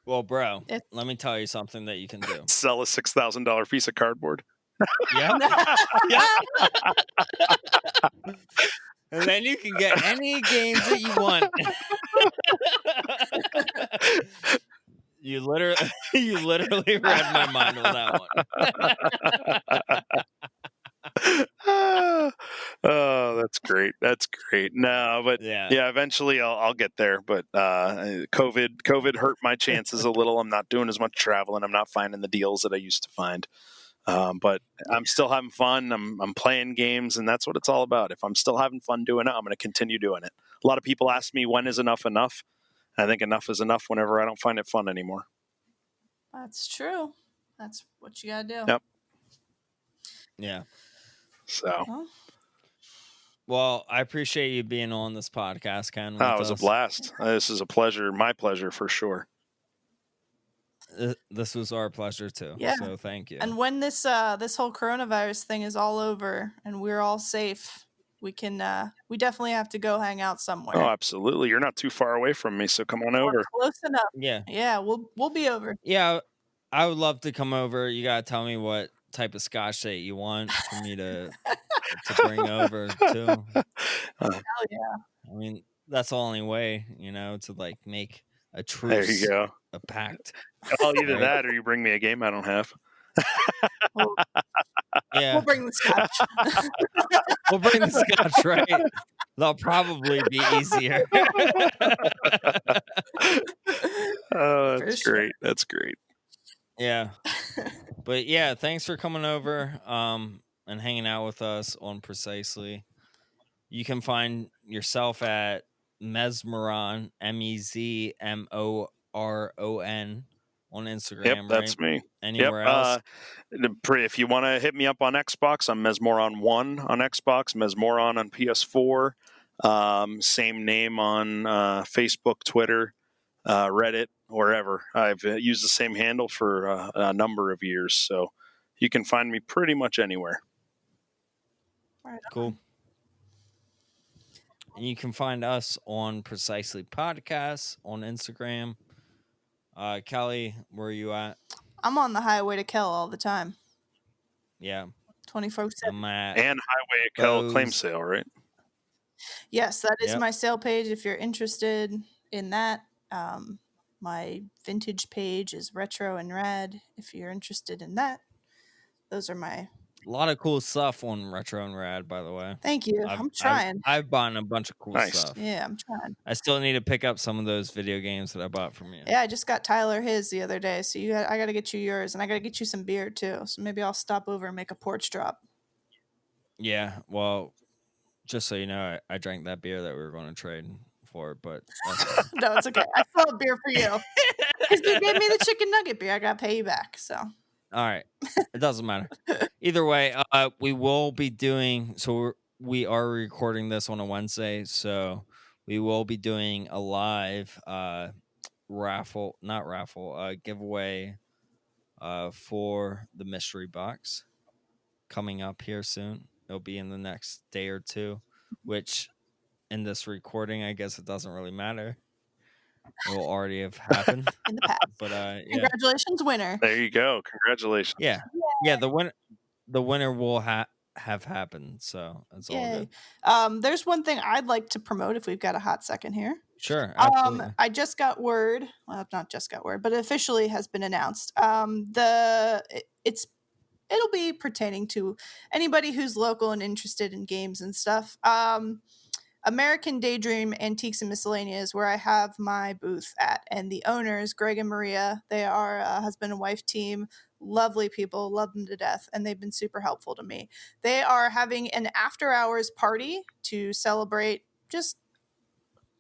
Well, bro, It- let me tell you something that you can do. Sell a $6,000 piece of cardboard. Yeah. Yeah. And then you can get any games that you want. You literally read my mind on that one. Oh, that's great. That's great. No, but Yeah. eventually I'll get there. But COVID hurt my chances a little. I'm not doing as much traveling. I'm not finding the deals that I used to find. But I'm still having fun. I'm playing games, and that's what it's all about. If I'm still having fun doing it, I'm going to continue doing it. A lot of people ask me, when is enough enough? I think enough is enough whenever I don't find it fun anymore. That's true. That's what you gotta do. Yep. Yeah. So, Well, Well, I appreciate you being on this podcast, Ken. it was a blast. This is a pleasure. My pleasure for sure. This was our pleasure too. Yeah. So thank you. and when this whole coronavirus thing is all over and we're all safe, we definitely have to go hang out somewhere. Oh, absolutely. You're not too far away from me, so come on We're over. close enough. Yeah. Yeah, we'll be over. Yeah. I would love to come over. You gotta tell me what type of scotch that you want for me to bring over too. Hell yeah. I mean, that's the only way, to like make a There truce, you go. a pact. Well, either Right. that or you bring me a game I don't have. We'll Yeah, bring the scotch. we'll bring the scotch, right? That'll probably be easier. Oh, For that's sure. great. That's great. Yeah. But yeah, thanks for coming over and hanging out with us on Precisely. You can find yourself at Mesmoron, MEZMORON on Instagram, Yep, right? that's me. Anywhere else? If you want to hit me up on Xbox, I'm Mesmoron1 on Xbox, Mesmoron on PS4. Same name on Facebook, Twitter, Reddit, wherever. I've used the same handle for a number of years, so you can find me pretty much anywhere. Right Cool. on. And you can find us on Precisely Podcasts on Instagram. Callie, where are you at? I'm on the highway to Kel all the time. Yeah. 24/7. I'm at And Highway Kel claim Bose. sale, right? Yes, that is Yep. my sale page if you're interested in that. My vintage page is Retro and Rad if you're interested in that. Those are my... A lot of cool stuff on Retro and Rad, by the way. Thank you. I'm trying. I've bought a bunch of cool Nice. stuff. Yeah, I'm trying. I still need to pick up some of those video games that I bought from you. Yeah, I just got Tyler his the other day, so I got to get you yours, and I got to get you some beer too. So maybe I'll stop over and make a porch drop. Yeah, well, just so you know, I drank that beer that we were going to trade for, but that's fine. No, it's okay. I still have beer for you because you gave me the chicken nugget beer. I got to pay you back. So All right, it doesn't matter. Either way, we will be doing. So we are recording this on a Wednesday, so we will be doing a live giveaway for the mystery box coming up here soon. It'll be in the next day or two, which in this recording, I guess it doesn't really matter. It will already have happened. in the past. But yeah. Congratulations, winner. There you go. Congratulations. Yeah. The winner will have happened, so it's all Yay. good. There's one thing I'd like to promote if we've got a hot second here. Sure, absolutely. I just got word. Well, not just got word, but it officially has been announced. It'll be pertaining to anybody who's local and interested in games and stuff. American Daydream Antiques and Miscellaneous, where I have my booth at, and the owners, Greg and Maria, they are a husband and wife team. Lovely people, love them to death, and they've been super helpful to me. They are having an after-hours party to celebrate just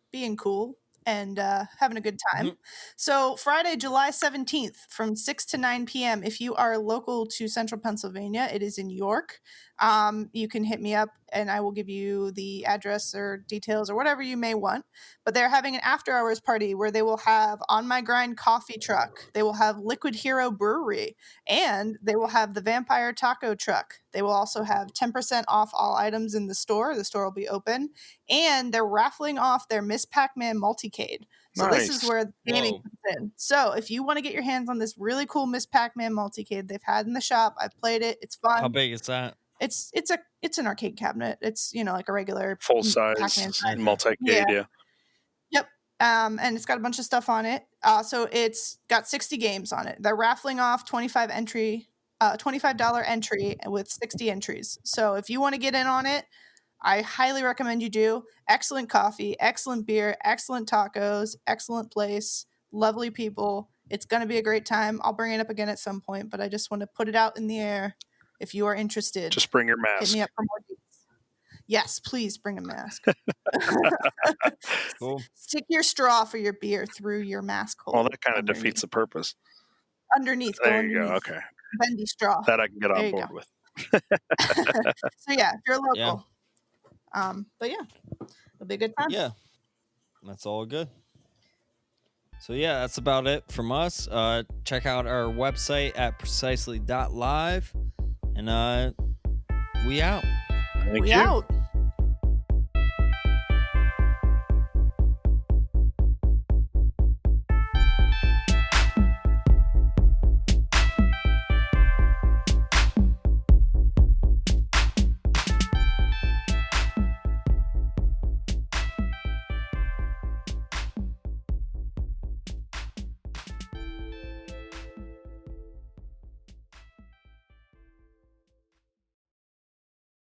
being cool and having a good time. Mhm. So Friday, July 17th from 6 to 9 p.m. If you are local to Central Pennsylvania, it is in York. You can hit me up and I will give you the address or details or whatever you may want. But they're having an after hours party where they will have On My Grind coffee truck. They will have Liquid Hero Brewery, and they will have the Vampire Taco truck. They will also have 10% off all items in the store. The store will be open, and they're raffling off their Miss Pac-Man multicade. So this is Nice. where the gaming Whoa. comes in. So if you want to get your hands on this really cool Miss Pac-Man multicade they've had in the shop, I've played it. It's fun. How big is that? It's an arcade cabinet. It's like a regular Full size Pac-Man size. multi-cade, yeah. Yep. And it's got a bunch of stuff on it. So it's got 60 games on it. They're raffling off $25 entry with 60 entries. So if you want to get in on it, I highly recommend you do. Excellent coffee, excellent beer, excellent tacos, excellent place, lovely people. It's going to be a great time. I'll bring it up again at some point, but I just want to put it out in the air. If you are interested, Just bring your hit mask. me up for more deets. Yes, please bring a mask. Cool. Stick your straw for your beer through your mask hole. Well, that kind of defeats the purpose. Underneath. There you go. Okay. Bendy straw. That I can get There on you board go. with. So yeah, if you're local. Yeah. But yeah, it'll be a good time. Yeah. That's all good. So yeah, that's about it from us. Check out our website at precisely.live. And we out. Thank We you. out.